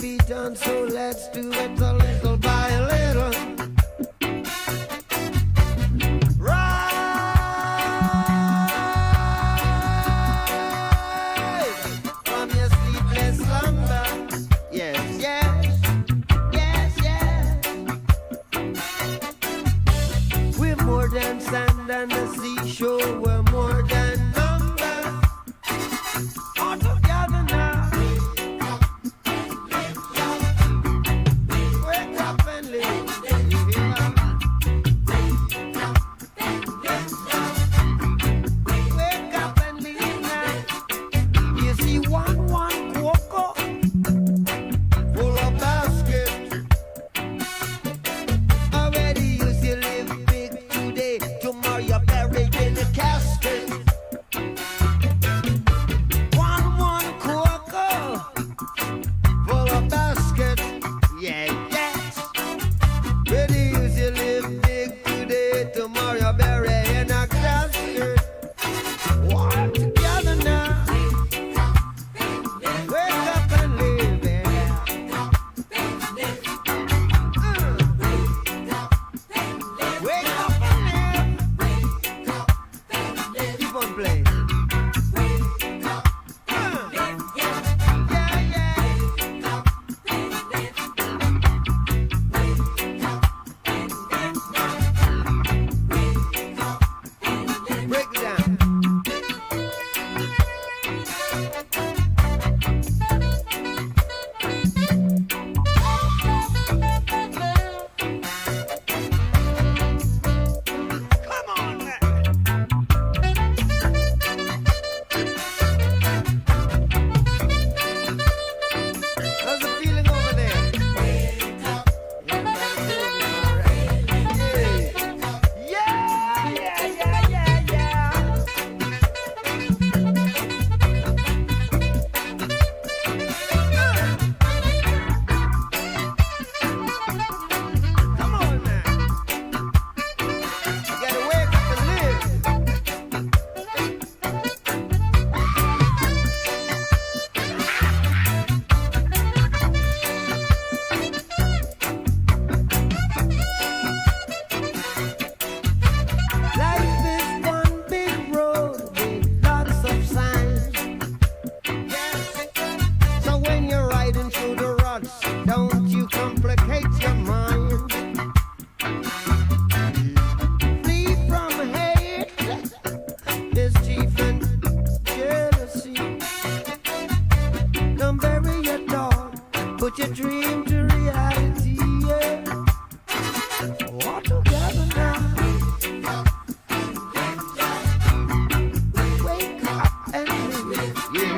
be done, so let's do it a little by little. Rise from your sleepless slumber. Yes, yes, yes, yes. We're more than sand and the seashore. We're more than numbers. All together now. Wake up and live. Wake up and live now. You see one cocoa full of basket. Already you see live big today. Tomorrow you're buried in a casket. One cocoa full of basket. Yeah, yes. Already you see live big today. Tomorrow you're buried in a casket. Walk together now. Wake up and live. Wake up and live. Keep on playing. Yeah, yeah. Break it down. Come on now. How's the feeling over there? Yeah, yeah, yeah, yeah, yeah. Come on now. You gotta wake up and live. Life is one big road with lots of signs. Yes. So when you're riding through the ruts, don't you complicate your mind. Flee from hate, mischief and jealousy. Don't bury your dog, put your dream to reality. Yeah. All together now. Wake up and live. Yeah.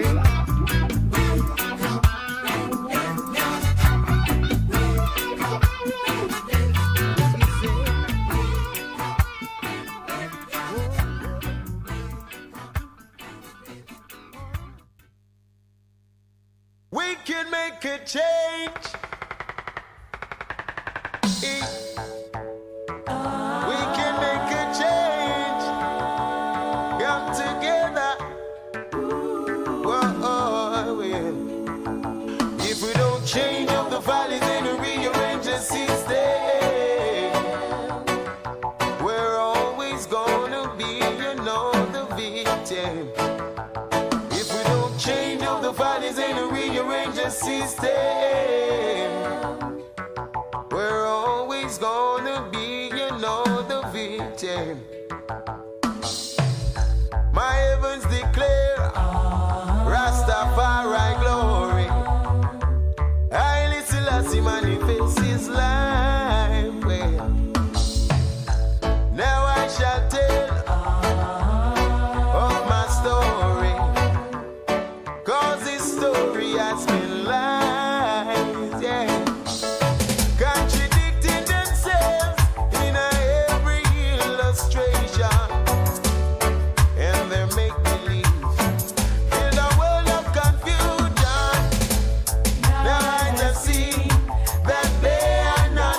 We can make a change. We can make a change. Come together. Whoa, yeah. If we don't change up the valleys and rearrange the system, we're always gonna be, the victim. If we don't change up the valleys and rearrange the system, we're always gonna be, the victim. My heavens declare Rastafari glory. Haile Selassie manifests his life. Well, now I shall tell of my story, 'cause this story has been lies, yeah. Contradicting themselves in every illustration, and they make believe in a world of confusion. Now I just see that they are not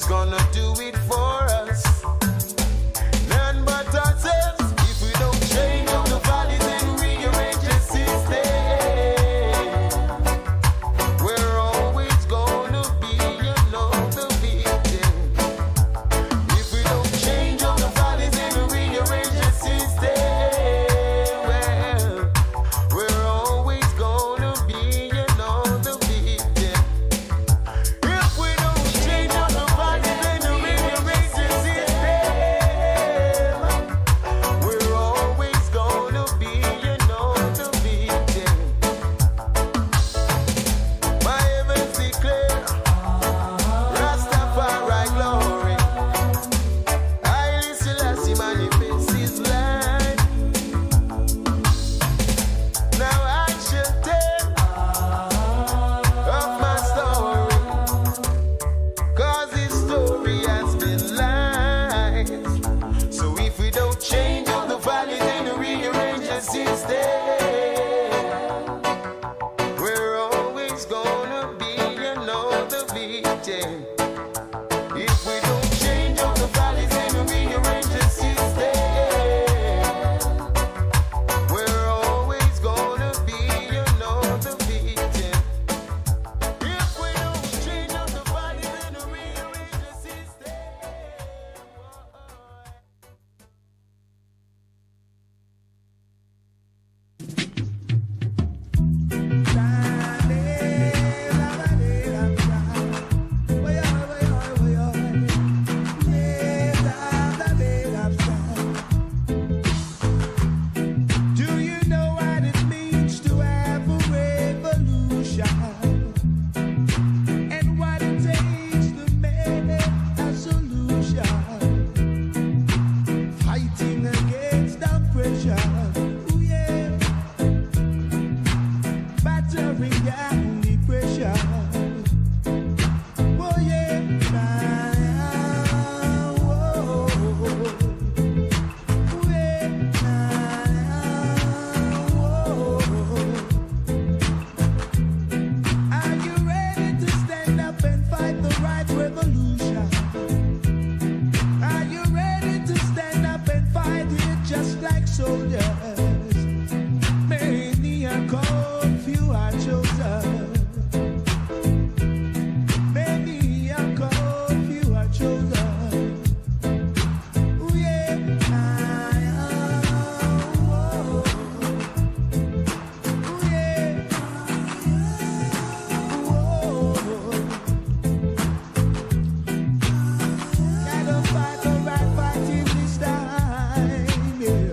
who's gonna do it for us? None but ourselves. If we don't change up the valleys and rearrange the system, we're always gonna be, you know, the victim. If we don't change up the valleys and rearrange the system, well, we're always gonna be, you know, the victim. If we don't change up the valleys and rearrange the system, we're always gonna be, you know, the victim. My heavens declare, Rastafari glory. Haile Selassie manifests his light. Now I shall tell of my story, 'cause his story has been light. So if we don't change all the valleys and rearrange the system, we're always gonna be, you know, the victim. If we don't change all the valleys and rearrange the system, we're always gonna be, you know, the victim. If we don't change all the valleys and rearrange the system. Do you know what it means to have a revolution? And what it takes to make a solution? Fighting against the pressure, ooh yeah. Battering down the pressure, oh yeah. Whoa. Are you ready to stand up and fight the right revolution? Are you ready to stand up and fight it just like soldiers? Many are called, few are chosen. Many are called, few are chosen. Ooh yeah. Whoa. Ooh yeah. Whoa. Gotta fight the right fight in this time, yeah.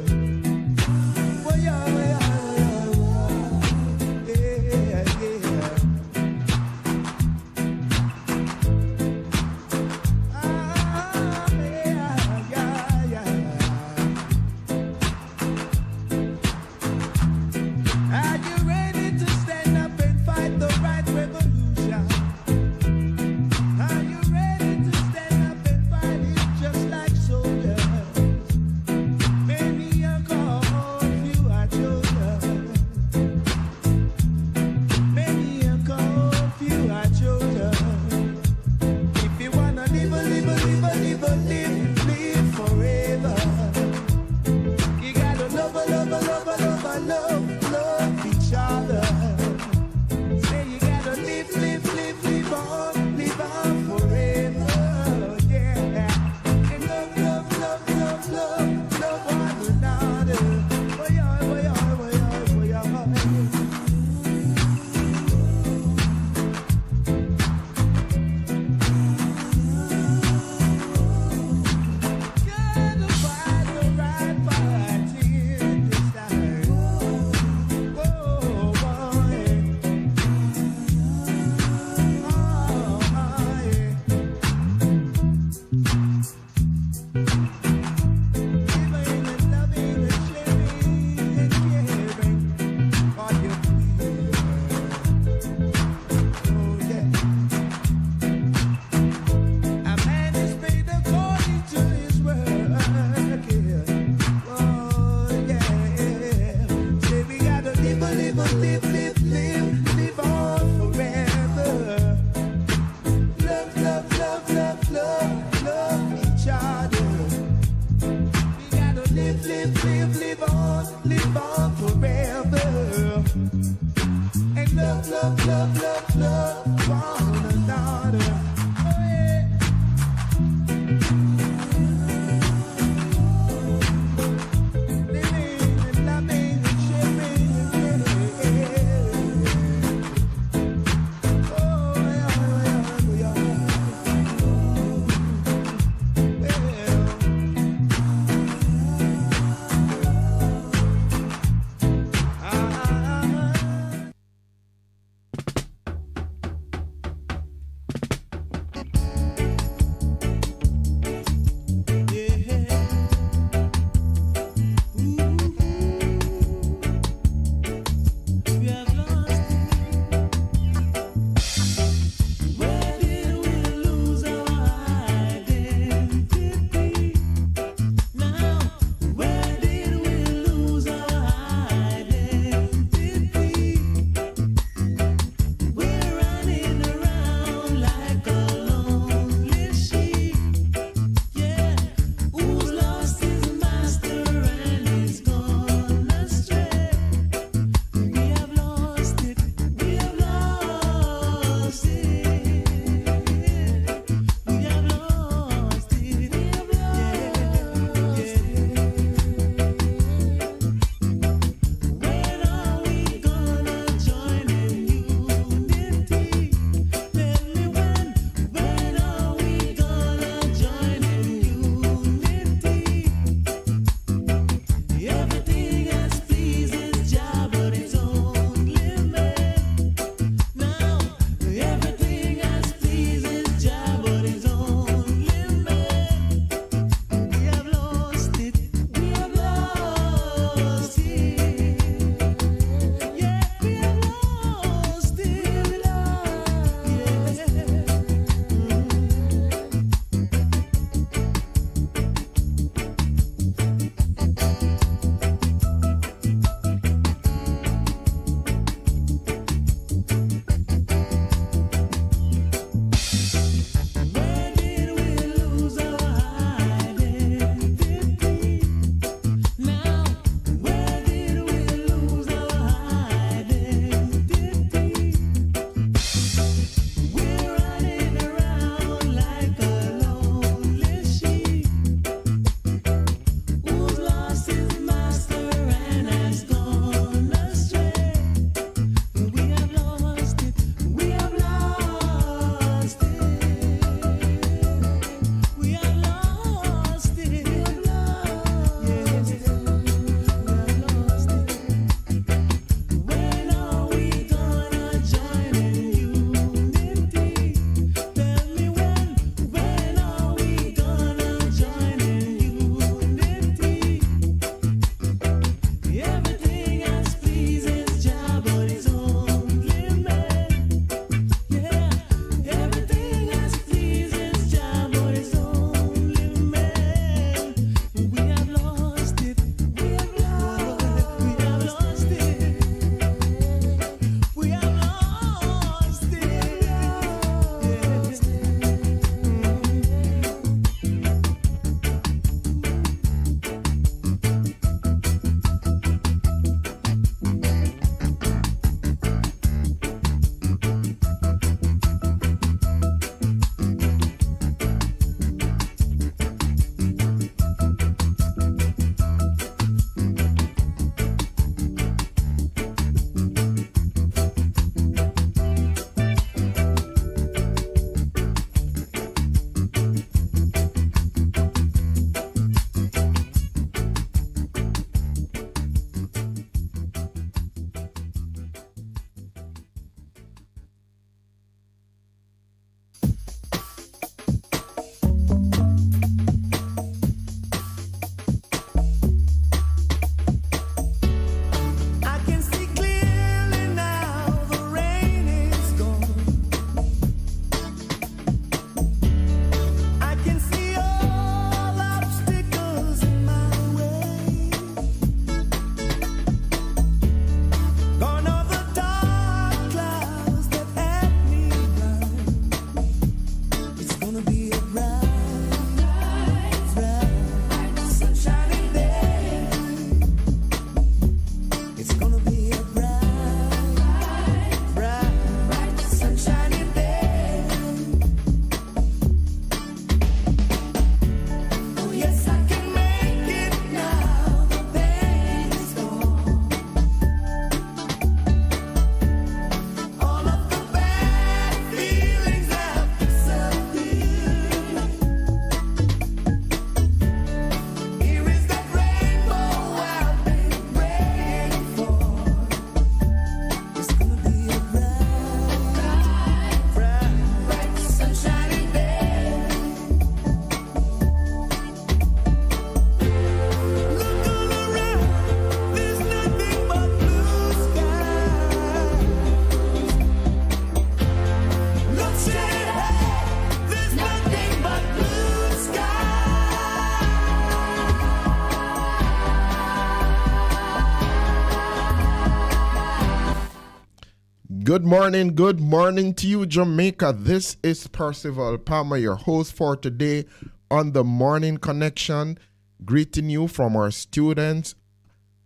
Good morning to you, Jamaica. This is Percival Palmer, your host for today on the Morning Connection, greeting you from our students,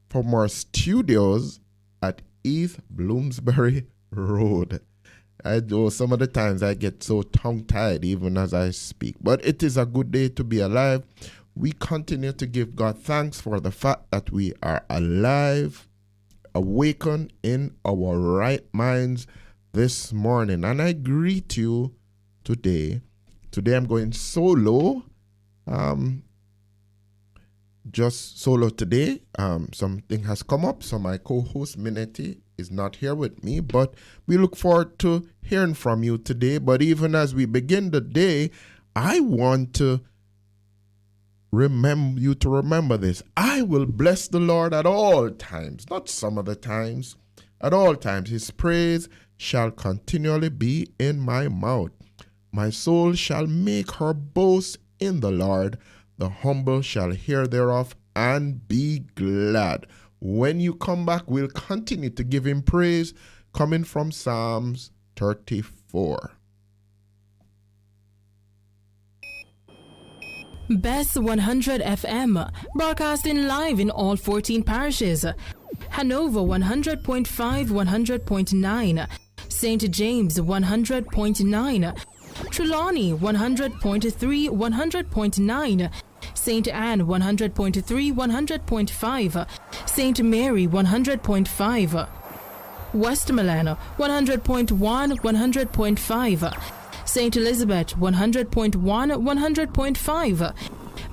from our studios at East Bloomsbury Road. I know some of the times I get so tongue-tied even as I speak, but it is a good day to be alive. We continue to give God thanks for the fact that we are alive, awakened in our right minds this morning. And I greet you today. Today I'm going solo. Just solo today. Something has come up, so my co-host Minett is not here with me, but we look forward to hearing from you today. But even as we begin the day, I want to remember this. I will bless the Lord at all times, not some of the times, at all times. His praise shall continually be in my mouth. My soul shall make her boast in the Lord. The humble shall hear thereof and be glad. When you come back, we'll continue to give him praise, coming from Psalms 34. Bess100 FM, broadcasting live in all 14 parishes. Hanover 100.5, 100.9. St. James 100.9. Trelawney 100.3, 100.9. St. Anne 100.3, 100.5. St. Mary 100.5. Westmoreland 100.1, 100.5. St. Elizabeth 100.1, 100.5.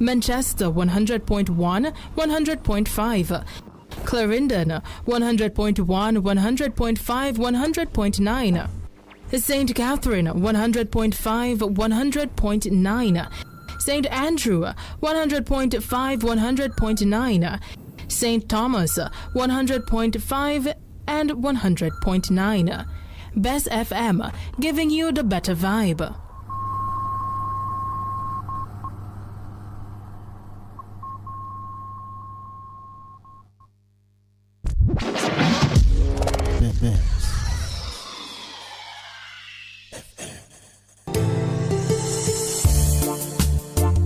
Manchester 100.1, 100.5. Clarendon 100.1, 100.5, 100.9. St. Catherine 100.5, 100.9. St. Andrew 100.5, 100.9. St. Thomas 100.5 and 100.9. Bess FM, giving you the better vibe.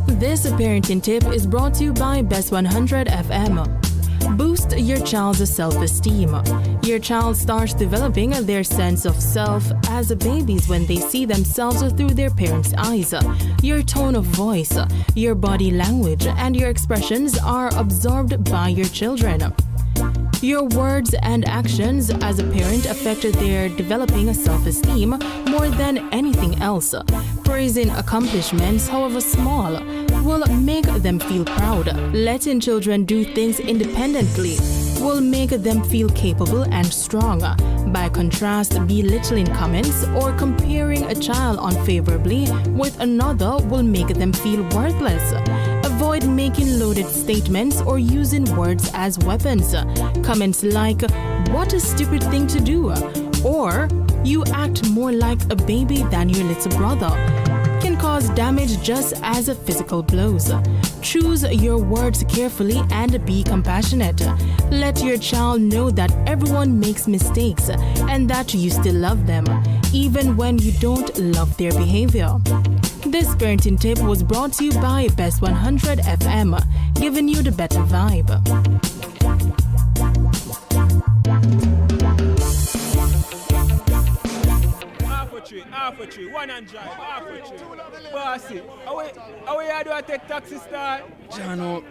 This parenting tip is brought to you by Bess100 FM. Boost your child's self-esteem. Your child starts developing their sense of self as babies when they see themselves through their parents' eyes. Your tone of voice, your body language, and your expressions are absorbed by your children. Your words and actions as a parent affect their developing self-esteem more than anything else. Praising accomplishments, however small, will make them feel proud. Letting children do things independently will make them feel capable and strong. By contrast, belittling comments or comparing a child unfavorably with another will make them feel worthless. Avoid making loaded statements or using words as weapons. Comments like, "What a stupid thing to do," or "You act more like a baby than your little brother," can cause damage just as physical blows. Choose your words carefully and be compassionate. Let your child know that everyone makes mistakes and that you still love them, even when you don't love their behavior. This parenting tip was brought to you by Bess100 FM, giving you the better vibe. Half a tree, one and drive, half a tree. Bossy, how you do I take taxi star? Jano,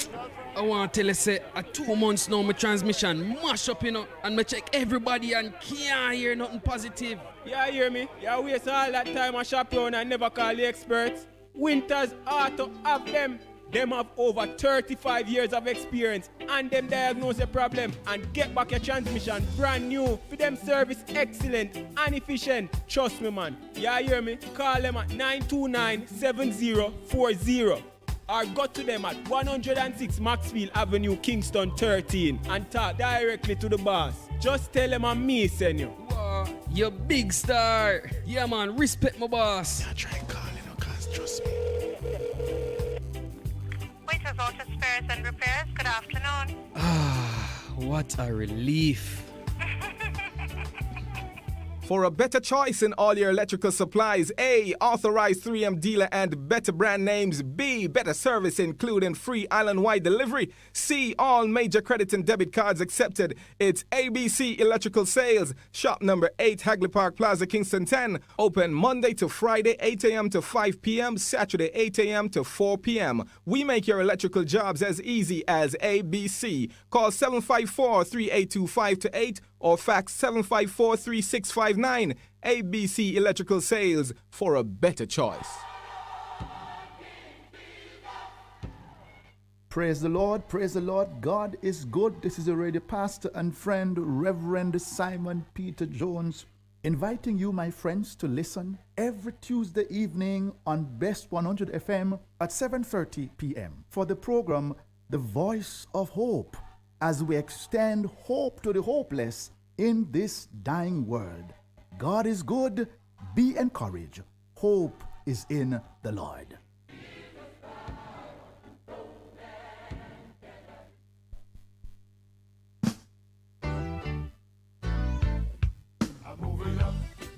I want to tell you, say, 2 months now, my transmission mash up, and I check everybody and can't hear nothing positive. You hear me? You waste all that time I shop around and never call the experts. Winters Auto have them. Them have over 35 years of experience and them diagnose the problem and get back your transmission brand new. For them service excellent and efficient. Trust me, man. You hear me? Call them at 929-7040 or go to them at 106 Maxfield Avenue, Kingston 13 and talk directly to the boss. Just tell them I'm me, send you. Wow, you big star. Yeah, man, respect my boss. Yeah, try calling her, cause trust me. Waiters Auto Spares and Repairs, good afternoon. Ah, what a relief. For a better choice in all your electrical supplies, A, authorized 3M dealer and better brand names. B, better service including free island-wide delivery. C, all major credit and debit cards accepted. It's ABC Electrical Sales. Shop number 8, Hagley Park Plaza, Kingston 10. Open Monday to Friday, 8 a.m. to 5 p.m., Saturday, 8 a.m. to 4 p.m. We make your electrical jobs as easy as ABC. Call 754-382-528 or fax 754-3659. ABC Electrical Sales, for a better choice. Praise the Lord, praise the Lord. God is good. This is your radio pastor and friend, Reverend Simon Peter Jones, inviting you, my friends, to listen every Tuesday evening on Bess100 FM at 7:30 p.m. for the program The Voice of Hope, as we extend hope to the hopeless in this dying world. God is good. Be encouraged. Hope is in the Lord.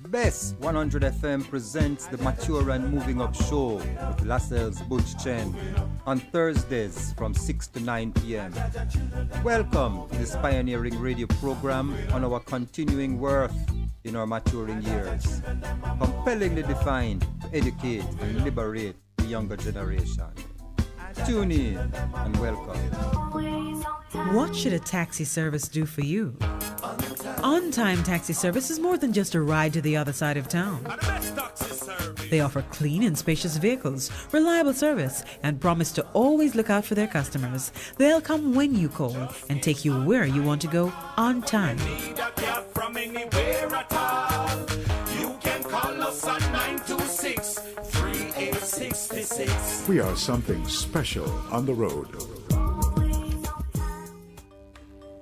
Bess100 FM presents the Mature and Moving Up Show with Lascelles Butch Chen on Thursdays from 6 to 9 p.m. Welcome to this pioneering radio program on our continuing worth in our maturing years, compellingly defined to educate and liberate the younger generation. Tune in and welcome. What should a taxi service do for you? On-Time Taxi Service is more than just a ride to the other side of town. They offer clean and spacious vehicles, reliable service, and promise to always look out for their customers. They'll come when you call and take you where you want to go on time. We are something special on the road.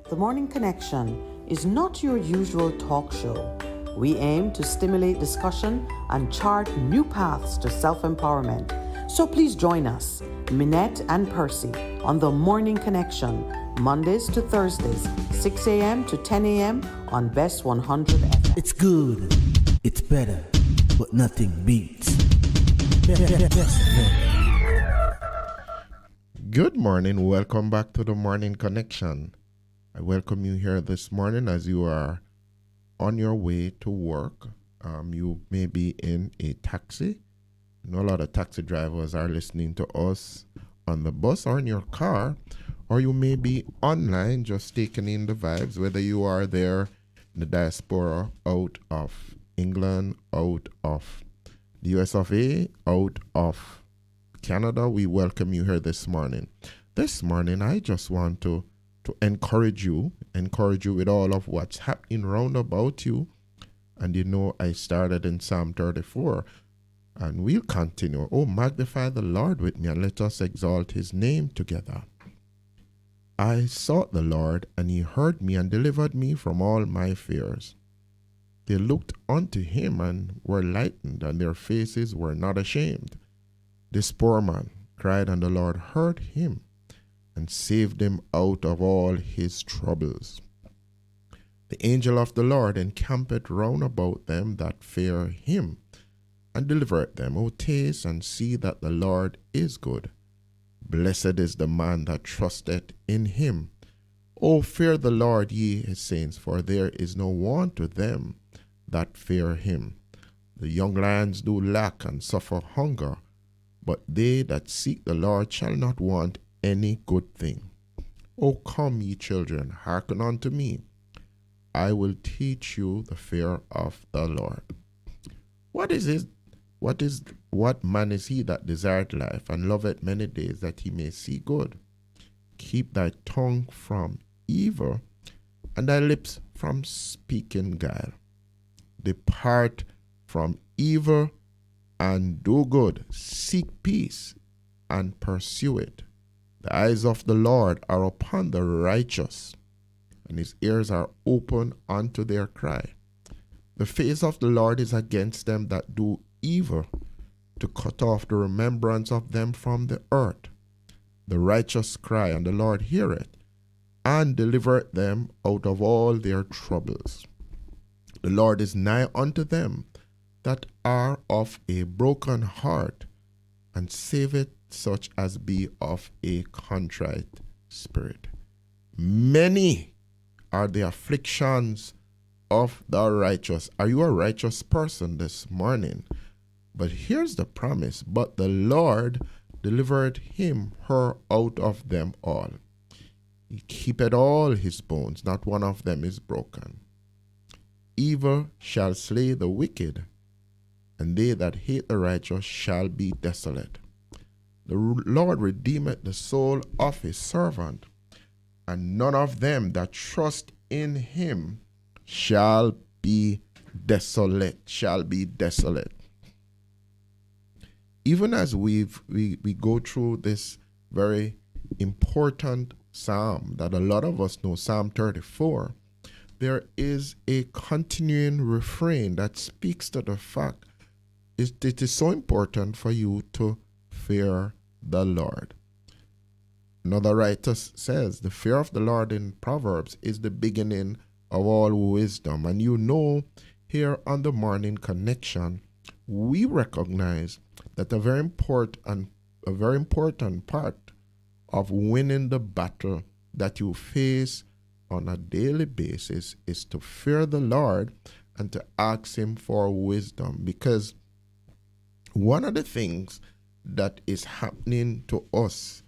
The Morning Connection is not your usual talk show. We aim to stimulate discussion and chart new paths to self-empowerment. So please join us, Minett and Percy, on The Morning Connection, Mondays to Thursdays, 6 a.m. to 10 a.m. on Bess100 FM. It's good, it's better, but nothing beats. Good morning. Welcome back to the Morning Connection. I welcome you here this morning as you are on your way to work. You may be in a taxi. I know a lot of taxi drivers are listening to us on the bus or in your car, or you may be online just taking in the vibes, whether you are there in the diaspora out of England, out of the US of A, out of Canada. We welcome you here this morning. This morning, I just want to encourage you with all of what's happening round about you. And you know, I started in Psalm 34, and we'll continue. Oh, magnify the Lord with me, and let us exalt his name together. I sought the Lord, and he heard me and delivered me from all my fears. They looked unto him and were lightened, and their faces were not ashamed. This poor man cried, and the Lord heard him and saved him out of all his troubles. The angel of the Lord encampeth round about them that fear him, and delivereth them. O taste and see that the Lord is good. Blessed is the man that trusteth in him. O fear the Lord, ye his saints, for there is no want to them that fear him. The young lions do lack and suffer hunger, but they that seek the Lord shall not want any good thing. O come, ye children, hearken unto me. I will teach you the fear of the Lord. What man is he that desireth life, and loveth many days, that he may see good? Keep thy tongue from evil, and thy lips from speaking guile. Depart from evil and do good. Seek peace and pursue it. The eyes of the Lord are upon the righteous, and his ears are open unto their cry. The face of the Lord is against them that do evil, to cut off the remembrance of them from the earth. The righteous cry, and the Lord heareth, and delivereth them out of all their troubles. The Lord is nigh unto them that are of a broken heart, and saveth such as be of a contrite spirit. Many are the afflictions of the righteous. Are you a righteous person this morning? But here's the promise. But the Lord delivered him, her out of them all. He keepeth all his bones, not one of them is broken. Evil shall slay the wicked, and they that hate the righteous shall be desolate. The Lord redeemeth the soul of his servant, and none of them that trust in him shall be desolate, shall be desolate. Even as we go through this very important psalm that a lot of us know, Psalm 34, there is a continuing refrain that speaks to the fact it is so important for you to fear the Lord. Another writer says, the fear of the Lord in Proverbs is the beginning of all wisdom. And you know, here on the Morning Connection, we recognize that a very important part of winning the battle that you face on a daily basis is to fear the Lord and to ask him for wisdom. Because one of the things that is happening to us,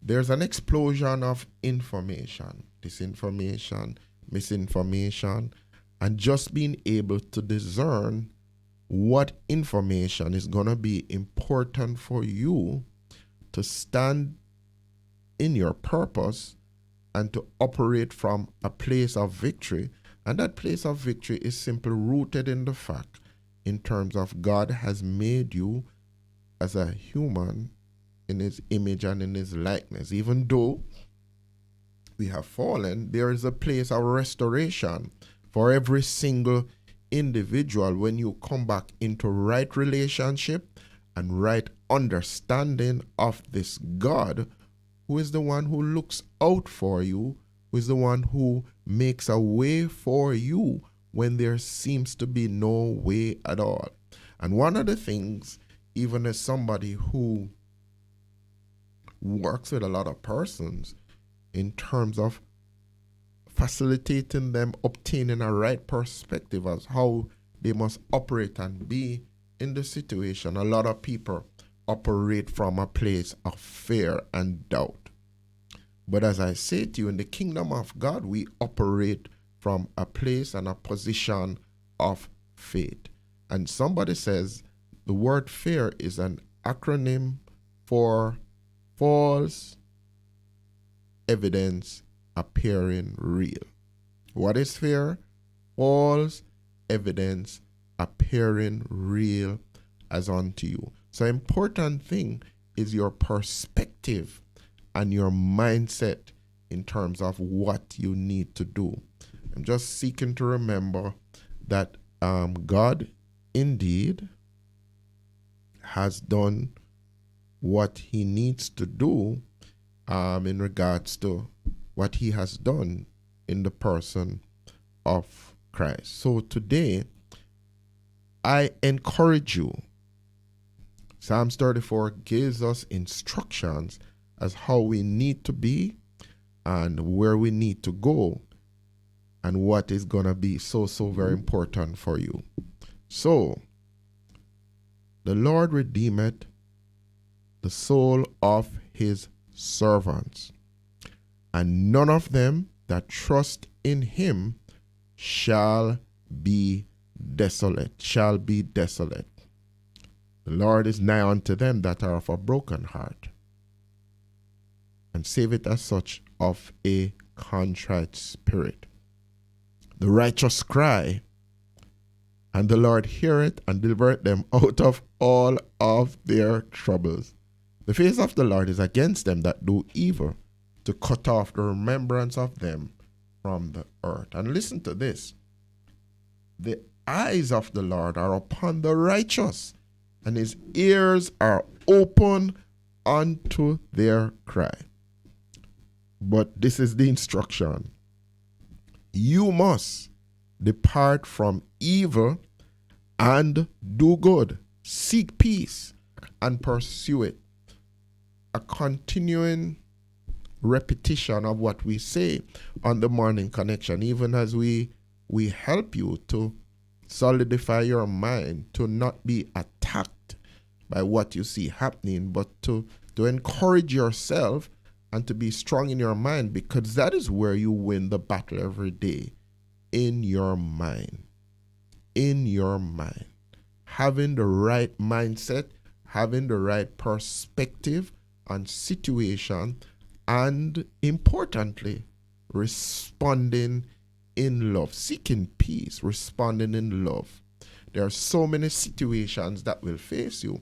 there's an explosion of information, disinformation, misinformation, and just being able to discern what information is going to be important for you to stand in your purpose and to operate from a place of victory. And that place of victory is simply rooted in the fact, in terms of God has made you as a human in his image and in his likeness. Even though we have fallen, there is a place of restoration for every single individual when you come back into right relationship and right understanding of this God, who is the one who looks out for you, who is the one who makes a way for you when there seems to be no way at all. And one of the things, even as somebody who works with a lot of persons in terms of facilitating them obtaining a right perspective as how they must operate and be in the situation, a lot of people operate from a place of fear and doubt. But as I say to you, in the kingdom of God, we operate from a place and a position of faith. And somebody says the word fear is an acronym for false evidence appearing real. What is fear? False evidence appearing real as unto you. So important thing is your perspective and your mindset in terms of what you need to do. I'm just seeking to remember that God indeed has done what he needs to do in regards to what he has done in the person of Christ. So today, I encourage you. Psalms 34 gives us instructions as how we need to be and where we need to go and what is going to be so very important for you. So, the Lord redeemeth the soul of his servants, and none of them that trust in him shall be desolate, shall be desolate. The Lord is nigh unto them that are of a broken heart, and saveth as such of a contrite spirit. The righteous cry, and the Lord heareth and delivereth them out of all of their troubles. The face of the Lord is against them that do evil, to cut off the remembrance of them from the earth. And listen to this. The eyes of the Lord are upon the righteous, and his ears are open unto their cry. But this is the instruction. You must depart from evil and do good. Seek peace and pursue it. A continuing repetition of what we say on the morning connection, even as we help you to solidify your mind, to not be attacked by what you see happening, but to encourage yourself and to be strong in your mind, because that is where you win the battle every day. In your mind. In your mind. Having the right mindset, having the right perspective on situation, and importantly, responding in love, seeking peace, responding in love. There are so many situations that will face you,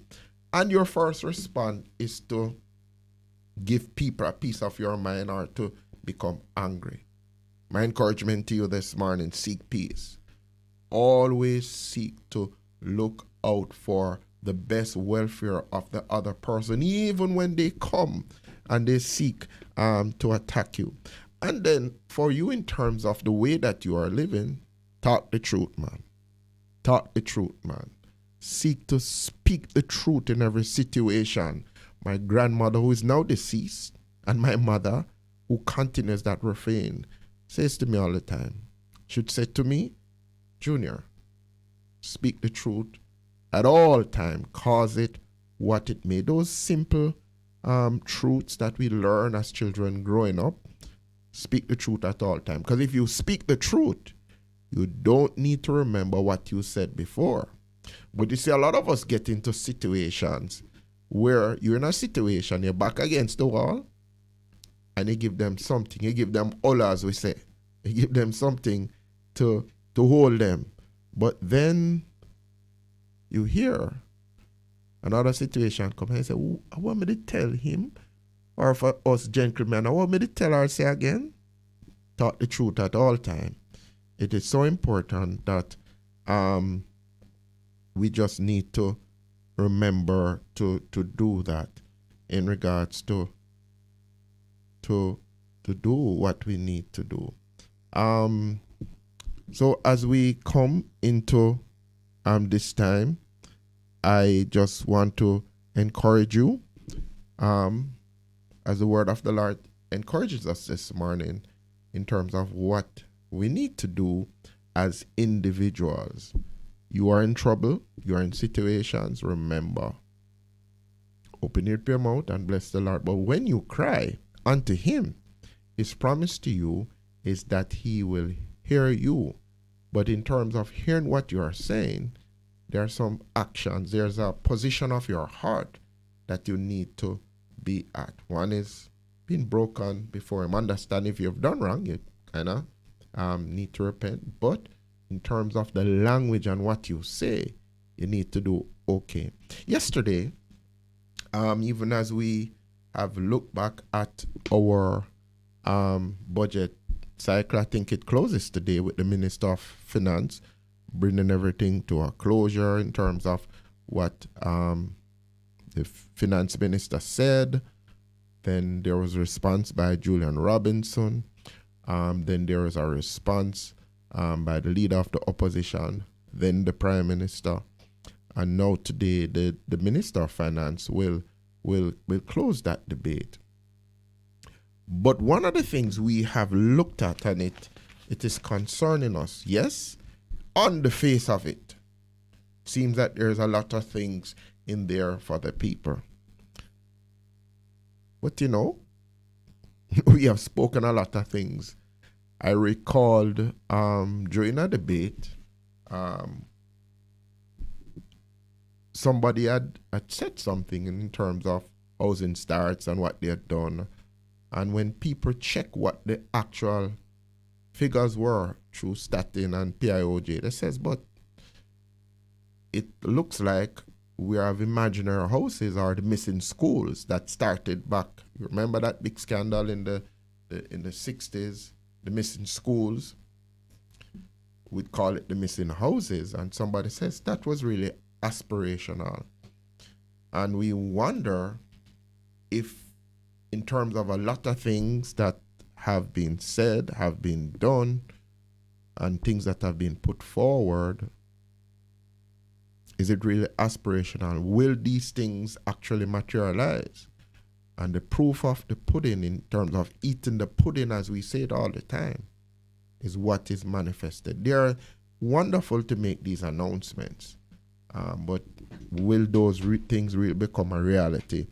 and your first response is to give people a piece of your mind or to become angry. My encouragement to you this morning, seek peace. Always seek to look out for the best welfare of the other person, even when they come and they seek to attack you. And then for you, in terms of the way that you are living, talk the truth, man. Talk the truth, man. Seek to speak the truth in every situation. My grandmother, who is now deceased, and my mother, who continues that refrain, says to me all the time, should say to me, Junior, speak the truth at all time, cause it what it may. Those simple truths that we learn as children growing up, speak the truth at all time. Because if you speak the truth, you don't need to remember what you said before. But you see, a lot of us get into situations where you're in a situation, you're back against the wall, and you give them something. You give them all, as we say. You give them something to hold them. But then you hear another situation come and say, I want me to tell him, or for us gentlemen, I want me to tell her, say again, talk the truth at all time. It is so important that we just need to remember to do that in regards to do what we need to do. So as we come into this time, I just want to encourage you, as the word of the Lord encourages us this morning, in terms of what we need to do as individuals. You are in trouble, you are in situations, remember, open your mouth and bless the Lord. But when you cry unto him, his promise to you is that he will hear you. But in terms of hearing what you are saying, there are some actions. There's a position of your heart that you need to be at. One is being broken before him. Understand if you've done wrong, you kind of need to repent. But in terms of the language and what you say, you need to do okay. Yesterday, even as we have looked back at our budget cycle, I think it closes today with the Minister of Finance bringing everything to a closure in terms of what the Finance Minister said. Then there was a response by Julian Robinson. Then there was a response by the leader of the opposition, then the Prime Minister. And now today, the Minister of Finance will close that debate. But one of the things we have looked at, and it is concerning us, yes, on the face of it, seems that there's a lot of things in there for the people. But you know, we have spoken a lot of things. I recalled during a debate, somebody had said something in terms of housing starts and what they had done. And when people check what the actual figures were through Statin and PIOJ, they says, but it looks like we have imaginary houses or the missing schools that started back. You remember that big scandal in the 60s, the missing schools? We'd call it the missing houses. And somebody says that was really aspirational. And we wonder if, in terms of a lot of things that have been said, have been done, and things that have been put forward, is it really aspirational? Will these things actually materialize? And the proof of the pudding, in terms of eating the pudding, as we say it all the time, is what is manifested. They are wonderful to make these announcements, but will those things really become a reality?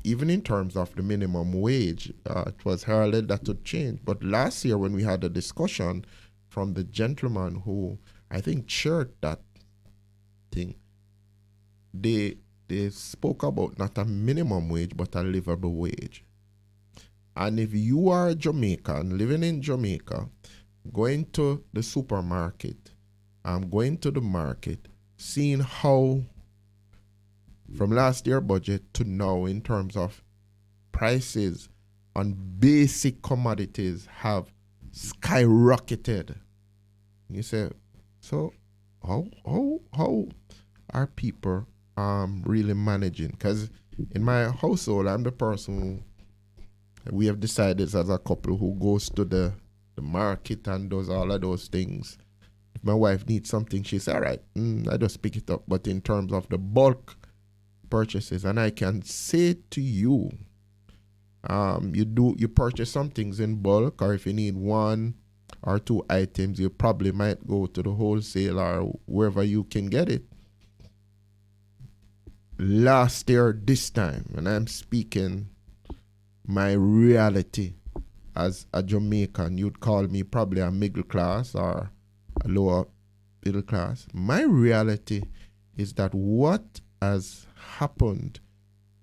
Even in terms of the minimum wage, it was heralded that would change. But last year, when we had a discussion from the gentleman who I think chaired that thing, they spoke about not a minimum wage, but a livable wage. And if you are a Jamaican living in Jamaica, going to the supermarket, going to the market, seeing how from last year budget to now in terms of prices on basic commodities have skyrocketed. You say, so how are people really managing? Because in my household, I'm the person we have decided as a couple who goes to the market and does all of those things. If my wife needs something, she says, all right, I just pick it up. But in terms of the bulk purchases, and I can say to you, you purchase some things in bulk, or if you need one or two items, you probably might go to the wholesale or wherever you can get it. Last year, this time, and I'm speaking my reality as a Jamaican, you'd call me probably a middle class or a lower middle class. My reality is that what has happened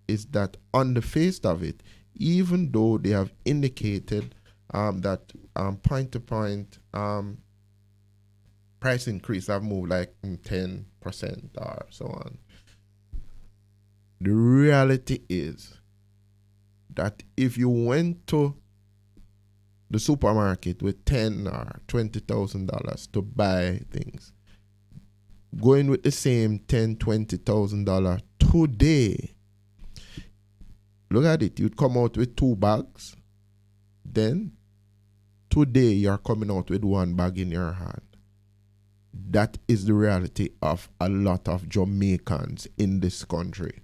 is that on the face of it, even though they have indicated that point-to-point price increase have moved like 10% or so on, the reality is that if you went to the supermarket with $10,000 or $20,000 to buy things, going with the same $10,000, $20,000 today, look at it, you'd come out with 2 bags. Then today you're coming out with 1 bag in your hand. That is the reality of a lot of Jamaicans in this country.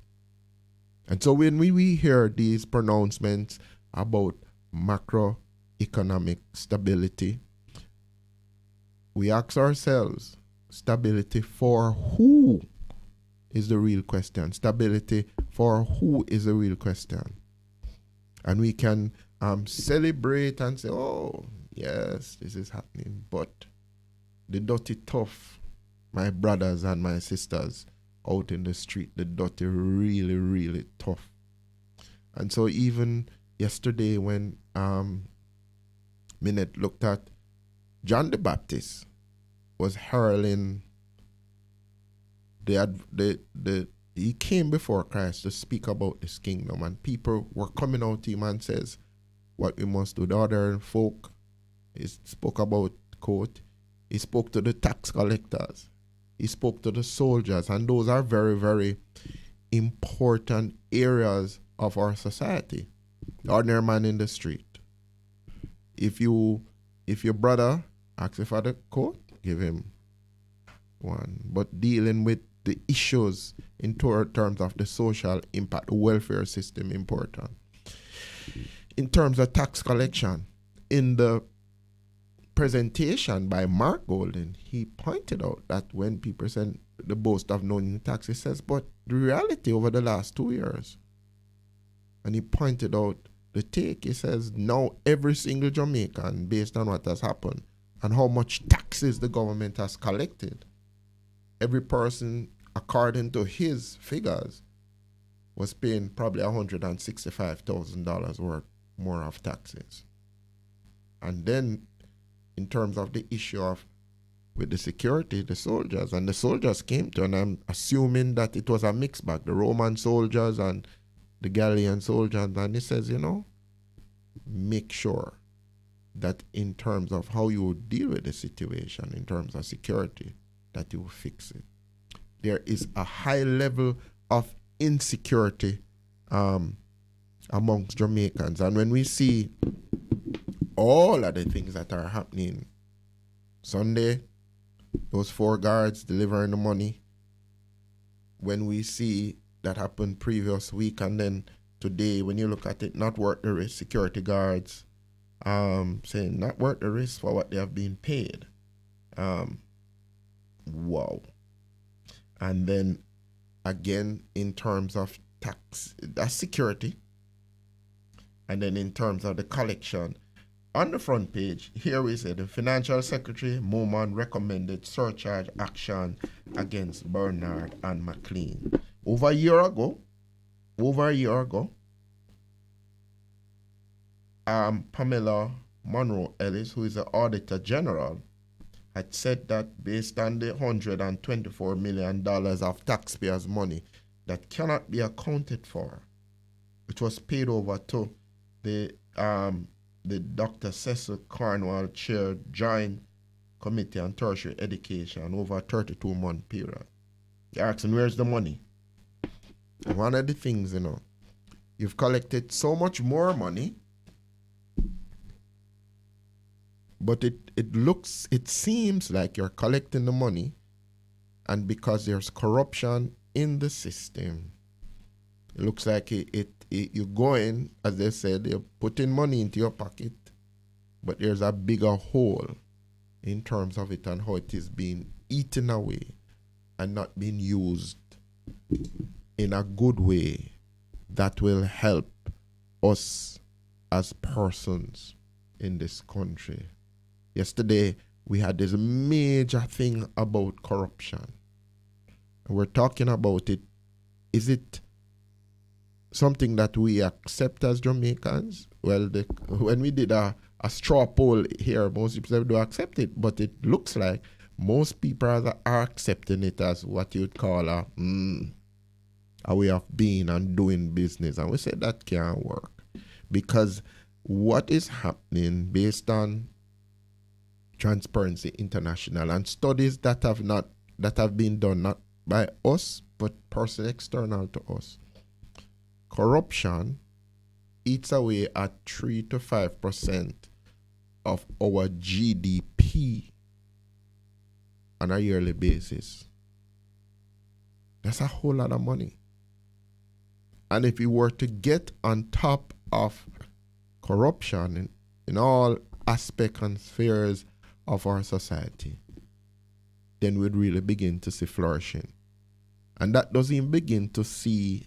And so when we hear these pronouncements about macroeconomic stability, we ask ourselves, stability for who is the real question? Stability for who is the real question? And we can celebrate and say, oh, yes, this is happening. But the dirty tough, my brothers and my sisters out in the street, the dirty really, really tough. And so even yesterday when Minett looked at John the Baptist was heralding he came before Christ to speak about this kingdom, and people were coming out to him and says what we must do. The other folk, he spoke about quote, he spoke to the tax collectors, he spoke to the soldiers, and those are very, very important areas of our society. The ordinary man in the street. If your brother asks you for the coat, give him one. But dealing with the issues in terms of the social impact, the welfare system important. In terms of tax collection, in the presentation by Mark Golden, he pointed out that when people send the boast of knowing tax, he says, but the reality over the last 2 years, and he pointed out the take, he says, now every single Jamaican, based on what has happened and how much taxes the government has collected, every person, according to his figures, was paying probably $165,000 worth more of taxes. And then, in terms of the issue of with the security, the soldiers, and the soldiers came to, and I'm assuming that it was a mixed bag, the Roman soldiers and the Galilean soldiers, and he says, make sure that in terms of how you deal with the situation, in terms of security, that you fix it. There is a high level of insecurity amongst Jamaicans. And when we see all of the things that are happening Sunday, those 4 guards delivering the money. When we see that happened previous week, and then today, when you look at it, not worth the risk, security guards saying not worth the risk for what they have been paid. Wow. And then again, in terms of tax, that's security. And then in terms of the collection, on the front page, here we say the Financial Secretary, Moman, recommended surcharge action against Bernard and McLean. Over a year ago, Pamela Monroe Ellis, who is the Auditor General, had said that based on the $124 million of taxpayers' money that cannot be accounted for, which was paid over to the Dr. Cecil Cornwall chaired Joint Committee on Tertiary Education over a 32-month period. You're asking, where's the money? And one of the things, you've collected so much more money, but it seems like you're collecting the money, and because there's corruption in the system, it looks like you go in, as they said, you're putting money into your pocket, but there's a bigger hole in terms of it and how it is being eaten away and not being used in a good way that will help us as persons in this country. Yesterday, we had this major thing about corruption. We're talking about it. Is it something that we accept as Jamaicans? Well, when we did a straw poll here, most people do accept it, but it looks like most people are accepting it as what you'd call a way of being and doing business. And we said that can't work, because what is happening based on Transparency International and studies that have been done not by us but person external to us, corruption eats away at 3 to 5% of our GDP on a yearly basis. That's a whole lot of money. And if we were to get on top of corruption in all aspects and spheres of our society, then we'd really begin to see flourishing. And that doesn't even begin to see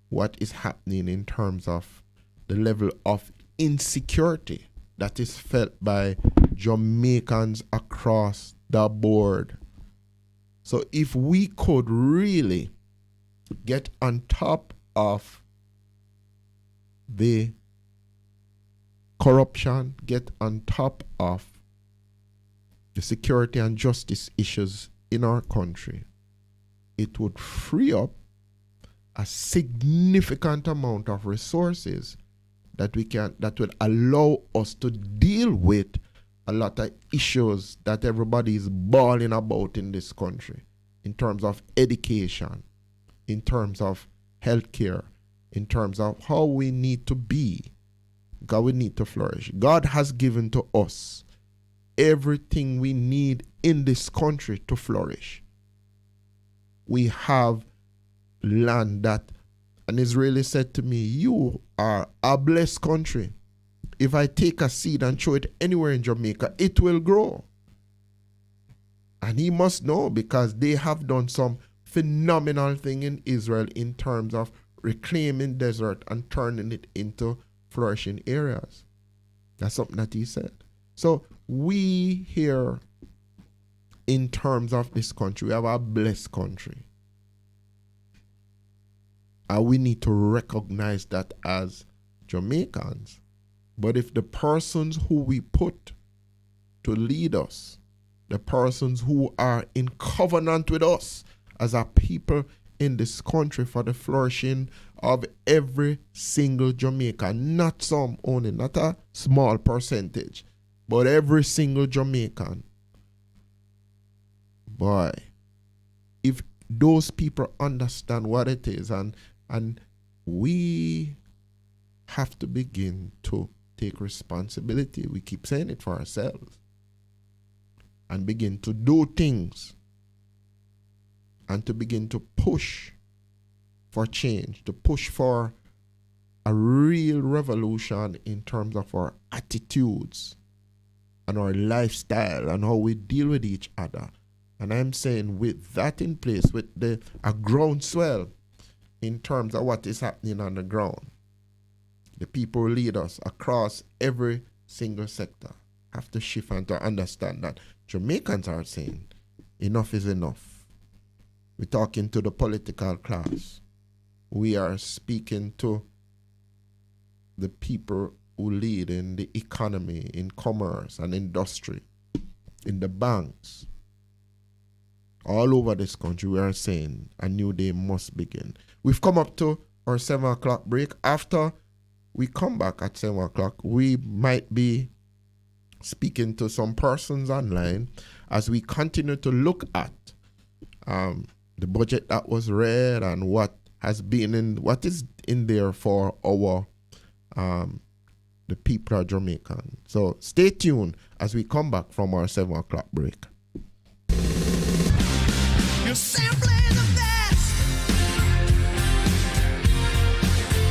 what is happening in terms of the level of insecurity that is felt by Jamaicans across the board. So if we could really get on top of the corruption, get on top of the security and justice issues in our country, it would free up a significant amount of resources that would allow us to deal with a lot of issues that everybody is bawling about in this country, in terms of education, in terms of healthcare, in terms of how we need to be. God, we need to flourish. God has given to us everything we need in this country to flourish. We have land that an Israeli said to me, you are a blessed country. If I take a seed and throw it anywhere in Jamaica, it will grow. And he must know, because they have done some phenomenal thing in Israel in terms of reclaiming desert and turning it into flourishing areas. That's something that he said. So we here, in terms of this country, we have a blessed country. And we need to recognize that as Jamaicans. But if the persons who we put to lead us, the persons who are in covenant with us as a people in this country for the flourishing of every single Jamaican, not some only, not a small percentage, but every single Jamaican. Boy, if those people understand what it is, and we have to begin to take responsibility. We keep saying it for ourselves. and begin to do things and to begin to push for change, to push for a real revolution in terms of our attitudes and our lifestyle and how we deal with each other. And I'm saying with that in place, with a groundswell in terms of what is happening on the ground, the people who lead us across every single sector have to shift and to understand that Jamaicans are saying enough is enough. We're talking to the political class. We are speaking to the people who lead in the economy, in commerce and industry, in the banks. All over this country, we are saying a new day must begin. We've come up to our 7 o'clock break. After we come back at 7 o'clock, we might be speaking to some persons online as we continue to look at the budget that was read and what is in there for our the people of Jamaica. So stay tuned as we come back from our 7 o'clock break. You're simply the best.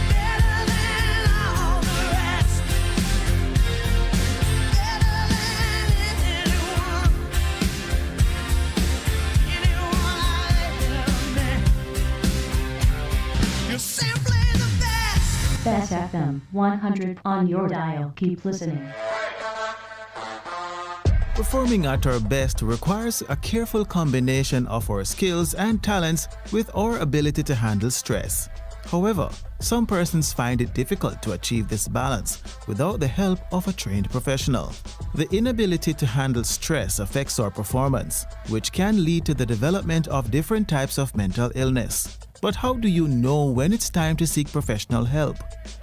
Better than all the rest. Better than anyone. Anyone I ever met. You're simply the best. Bess FM-100 on your dial. Keep listening. Performing at our best requires a careful combination of our skills and talents with our ability to handle stress. However, some persons find it difficult to achieve this balance without the help of a trained professional. The inability to handle stress affects our performance, which can lead to the development of different types of mental illness. But how do you know when it's time to seek professional help?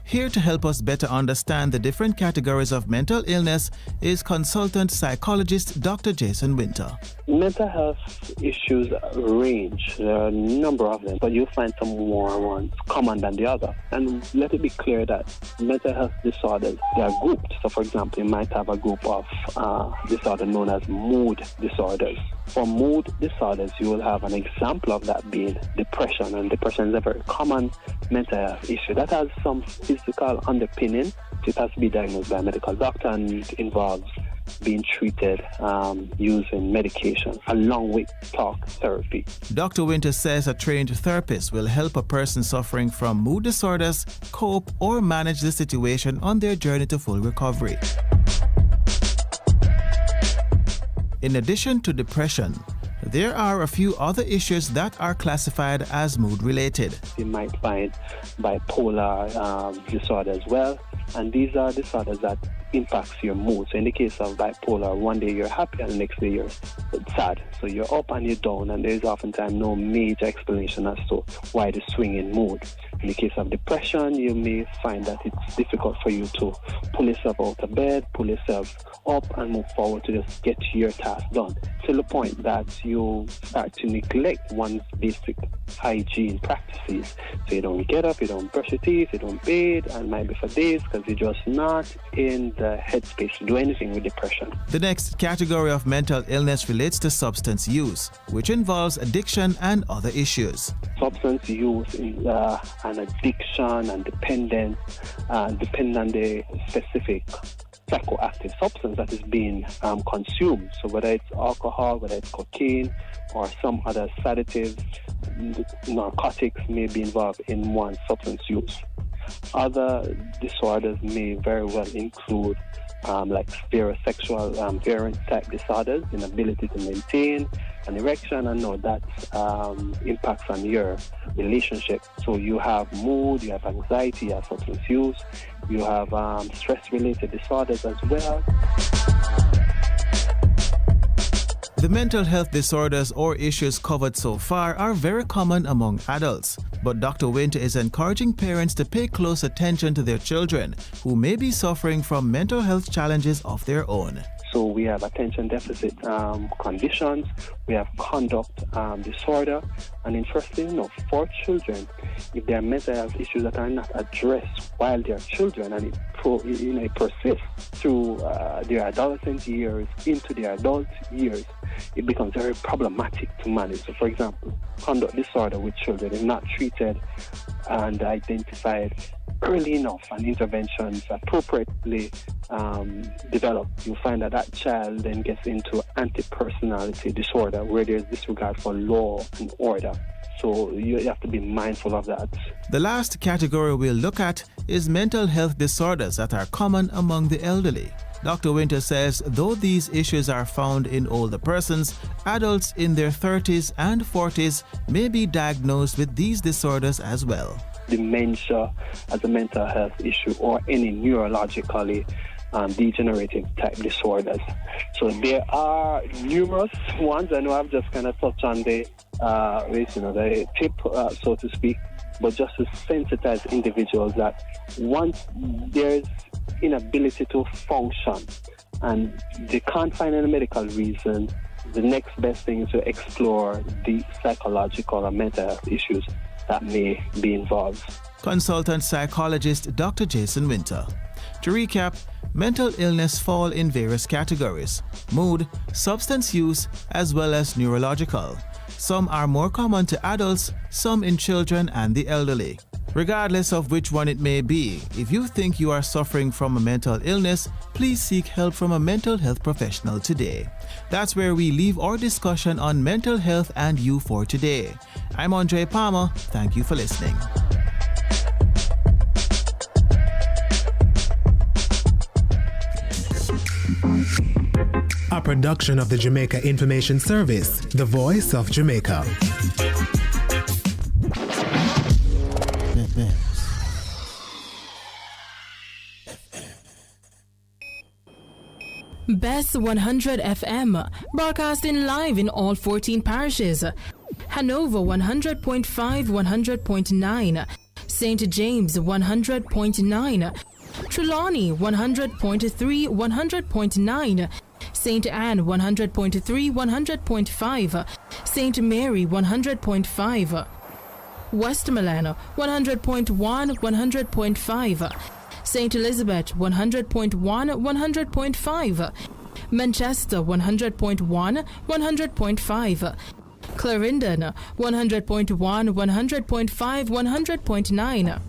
Here to help us better understand the different categories of mental illness is consultant psychologist Dr. Jason Winter. Mental health issues range. There are a number of them, but you'll find some more ones common than the other. And let it be clear that mental health disorders, they are grouped. So for example, you might have a group of disorders known as mood disorders. For mood disorders, you will have an example of that being depression, and depression is a very common mental health issue that has some physical underpinning. It has to be diagnosed by a medical doctor and it involves being treated using medication along with talk therapy. Dr. Winter says a trained therapist will help a person suffering from mood disorders cope or manage the situation on their journey to full recovery. In addition to depression, there are a few other issues that are classified as mood-related. You might find bipolar disorder as well, and these are disorders that impacts your mood. So in the case of bipolar, one day you're happy and the next day you're sad. So you're up and you're down, and there's oftentimes no major explanation as to why the swing in mood. In the case of depression, you may find that it's difficult for you to pull yourself out of bed, pull yourself up and move forward to just get your task done, to the point that you start to neglect one's basic hygiene practices. So you don't get up, you don't brush your teeth, you don't bathe, and might be for days because you're just not in the headspace to do anything with depression. The next category of mental illness relates to substance use, which involves addiction and other issues. Substance use is an addiction and dependence, depending on the specific psychoactive substance that is being consumed. So whether it's alcohol, whether it's cocaine, or some other sedatives, narcotics may be involved in one's substance use. Other disorders may very well include like sexual variant type disorders, inability to maintain an erection, and know that impacts on your relationship. So you have mood, you have anxiety, you have substance use, you have stress-related disorders as well. The mental health disorders or issues covered so far are very common among adults, but Dr. Winter is encouraging parents to pay close attention to their children who may be suffering from mental health challenges of their own. So we have attention deficit conditions, we have conduct disorder, and interestingly enough, for children, if there are mental health issues that are not addressed while they are children, and it persists through their adolescent years into their adult years, it becomes very problematic to manage. So, for example, conduct disorder with children is not treated and identified early enough, and interventions appropriately developed, you find that child then gets into anti-personality disorder, where there's disregard for law and order. So you have to be mindful of that. The last category we'll look at is mental health disorders that are common among the elderly. Dr. Winter says though these issues are found in older persons, adults in their 30s and 40s may be diagnosed with these disorders as well. Dementia as a mental health issue, or any neurologically degenerative type disorders. So there are numerous ones. I know I've just kind of touched on the tip, so to speak, but just to sensitize individuals that once there's inability to function and they can't find any medical reason, the next best thing is to explore the psychological and mental health issues that may be involved. Consultant psychologist Dr. Jason Winter. To recap, mental illness fall in various categories: mood, substance use, as well as neurological. Some are more common to adults, some in children and the elderly. Regardless of which one it may be, if you think you are suffering from a mental illness, please seek help from a mental health professional today. That's where we leave our discussion on mental health and you for today. I'm Andre Palmer. Thank you for listening. A production of the Jamaica Information Service, the voice of Jamaica. Bess100 FM, broadcasting live in all 14 parishes. Hanover 100.5, 100.9. St. James 100.9. Trelawney 100.3, 100.9. St. Anne 100.3, 100.5. St. Mary 100.5. Westmoreland 100.1, 100.5. St. Elizabeth 100.1, 100.5. Manchester 100.1, 100.5. Clarendon 100.1, 100.5, 100.9.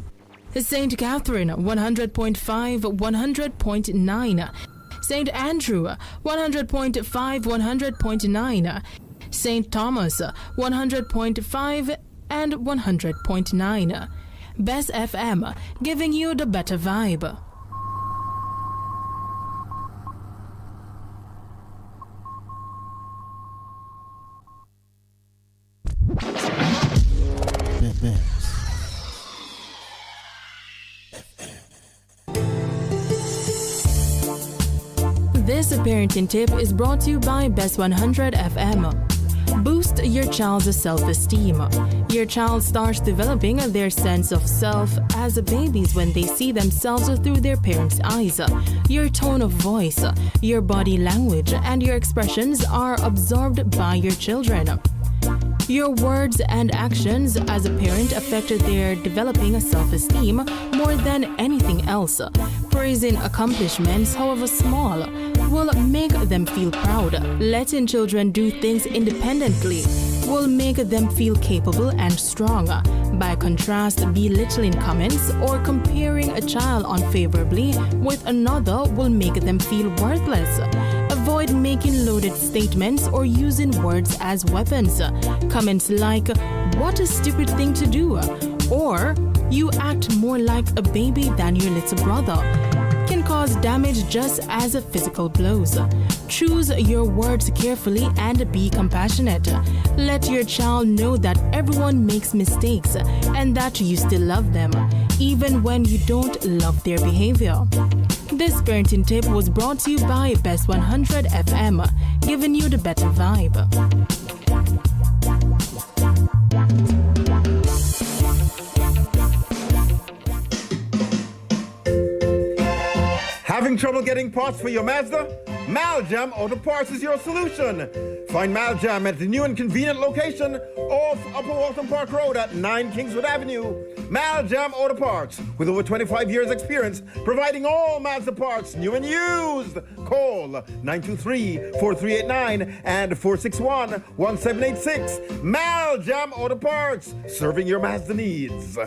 St. Catherine 100.5, 100.9. St. Andrew 100.5, 100.9. St. Thomas 100.5 and 100.9. Bess FM, giving you the better vibe. This parenting tip is brought to you by Bess100 FM. Boost your child's self-esteem. Your child starts developing their sense of self as babies when they see themselves through their parents' eyes. Your tone of voice, your body language, and your expressions are absorbed by your children. Your words and actions as a parent affect their developing self-esteem more than anything else. Praising accomplishments, however small, will make them feel proud. Letting children do things independently will make them feel capable and strong. By contrast, belittling comments or comparing a child unfavorably with another will make them feel worthless. Avoid making loaded statements or using words as weapons. Comments like, "What a stupid thing to do," or "You act more like a baby than your little brother," can cause damage just as physical blows. Choose your words carefully and be compassionate. Let your child know that everyone makes mistakes and that you still love them, even when you don't love their behavior. This parenting tip was brought to you by Bess100 FM, giving you the better vibe. Having trouble getting parts for your Mazda? Maljam Auto Parts is your solution. Find Maljam at the new and convenient location off Upper Walton Park Road at 9 Kingswood Avenue. Maljam Auto Parts, with over 25 years experience, providing all Mazda parts, new and used. Call 923-4389 and 461-1786. Maljam Auto Parts, serving your Mazda needs.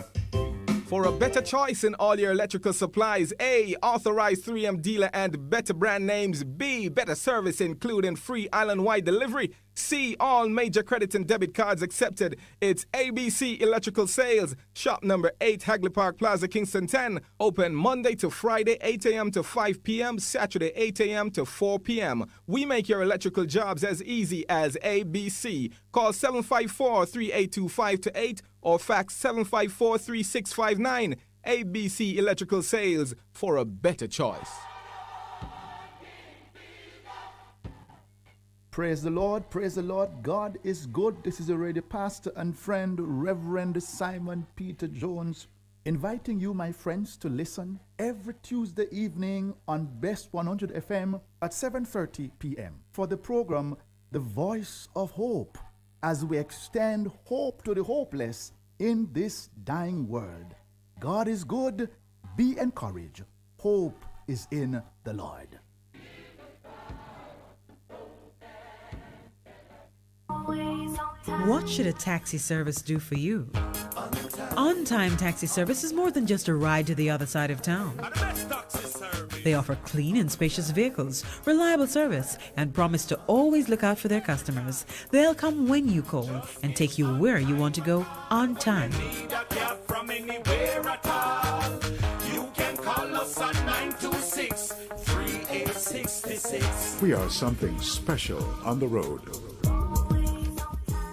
For a better choice in all your electrical supplies, A, authorized 3M dealer and better brand names. B, better service including free island-wide delivery. C, all major credit and debit cards accepted. It's ABC Electrical Sales. Shop number 8, Hagley Park Plaza, Kingston 10. Open Monday to Friday, 8 a.m. to 5 p.m., Saturday, 8 a.m. to 4 p.m. We make your electrical jobs as easy as ABC. Call 754-3825-8 or fax 754-3659. ABC Electrical Sales, for a better choice. Praise the Lord, praise the Lord. God is good. This is a radio pastor and friend, Reverend Simon Peter Jones, inviting you, my friends, to listen every Tuesday evening on Bess100 FM at 7:30 p.m. for the program The Voice of Hope, as we extend hope to the hopeless in this dying world. God is good. Be encouraged. Hope is in the Lord. What should a taxi service do for you? On-time taxi service is more than just a ride to the other side of town. They offer clean and spacious vehicles, reliable service, and promise to always look out for their customers. They'll come when you call and take you where you want to go on time. We are something special on the road.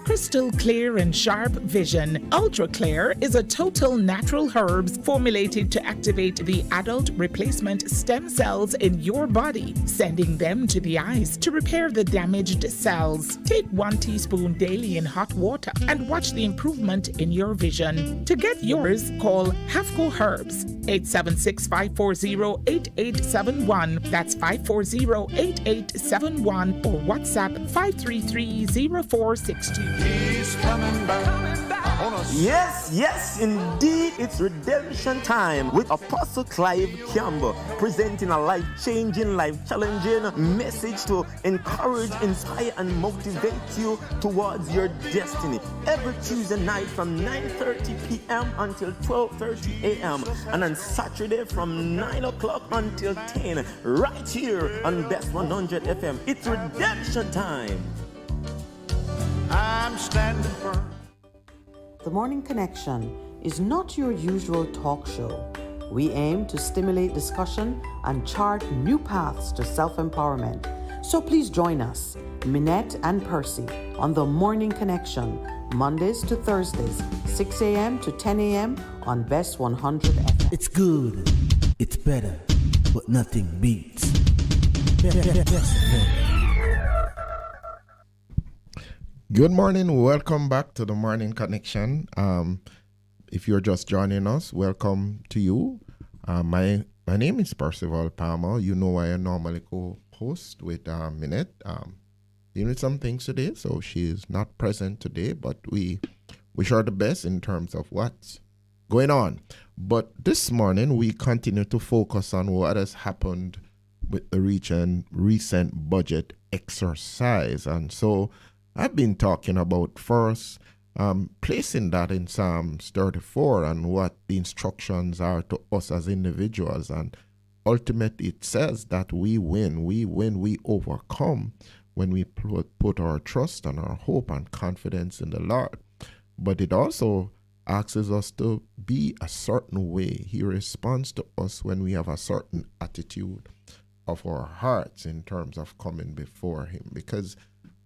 Crystal Clear and Sharp Vision Ultra Clear is a total natural herbs formulated to activate the adult replacement stem cells in your body, sending them to the eyes to repair the damaged cells. Take 1 teaspoon daily in hot water and watch the improvement in your vision. To get yours, call Hafco Herbs 876-540-8871. That's 540-8871 or WhatsApp 533-0462. He's coming back. Yes, indeed, it's redemption time with Apostle Clive Campbell, presenting a life-changing, life-challenging message to encourage, inspire, and motivate you towards your destiny. Every Tuesday night from 9:30 p.m. until 12:30 a.m. and on Saturday from 9 o'clock until 10, right here on Bess100 FM. It's redemption time. I'm standing firm. The Morning Connection is not your usual talk show. We aim to stimulate discussion and chart new paths to self-empowerment. So please join us, Minett and Percy, on the Morning Connection, Mondays to Thursdays, 6 a.m. to 10 a.m. on Bess100 FM. It's good, it's better, but nothing beats. Good morning. Welcome back to the Morning Connection. If you're just joining us, welcome to you. My name is Percival Palmer. You know I normally co-host with Minett. Dealing with some things today, so she is not present today, but we wish her the best in terms of what's going on. But this morning, we continue to focus on what has happened with the recent budget exercise. And so I've been talking about first placing that in Psalms 34 and what the instructions are to us as individuals. And ultimately, it says that we win, we overcome when we put our trust and our hope and confidence in the Lord. But it also asks us to be a certain way. He responds to us when we have a certain attitude of our hearts in terms of coming before Him. Because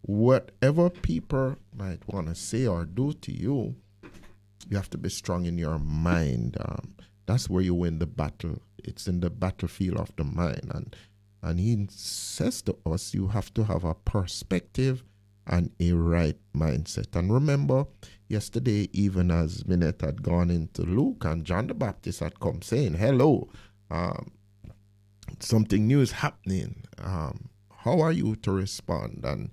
whatever people might want to say or do to you, you have to be strong in your mind. That's where you win the battle. It's in the battlefield of the mind. And He says to us, you have to have a perspective and a right mindset. And remember, yesterday, even as Minett had gone into Luke and John the Baptist had come saying, hello, something new is happening. how are you to respond? And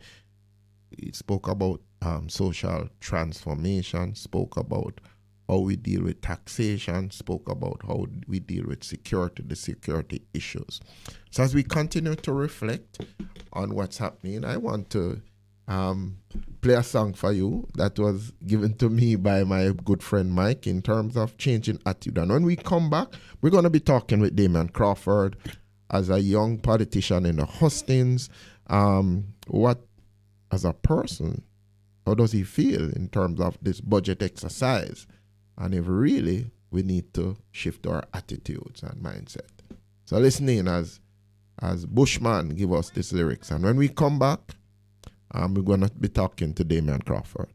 he spoke about social transformation, spoke about how we deal with taxation, spoke about how we deal with security, the security issues. So as we continue to reflect on what's happening, I want to play a song for you that was given to me by my good friend Mike in terms of changing attitude. And when we come back, we're going to be talking with Damian Crawford as a young politician in the hustings. What, as a person, how does he feel in terms of this budget exercise? And if really we need to shift our attitudes and mindset. So listen in as Bushman give us these lyrics. And when we come back, we're going to be talking to Damian Crawford.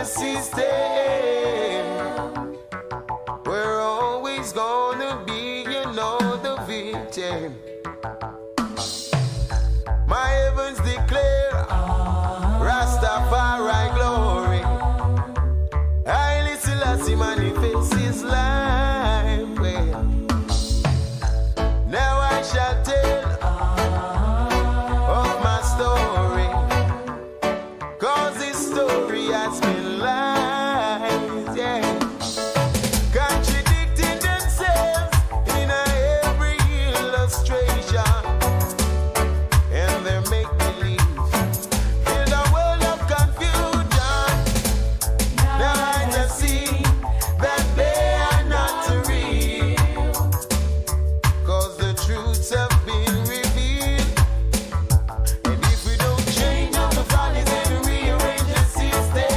System, we're always gonna be, the victim. My heavens declare Rastafari glory. Haile Selassie manifests his life. Well, now I shall tell of my story, 'cause this story has been lies, yeah. Contradicting themselves in every illustration, and they make believe in a world of confusion. Now I just see that they are not real, 'cause the truths have been revealed. And if we don't change up the values and rearrange the system,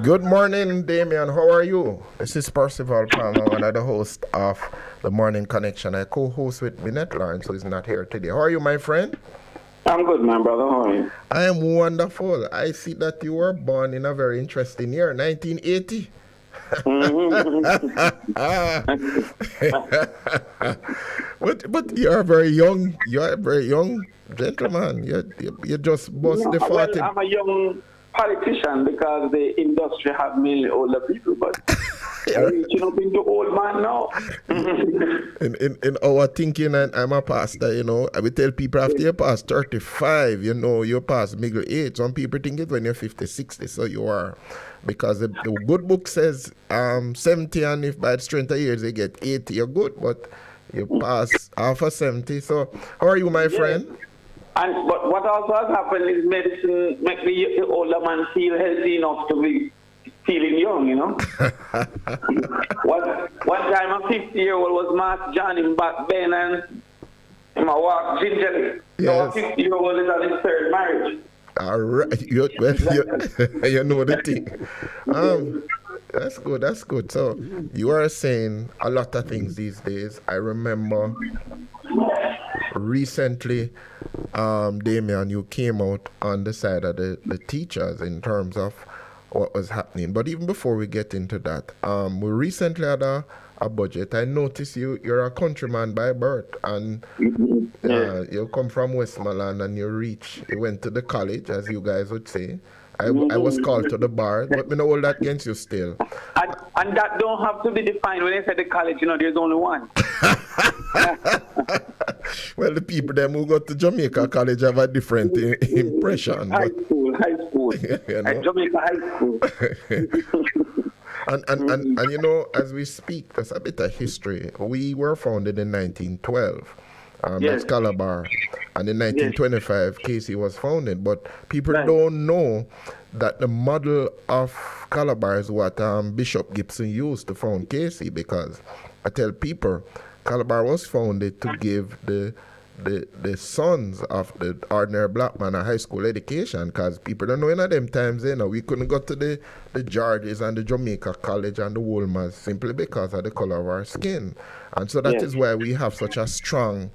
Good morning, Damian. How are you? This is Percival Palmer, one of the hosts of The Morning Connection. I co-host with Minett, who is not here today. How are you, my friend? I'm good, my brother. How are you? I am wonderful. I see that you were born in a very interesting year, 1980. But you're a very young gentleman. You just bust the 40. Well, I'm a young politician because the industry have mainly older people, but I'm reaching up into old man now. in our thinking, and I'm a pastor, I will tell people after you pass 35, you're past middle age. Some people think it when you're 50, 60, so you are. Because the good book says 70, and if by the strength of years they get 80, you're good, but you pass half of 70. So how are you, my friend? But what also has happened is medicine make the older man feel healthy enough to be feeling young, One time a 50-year-old was Mark John in back then and him a walk gingerly. Yes. Now a 50-year-old is on his third marriage. All right. You know the thing. That's good. So you are saying a lot of things these days. I remember recently, Damian, you came out on the side of the teachers in terms of what was happening. But even before we get into that, we recently had a budget. I noticed you're a countryman by birth, and you come from Westmoreland, and you went to the college, as you guys would say. I was called to the bar, but we know all that against you still. And that don't have to be defined when they say the college, there's only one. Well, the people them who go to Jamaica College have a different impression. High school. Jamaica High School. And as we speak, there's a bit of history. We were founded in 1912. That's Calabar. And in 1925, Casey was founded. But people don't know that the model of Calabar is what Bishop Gibson used to found Casey, because I tell people Calabar was founded to give the sons of the ordinary black man a high school education, because people don't know in them times, we couldn't go to the Georges and the Jamaica College and the Wolmers simply because of the color of our skin. And so that is why we have such a strong,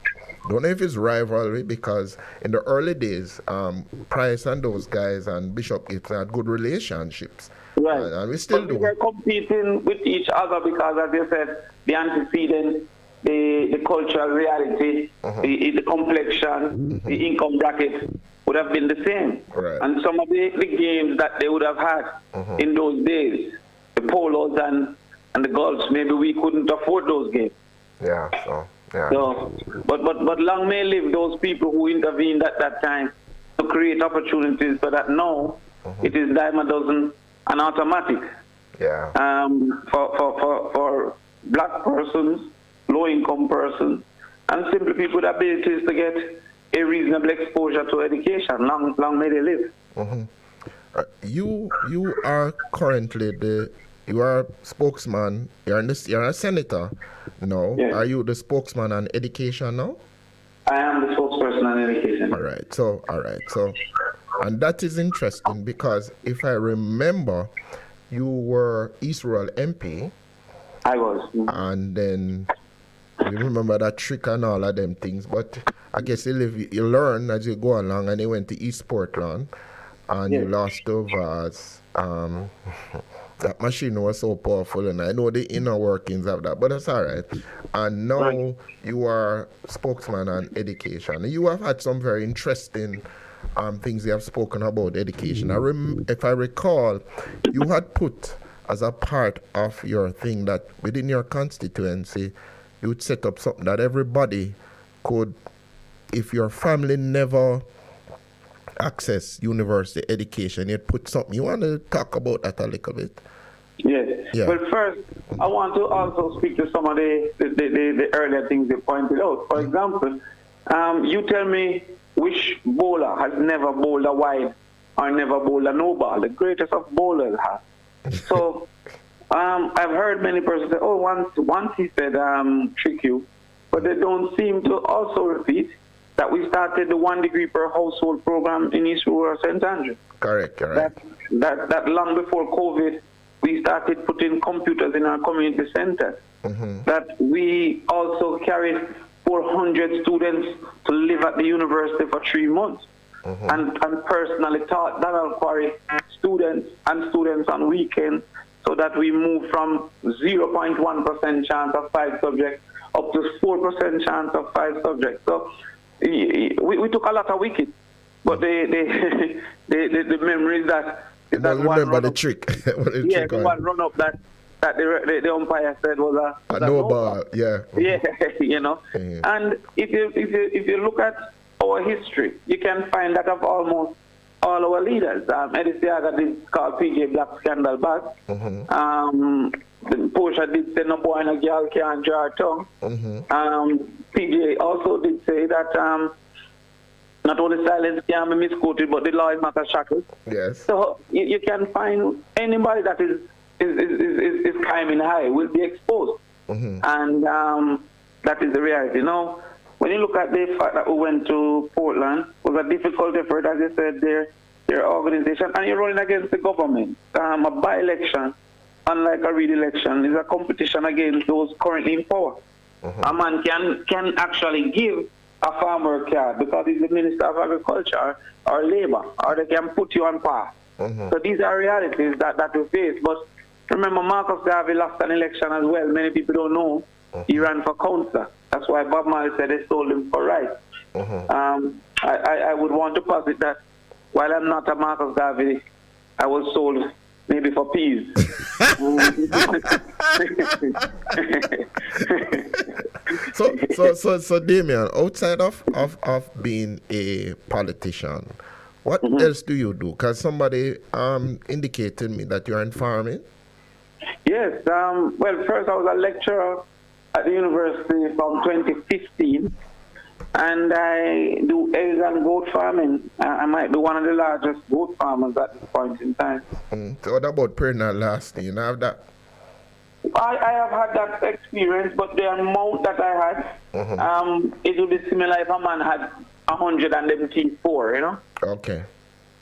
don't know if it's rivalry, because in the early days, Price and those guys and Bishop Gibson had good relationships. Right. And we still do. We were competing with each other because, as you said, the antecedents, the cultural reality, the complexion, the income bracket would have been the same. Right. And some of the games that they would have had in those days, the polos and the golfs, maybe we couldn't afford those games. Yeah, So, but long may live those people who intervened at that time to create opportunities so that now it is dime a dozen and automatic. Yeah. For black persons, low-income persons, and simply people with abilities to get a reasonable exposure to education. Long may they live. You are currently you are a spokesman. You're a senator now. Yes. Are you the spokesman on education now? I am the spokesperson on education. All right. So, and that is interesting because if I remember, you were East Rural MP. I was. And then you remember that trick and all of them things. But I guess you learn as you go along, and you went to East Portland, and you lost to Vaz. That machine was so powerful, and I know the inner workings of that, but that's all right. And now you are spokesman on education. You have had some very interesting things you have spoken about education. If I recall, you had put as a part of your thing that within your constituency, you would set up something that everybody could, if your family never access university education, you'd put something. You want to talk about that a little bit? Yes. Yeah. But first, I want to also speak to some of the earlier things you pointed out. For example, you tell me which bowler has never bowled a wide or never bowled a no ball. The greatest of bowlers has. So I've heard many persons say, once he said trick you, but they don't seem to also repeat that we started the 1 degree per household program in East Rural St. Andrew. Correct. That long before COVID, we started putting computers in our community centers. That we also carried 400 students to live at the university for 3 months. And personally taught that I'll quarry students on weekends, so that we moved from 0.1% chance of 5 subjects up to 4% chance of 5 subjects. So we took a lot of wickets, but the memories that remember the trick. The one run up that the umpire said was a no ball. Yeah. And if you look at our history, you can find that of almost all our leaders. Eddie Siaga did call PJ Black scandal back. Portia did say no boy and a girl can't draw her tongue. PJ also did say that not only silence can be misquoted, but the law is not a shackle. Yes. So you can find anybody that is climbing high will be exposed. And that is the reality. Now, when you look at the fact that we went to Portland, it was a difficult effort, as you said, their organization, and you're running against the government. A by-election, unlike a re-election, is a competition against those currently in power. A man can actually give a farmer a card because he's the Minister of Agriculture or Labor, or they can put you on par. So these are realities that we face. But remember, Marcus Garvey lost an election as well. Many people don't know. He ran for councillor. That's why Bob Marley said they sold him for rights. I would want to posit that while I'm not a Marcus Garvey, I was sold maybe for peas. So Damien, outside of being a politician, what else do you do? Because somebody indicated me that you're in farming. Yes. Well, first I was a lecturer at the university from 2015 And I do egg and goat farming. I might be one of the largest goat farmers at this point in time. So what about pregnant lasting? You have that? I have had that experience, but the amount that I had, it would be similar if a man had 174, you know? Okay.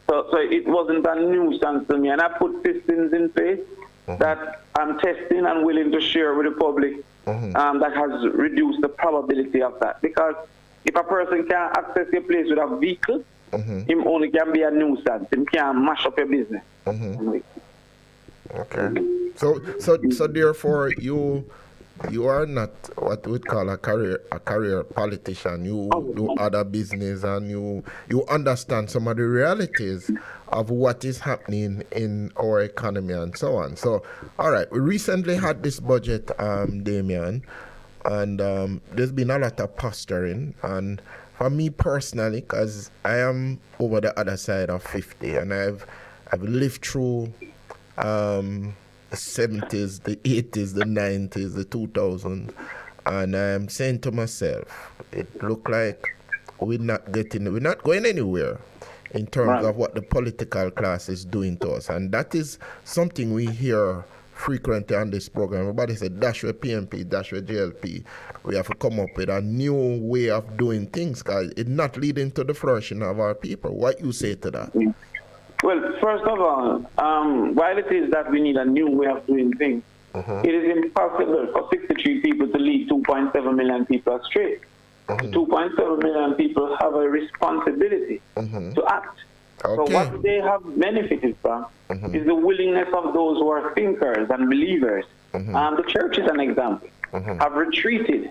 So it wasn't a nuisance to me. And I put systems in place that I'm testing and willing to share with the public that has reduced the probability of that. Because if a person can't access your place with a vehicle, him only can be a nuisance. Him can't mash up your business. Okay. So therefore you are not what we'd call a career politician. You do other business and you understand some of the realities of what is happening in our economy and so on. So all right, we recently had this budget, Damian, and there's been a lot of posturing. And for me personally, because I am over the other side of 50 and I've lived through the 70s, the 80s, the 90s, the 2000s, and I'm saying to myself, it look like we're not going anywhere in terms of what the political class is doing to us, and that is something we hear frequently on this program. Everybody said, dash with PMP, dash with JLP. We have to come up with a new way of doing things because it's not leading to the flourishing of our people. What you say to that? Well, first of all, while it is that we need a new way of doing things, it is impossible for 63 people to lead 2.7 million people astray. 2.7 million people have a responsibility to act. So what they have benefited from is the willingness of those who are thinkers and believers. The church is an example. Have retreated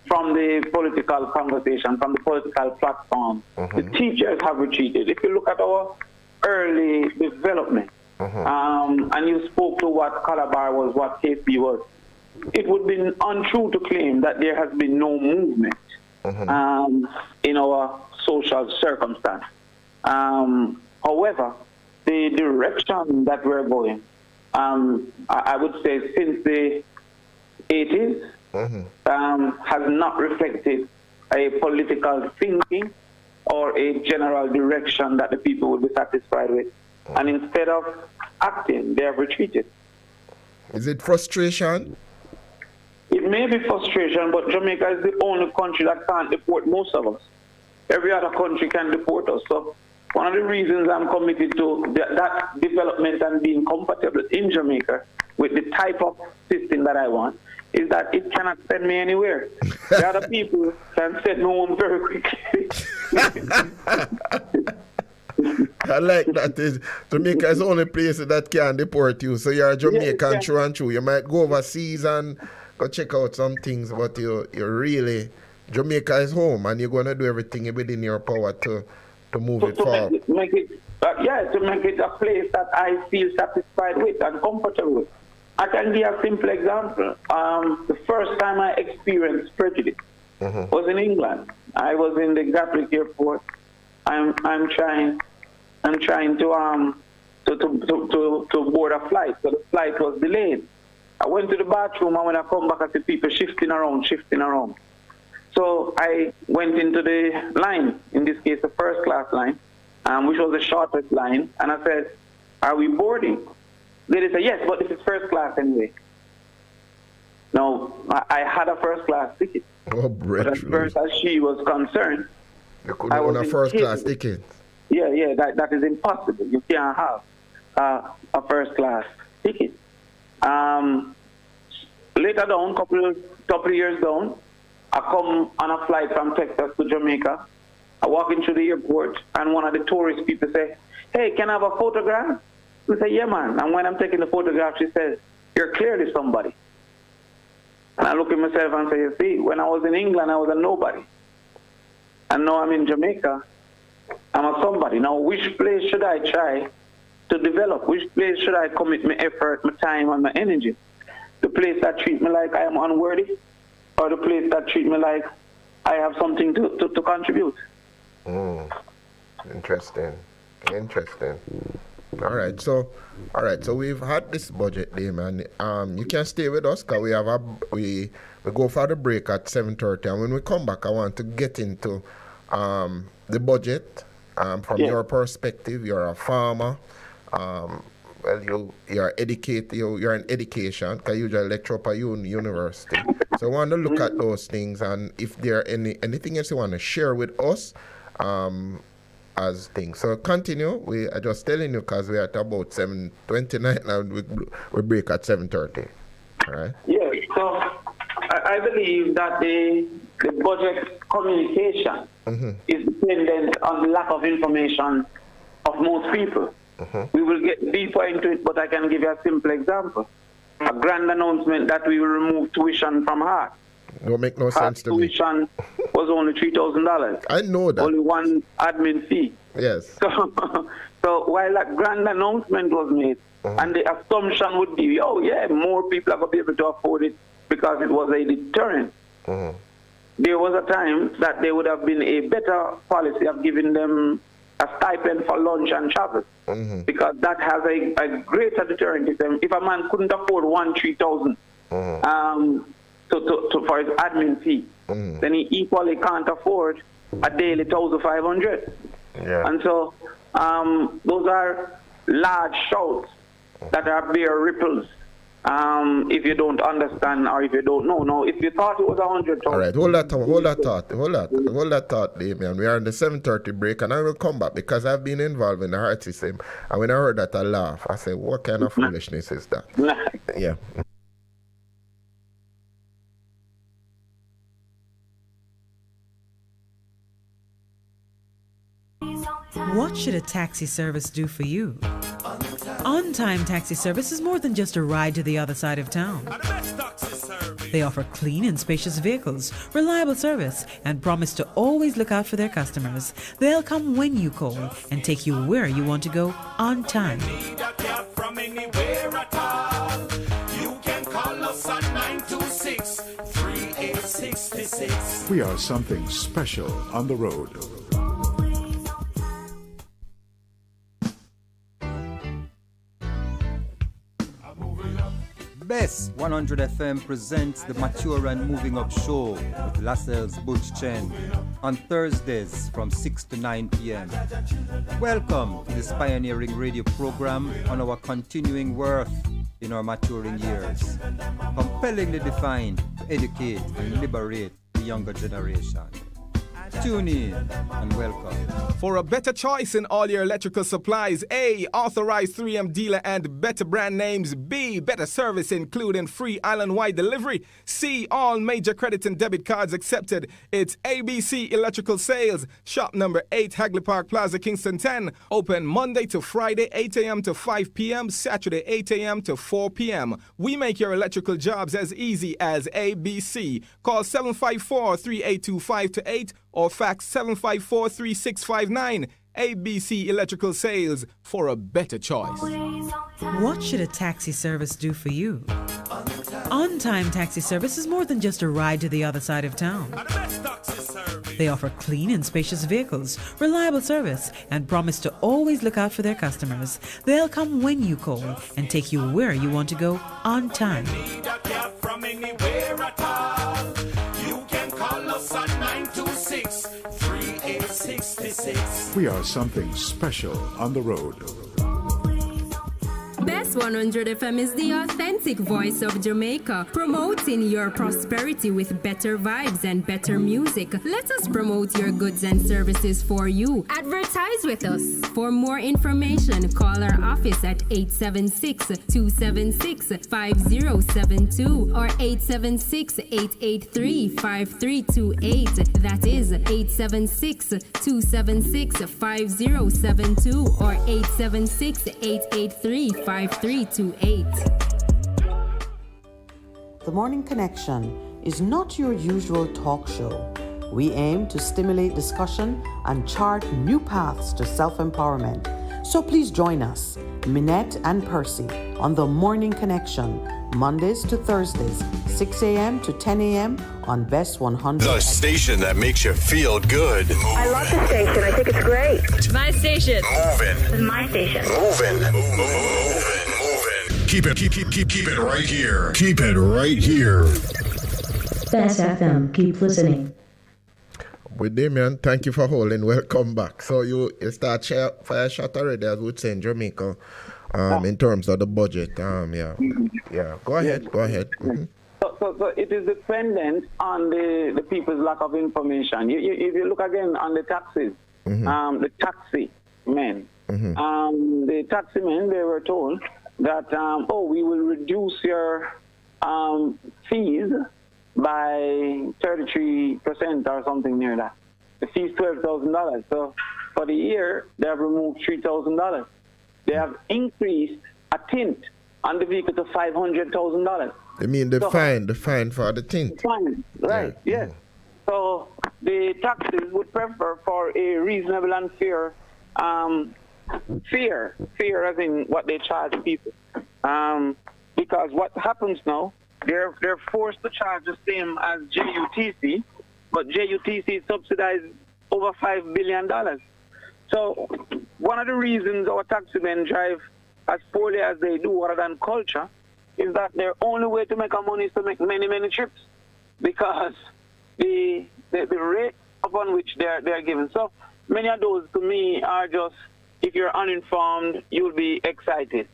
from the political conversation, from the political platform. The teachers have retreated. If you look at our early development, and you spoke to what Calabar was, what KP was, it would be untrue to claim that there has been no movement in our social circumstance. However, the direction that we're going, I would say since the 80s, has not reflected a political thinking or a general direction that the people would be satisfied with. And instead of acting, they have retreated. Is it frustration? It may be frustration, but Jamaica is the only country that can't deport most of us. Every other country can deport us. So one of the reasons I'm committed to that development and being compatible in Jamaica with the type of system that I want is that it cannot send me anywhere. The other people can send me home very quickly. I like that. Jamaica is the only place that can deport you. So you're a Jamaican through and through. You might go overseas and go check out some things, but you're really, Jamaica is home and you're going to do everything within your power to move it forward. To make it a place that I feel satisfied with and comfortable with. I can give a simple example. The first time I experienced prejudice was in England. I was in the Gatwick airport. I'm trying to board a flight. So the flight was delayed. I went to the bathroom, and when I come back, I see people shifting around. So I went into the line, in this case the first class line, which was the shortest line, and I said, "Are we boarding?" They said, "Yes, but this is first class anyway." Now, I had a first class ticket. But as far as she was concerned, you couldn't own a first class ticket. Yeah, that is impossible. You can't have a first class ticket. Later down, couple of years down, I come on a flight from Texas to Jamaica. I walk into the airport, and one of the tourist people say, "Hey, can I have a photograph?" I say, "Yeah, man." And when I'm taking the photograph, she says, "You're clearly somebody." And I look at myself and say, "You see, when I was in England, I was a nobody. And now I'm in Jamaica, I'm a somebody. Now, which place should I try to develop? Which place should I commit my effort, my time, and my energy? The place that treats me like I am unworthy, or the place that treats me like I have something to contribute?" Interesting. All right, so we've had this budget day, man. You can stay with us because we go for the break at 7:30, and when we come back, I want to get into the budget from your perspective. You're a farmer. You're educated. You're in education because you're a lecturer at university. So I want to look at those things, and if there are anything else you want to share with us. As things. So continue. We are just telling you because we're at about 7:29 and we break at 7:30. All right? Yes. So I believe that the budget communication is dependent on the lack of information of most people. We will get deeper into it, but I can give you a simple example. A grand announcement that we will remove tuition from heart. Don't make no sense to me. Tuition was only $3,000. I know that. Only one admin fee. Yes. So while that grand announcement was made, and the assumption would be, more people are going to be able to afford it because it was a deterrent. There was a time that there would have been a better policy of giving them a stipend for lunch and travel, because that has a greater deterrent. If a man couldn't afford $3,000 for his admin fee, then he equally can't afford a daily $1,500. Yeah. And so those are large shouts that are bare ripples if you don't understand or if you don't know. Now, if you thought it was 100,000. All right, hold that thought, Damien. We are in the 7:30 break, and I will come back because I've been involved in the heart system. And when I heard that, I laughed. I said, what kind of foolishness is that? Yeah. What should a taxi service do for you? On-time taxi service is more than just a ride to the other side of town. They offer clean and spacious vehicles, reliable service, and promise to always look out for their customers. They'll come when you call and take you where you want to go on time. We are something special on the road. Bess100 FM presents the Mature and Moving Up Show with Lascelles Butch Chen on Thursdays from 6 to 9 p.m. Welcome to this pioneering radio program on our continuing worth in our maturing years, compellingly defined to educate and liberate the younger generation. Tune in and welcome. For a better choice in all your electrical supplies, A, authorized 3M dealer and better brand names. B, better service including free island-wide delivery. C, all major credit and debit cards accepted. It's ABC Electrical Sales. Shop number 8, Hagley Park Plaza, Kingston 10. Open Monday to Friday, 8 a.m. to 5 p.m. Saturday, 8 a.m. to 4 p.m. We make your electrical jobs as easy as ABC. Call 754-3825-8 or fax 754-3659. ABC Electrical Sales, for a better choice. What should a taxi service do for you? On-time taxi service is more than just a ride to the other side of town. They offer clean and spacious vehicles, reliable service, and promise to always look out for their customers. They'll come when you call and take you where you want to go on time. We are something special on the road. Bess100 FM is the authentic voice of Jamaica, promoting your prosperity with better vibes and better music. Let us promote your goods and services for you. Advertise with us. For more information, call our office at 876-276-5072 or 876-883-5328. That is 876-276-5072 or 876-883-5328. The Morning Connection is not your usual talk show. We aim to stimulate discussion and chart new paths to self-empowerment. So please join us Minett and Percy on The Morning Connection, Mondays to Thursdays, 6 a.m. to 10 a.m. on Bess100. The station that makes you feel good. I love the station. I think it's great. It's my station. Moving. It's my station. Moving. Keep it right here. Keep it right here. Bess FM. Keep listening. With Damien, thank you for holding. Welcome back. So you start fire shot already, as we would say in Jamaica, in terms of the budget. Yeah. Go ahead. Mm-hmm. So it is dependent on the people's lack of information. If you look again on the taxis, the taxi men, the taxi men, they were told that, we will reduce your fees by 33% or something near that. The fee's $12,000. So for the year, they have removed $3,000. They have increased a tint on the vehicle to $500,000. You mean the fine for the tint? Fine, right, yes. So the taxis would prefer for a reasonable and fair as in what they charge people. Because what happens now, they're forced to charge the same as JUTC, but JUTC subsidized over $5 billion. So one of the reasons our taximen drive as poorly as they do, other than culture, is that their only way to make our money is to make many, many trips, because the rate upon which they're given. So many of those, to me, are just, if you're uninformed, you'll be excited.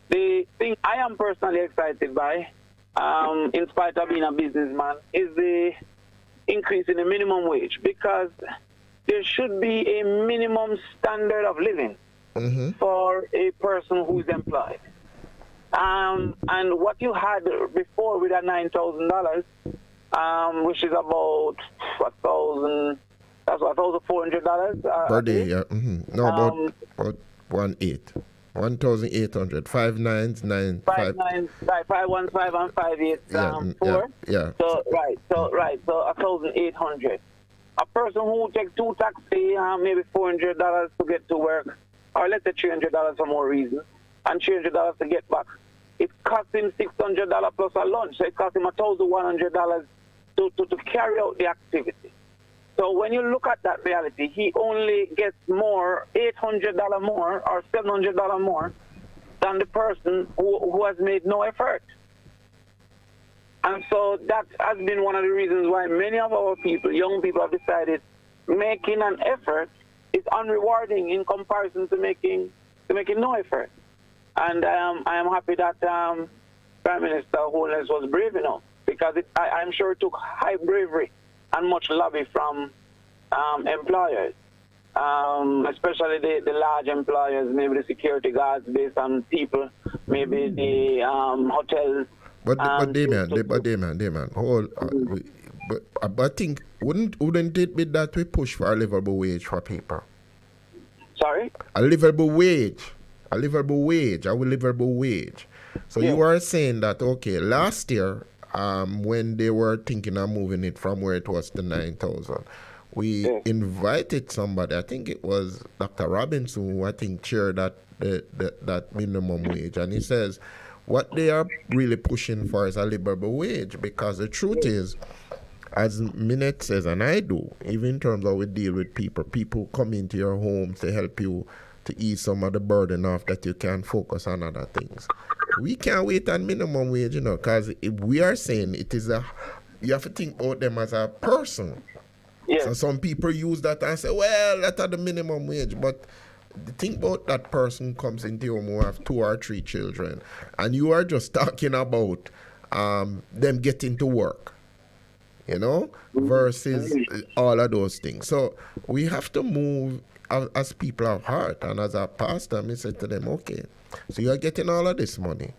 The thing I am personally excited by, in spite of being a businessman, is the increase in the minimum wage, because there should be a minimum standard of living for a person who's employed. And what you had before with that $9,000, which is about $1,400 per day. Yeah. No, about 1,800. 5 nines, 9, 5 9, 515 and 58 4. Yeah. So so 1,800. A person who takes two taxis, maybe $400 to get to work, or let's say $300 for more reasons, and $300 to get back. It costs him $600 plus a lunch. So it costs him $1,100 to carry out the activity. So when you look at that reality, he only gets more, $800 more or $700 more than the person who has made no effort. And so that has been one of the reasons why many of our people, young people, have decided making an effort is unrewarding in comparison to making no effort. And I am happy that Prime Minister Holness was brave enough, because I'm sure it took high bravery and much lobby from employers, especially the large employers, maybe the security guards based on people, maybe the hotels. But Damien, hold. But I think wouldn't it be that we push for a livable wage for people? Sorry? A livable wage. So you are saying that, okay, last year, when they were thinking of moving it from where it was to 9,000, we invited somebody, I think it was Dr. Robinson, who I think chaired that minimum wage, and he says what they are really pushing for is a livable wage, because the truth is, as Minett says, and I do, even in terms of we deal with people come into your homes to help you to ease some of the burden off that you can focus on other things. We can't wait on minimum wage, because if we are saying it is you have to think about them as a person. Yes. So some people use that and say, well, that's the minimum wage. But think about that person comes into your home who have 2 or 3 children, and you are just talking about them getting to work, versus all of those things. So we have to move as people of heart, and as a pastor, I said to them, okay, so you are getting all of this money.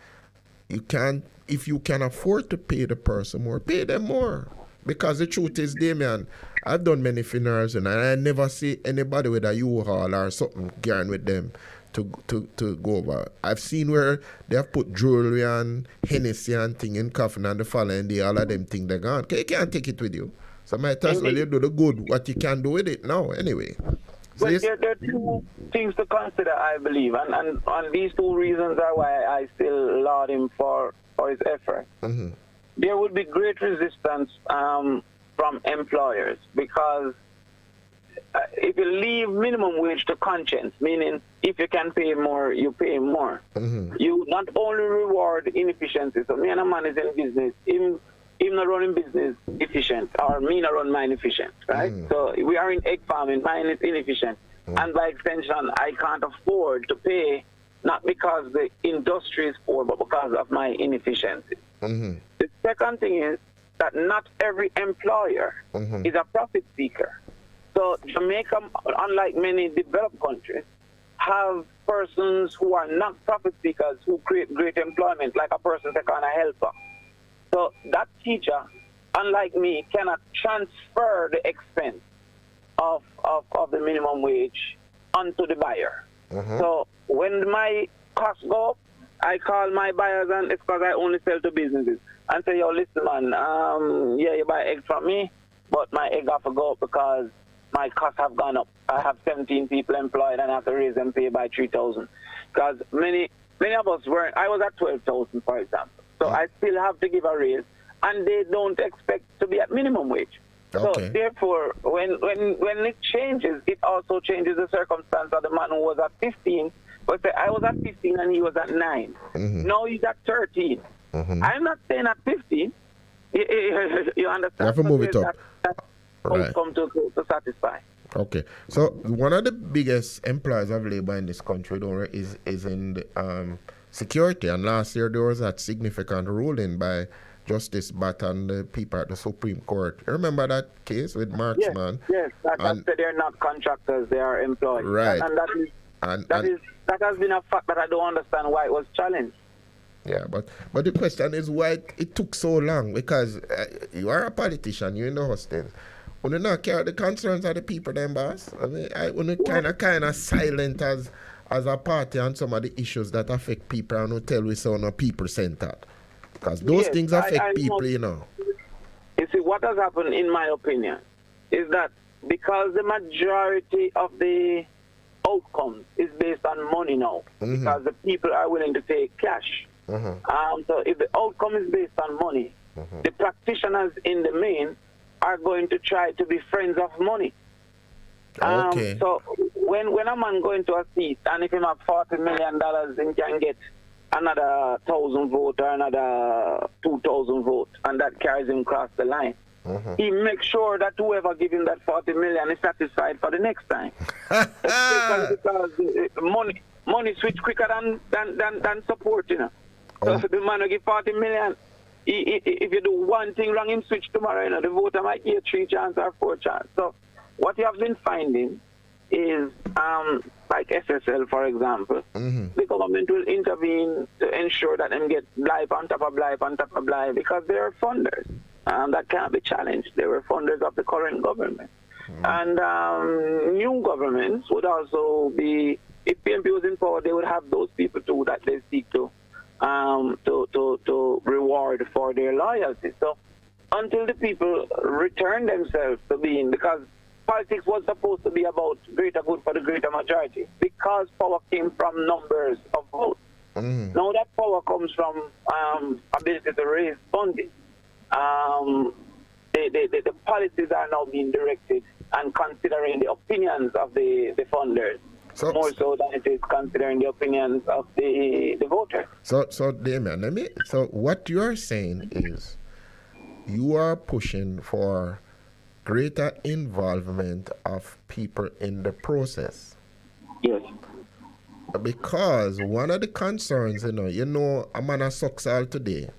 If you can afford to pay the person more, pay them more. Because the truth is, Damien, I've done many funerals, and I never see anybody with a U-Haul or something going with them to go over. I've seen where they have put jewelry and Hennessy and thing in coffin, and the following day, all of them think they're gone. You can't take it with you. So my task, well, you do the good, what you can do with it now, anyway. Well, there are two things to consider, I believe, and these two reasons are why I still laud him for his effort. Mm-hmm. There would be great resistance from employers because if you leave minimum wage to conscience, meaning if you can pay more, you pay more, you not only reward inefficiency. So me and a man is in business, him not running business efficient, or me not run mine efficient, right? So we are in egg farming, mine is inefficient. And by extension, I can't afford to pay, not because the industry is poor, but because of my inefficiency. The second thing is that not every employer is a profit seeker. So Jamaica, unlike many developed countries, have persons who are not profit seekers who create great employment, like a person take on a helper. So that teacher, unlike me, cannot transfer the expense of the minimum wage onto the buyer. So when my costs go up, I call my buyers, and it's because I only sell to businesses, and say, yo, listen, man, yeah, you buy egg from me, but my egg have to go up because my costs have gone up. I have 17 people employed, and I have to raise them pay by 3,000. Because many of us weren't. I was at 12,000, for example. So I still have to give a raise, and they don't expect to be at minimum wage. So therefore, when it changes, it also changes the circumstance of the man who was at 15. But say I was at 15 and he was at 9. Now he's at 13. I'm not saying at 15. You understand? You have to move it up. That's outcome to satisfy. Okay. So one of the biggest employers of labor in this country is in the, security. And last year there was that significant ruling by Justice Batt and the people at the Supreme Court. You remember that case with Marksman? Yes. That they're not contractors, they are employees. Right. And that has been a fact that I don't understand why it was challenged. Yeah, but the question is why it took so long, because you are a politician, you're in the hostel. When you not care the concerns of the people, then, boss. I mean, when you kind of silent as a party on some of the issues that affect people, and you tell we so no people centered. Because those things affect people, you know. You see, what has happened, in my opinion, is that because the majority of the outcomes is based on money now, because the people are willing to pay cash. So if the outcome is based on money, the practitioners in the main are going to try to be friends of money. So when a man go into a seat, and if he have $40 million, he can get another 1,000 votes or another 2,000 votes, and that carries him across the line. He makes sure that whoever gives him that 40 million is satisfied for the next time. Because money switch quicker than support, you know. So the man will give 40 million. If you do one thing wrong, him switch tomorrow, you know, the voter might get 3 chance or 4 chance. So what you have been finding is, like SSL, for example, the government will intervene to ensure that them get blipe on top of blipe on top of blipe, because they are funders. That can't be challenged. They were funders of the current government. And new governments would also be, if PMP was in power, they would have those people too that they seek to reward for their loyalty. So until the people return themselves to being, because politics was supposed to be about greater good for the greater majority, because power came from numbers of votes. Now that power comes from ability to raise funding. The policies are now being directed and considering the opinions of the funders, more so than it is considering the opinions of the voters. So Damien, so what you are saying is you are pushing for greater involvement of people in the process. Yes. Because one of the concerns, you know, a man sucks all today,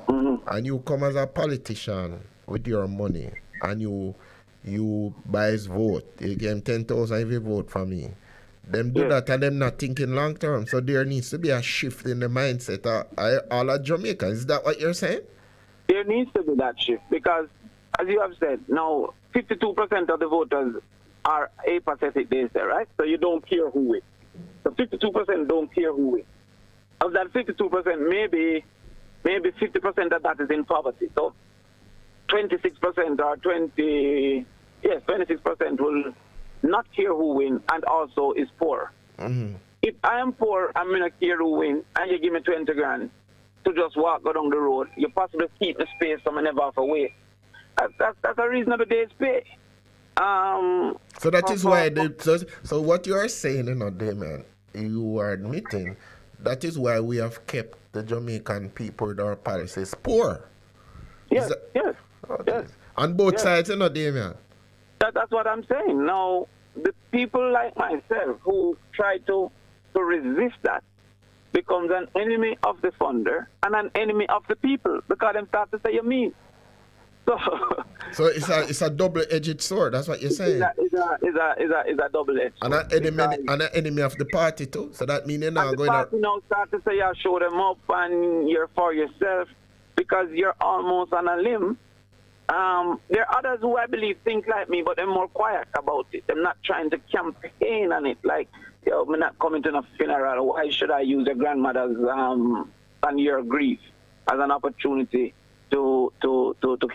and you come as a politician with your money, and you buy his vote. You give him 10,000 if you vote for me. Them do that, and them not thinking long term. So there needs to be a shift in the mindset of all of Jamaica. Is that what you're saying? There needs to be that shift, because, as you have said, now 52% of the voters are apathetic, they say, right? So you don't care who wins. So 52% don't care who wins. Of that 52%, maybe 50% of that is in poverty. So 26% or 26% not care who win, and also is poor. Mm-hmm. If I am poor, I'm going to care who win, and you give me 20 grand to just walk go down the road, you possibly keep the space so I never have to wait. That's a reasonable day's pay. So that is why, so what you are saying, Damien, you are admitting, that is why we have kept the Jamaican people with our policies poor. Yes. On both sides, Damien. That's what I'm saying. Now, the people like myself who try to resist that becomes an enemy of the funder and an enemy of the people because them start to say you mean. So it's a double-edged sword. That's what you're saying. It's a double-edged sword. And an enemy of the party too. So that means you're not going to. The party now start to say you show them up and you're for yourself because you're almost on a limb. There are others who I believe think like me, but they're more quiet about it. They're not trying to campaign on it. Like, yo, I'm not coming to a funeral. Why should I use your grandmother's and your grief as an opportunity to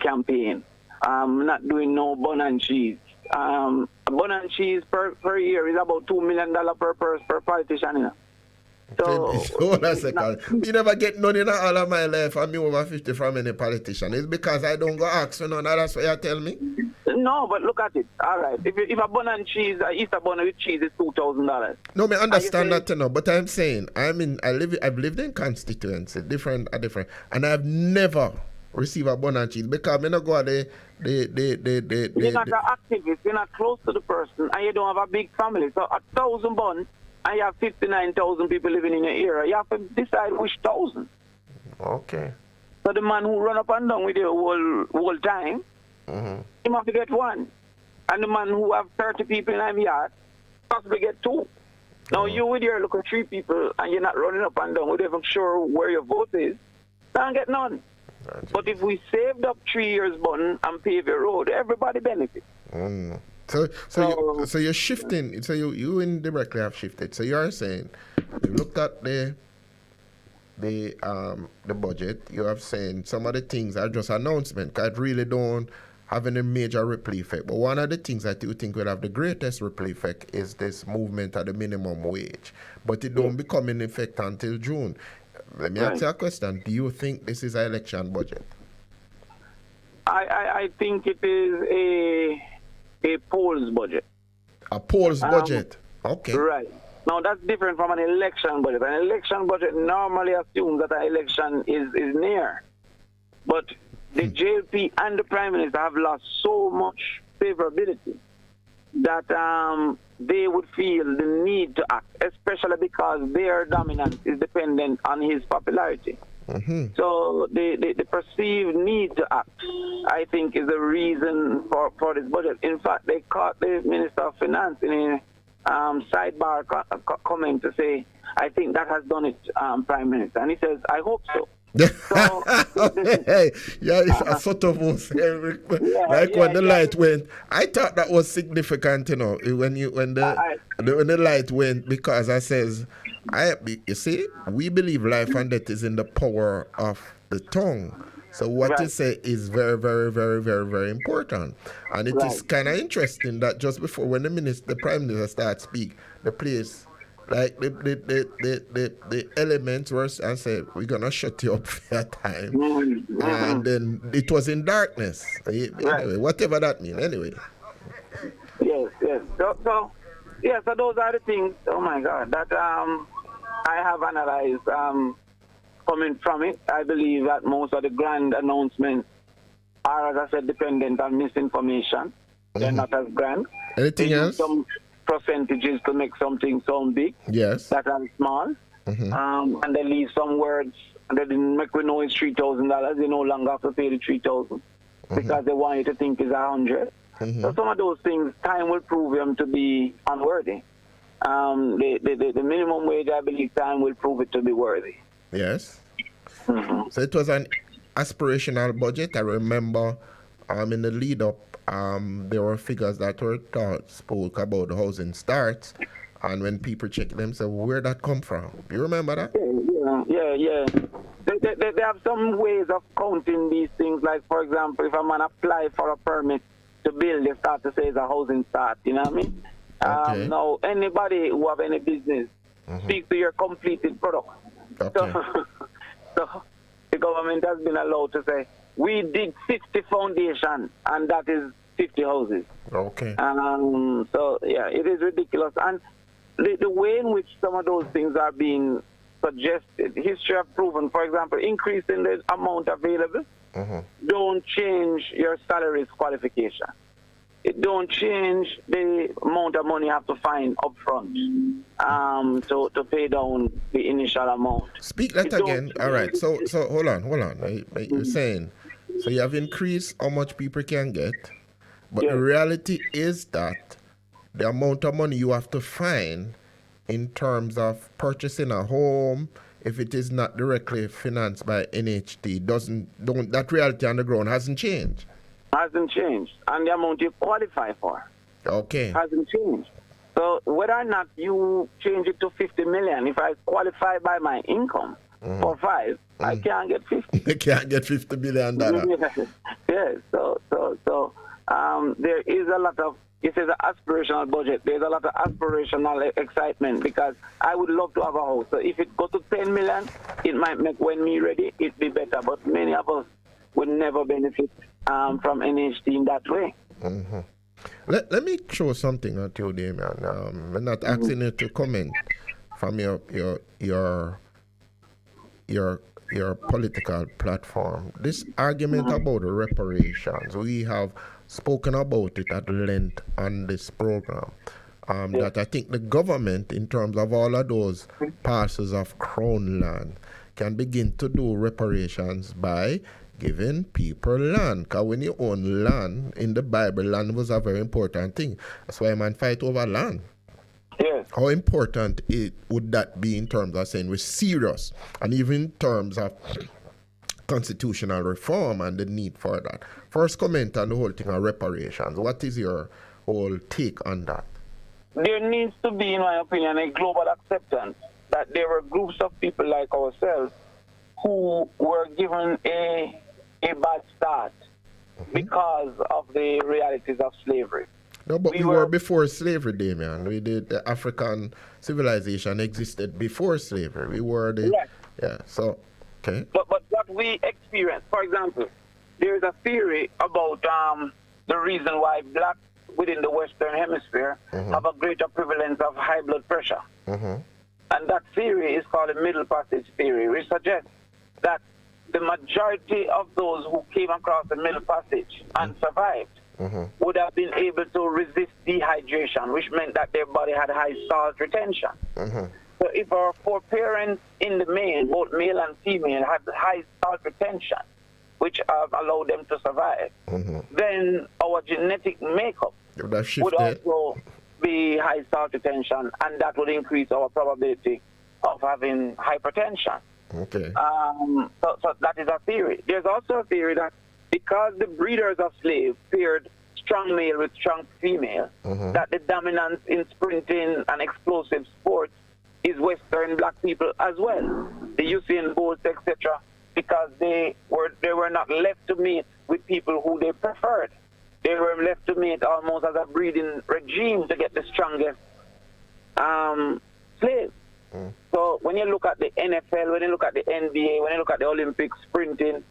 campaign? I'm not doing no bun and cheese. Bun and cheese per year is about $2 million per politician. You know? So, hold on a second. Me never get none in all of my life. I'm over 50 from any politician. It's because I don't go ask for none. That's what you tell me? No, but look at it. All right. If a bun and cheese, Easter bun with cheese is $2,000. No, I understand that, but I'm saying, I've lived in constituency, different, and I've never received a bun and cheese because I don't go there. You're not an activist. You're not close to the person, and you don't have a big family. So 1,000 buns. And you have 59,000 people living in your area. You have to decide which 1,000. Okay. So the man who run up and down with you whole time, he must get one. And the man who have 30 people in his yard possibly get two. Now you with your look at 3 people and you're not running up and down with even sure where your vote is, don't get none. But if we saved up 3 years bun and pave a road, everybody benefits. So you're shifting. So you indirectly have shifted. So you are saying you looked at the budget. You have saying some of the things are just announcement. Cause it really don't have any major ripple effect. But one of the things that you think will have the greatest ripple effect is this movement at the minimum wage. But it don't become in effect until June. Let me ask you a question. Do you think this is an election budget? I think it is a polls budget. A polls budget. Okay. Right. Now that's different from an election budget. An election budget normally assumes that an election is near. But the JLP and the Prime Minister have lost so much favorability that they would feel the need to act, especially because their dominance is dependent on his popularity. So the perceived need to act, I think, is the reason for this budget. In fact, they caught the Minister of Finance in a sidebar comment to say, I think that has done it, Prime Minister. And he says, I hope so. It's a sort of when the light went. I thought that was significant, when the light went, because I says, you see, we believe life and death is in the power of the tongue. So what you say is very, very, very, very, very important. And it is kind of interesting that just before when the Prime Minister starts speak, the place, like the elements were and said, we're gonna shut you up for a time. And then it was in darkness. Anyway, whatever that means, anyway. Yes. So those are the things, oh my God, that I have analyzed coming from it. I believe that most of the grand announcements are, as I said, dependent on misinformation. They're not as grand. Anything else? Some percentages to make something sound big. Yes. That are small. And they leave some words that didn't make we know it's $3,000. They no longer have to pay the $3,000 because they want you to think it's 100. So some of those things, time will prove them to be unworthy. The minimum wage, I believe, time will prove it to be worthy. Yes. So it was an aspirational budget. I remember in the lead up, there were figures that were spoke about the housing starts, and when people check them, say, where that come from? You remember that? Yeah. They have some ways of counting these things. Like, for example, if a man apply for a permit to build, they start to say it's a housing start. You know what I mean? Okay. Now, anybody who have any business, speak to your completed product. Okay. So the government has been allowed to say, we did 60 foundation, and that is 50 houses. Okay. So, yeah, it is ridiculous. And the way in which some of those things are being suggested, history have proven, for example, increasing the amount available, don't change your salaries qualification. It don't change the amount of money you have to find up front to pay down the initial amount. Speak that again. All right. So hold on. You're saying, so you have increased how much people can get, but the reality is that the amount of money you have to find in terms of purchasing a home, if it is not directly financed by NHT, that reality on the ground hasn't changed. Hasn't changed, and the amount you qualify for hasn't changed. So whether or not you change it to 50 million, if I qualify by my income for 5, I can't get 50. You can't get $50 million. Yes. So there is a lot of, it is an aspirational budget. There's a lot of aspirational excitement because I would love to have a house. So if it goes to 10 million, it might make when me ready, it'd be better. But many of us would never benefit from NHT in that way. Let me throw something at you, Damian. I'm not asking you to comment from your political platform. This argument about reparations, we have spoken about it at length on this program. That I think the government, in terms of all of those parcels of crown land, can begin to do reparations by giving people land. Because when you own land, in the Bible, land was a very important thing. That's why man fight over land. Yes. How important would that be in terms of saying we're serious, and even in terms of constitutional reform and the need for that? First comment on the whole thing of reparations. What is your whole take on that? There needs to be, in my opinion, a global acceptance that there were groups of people like ourselves who were given a bad start because of the realities of slavery. No, but we were before slavery, Damian. The African civilization existed before slavery. We were the... Yes. Yeah, so, okay. But what we experienced, for example, there's a theory about the reason why blacks within the Western Hemisphere have a greater prevalence of high blood pressure. And that theory is called the Middle Passage theory, which suggests that the majority of those who came across the Middle Passage and survived would have been able to resist dehydration, which meant that their body had high salt retention. So if our foreparents in the main, both male and female, had high salt retention, which allowed them to survive, then our genetic makeup would also be high salt retention, and that would increase our probability of having hypertension. Okay. So that is a theory. There's also a theory that because the breeders of slaves paired strong male with strong female, that the dominance in sprinting and explosive sports is Western black people as well. The Usain Bolt, etc., because they were not left to mate with people who they preferred. They were left to mate almost as a breeding regime to get the strongest slaves. So when you look at the NFL, when you look at the NBA, when you look at the Olympics sprinting,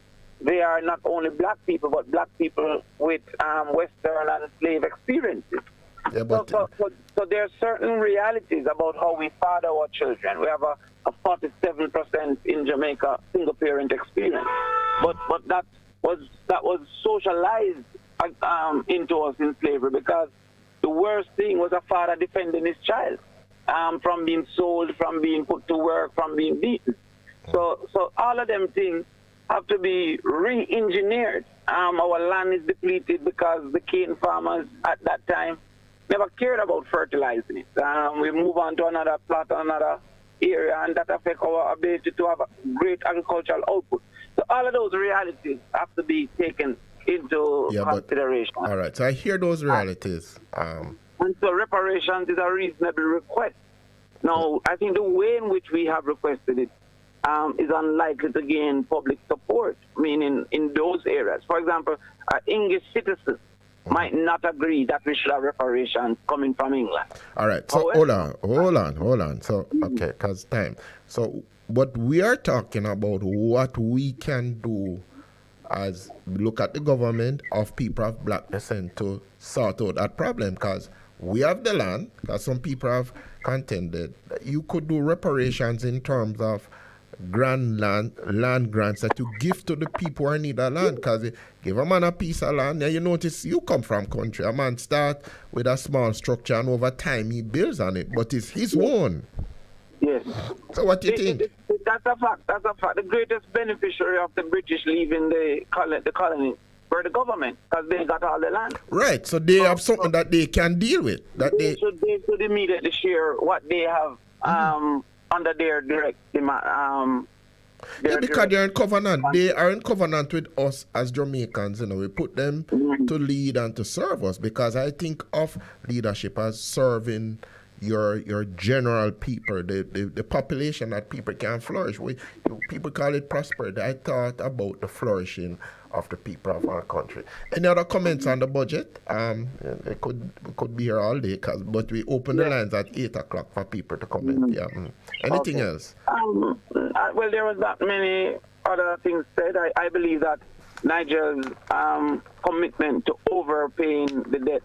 they are not only black people, but black people with Western and slave experiences. Yeah, but so there are certain realities about how we father our children. We have a 47% in Jamaica single parent experience, but that was socialized into us in slavery, because the worst thing was a father defending his child from being sold, from being put to work, from being beaten. So all of them things have to be re-engineered. Our land is depleted because the cane farmers at that time never cared about fertilizing it. We move on to another plot, another area, and that affects our ability to have a great agricultural output. So all of those realities have to be taken into consideration. All right, so I hear those realities. And so reparations is a reasonable request. Now, I think the way in which we have requested it is unlikely to gain public support, meaning in those areas. For example, English citizens might not agree that we should have reparations coming from England. All right. So hold on. So okay, because time. So what we are talking about, what we can do as we look at the government of people of black descent to sort out that problem, because we have the land, because some people have contended that you could do reparations in terms of land grants that you give to the people who need that land, because give a man a piece of land, and you notice you come from country, a man start with a small structure and over time he builds on it, but it's his own. Yes. So what do you think? That's a fact. The greatest beneficiary of the British leaving the colony were the government, because they got all the land. Right. So they have something that they can deal with. They should immediately share what they have under their direct demand. Because they're in covenant. They are in covenant with us as Jamaicans. We put them to lead and to serve us, because I think of leadership as serving your general people, the population that people can flourish. People call it prosperity. I thought about the flourishing of the people of our country. Any other comments on the budget? It could be here all day, but we open the lines at 8 o'clock for people to comment. Yeah. Anything else? Well, there was that many other things said. I believe that Nigeria's commitment to overpaying the debt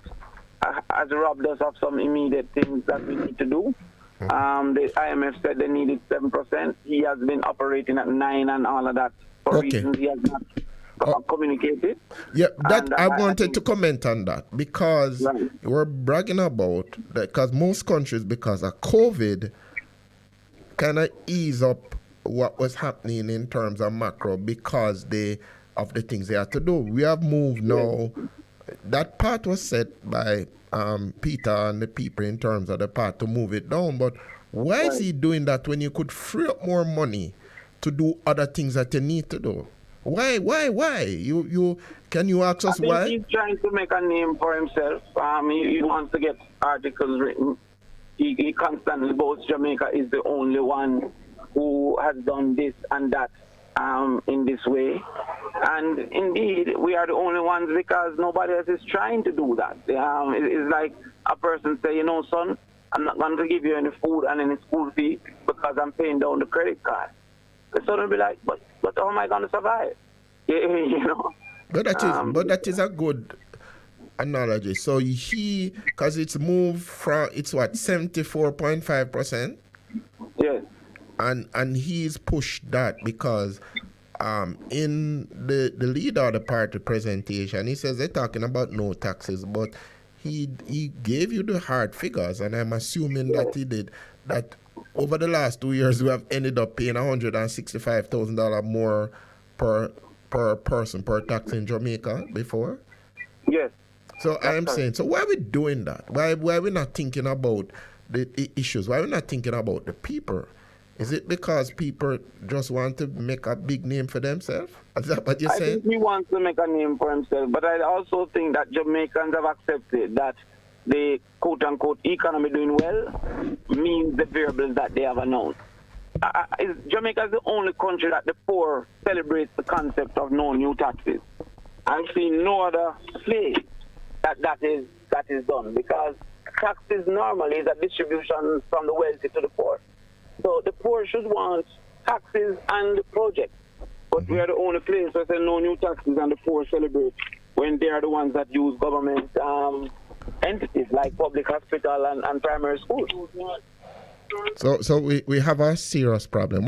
has robbed us of some immediate things that we need to do. The IMF said they needed 7%. He has been operating at 9% and all of that for reasons he has not communicated. Yeah, I wanted to comment on that, because we're bragging about that, because most countries, because of COVID, kind of ease up what was happening in terms of macro because of the things they had to do. We have moved now. That part was set by Peter and the people in terms of the part to move it down. But why is he doing that when you could free up more money to do other things that you need to do? Why? You can you ask us why? He's trying to make a name for himself. He wants to get articles written. He constantly boasts Jamaica is the only one who has done this and that in this way. And indeed, we are the only ones, because nobody else is trying to do that. It's like a person say, son, I'm not going to give you any food and any school fee because I'm paying down the credit card. The son will be like, but how am I going to survive? But that is a good analogy. So because it's moved from, it's what, 74.5%? Yes. And he's pushed that because in the leader of the party presentation, he says they're talking about no taxes, but he gave you the hard figures, and I'm assuming that he did that. Over the last 2 years, we have ended up paying $165,000 more per person per tax in Jamaica before. Yes. So I'm saying, so why are we doing that? Why are we not thinking about the issues? Why are we not thinking about the people? Is it because people just want to make a big name for themselves? Is that what you're saying? I think he wants to make a name for himself, but I also think that Jamaicans have accepted that the quote-unquote economy doing well means the variables that they have announced. Jamaica is the only country that the poor celebrates the concept of no new taxes. I've seen no other place that is done, because taxes normally is a distribution from the wealthy to the poor. So the poor should want taxes and the project. But we are the only place where there's no new taxes and the poor celebrate when they are the ones that use government entities like public hospital and primary schools. So we have a serious problem.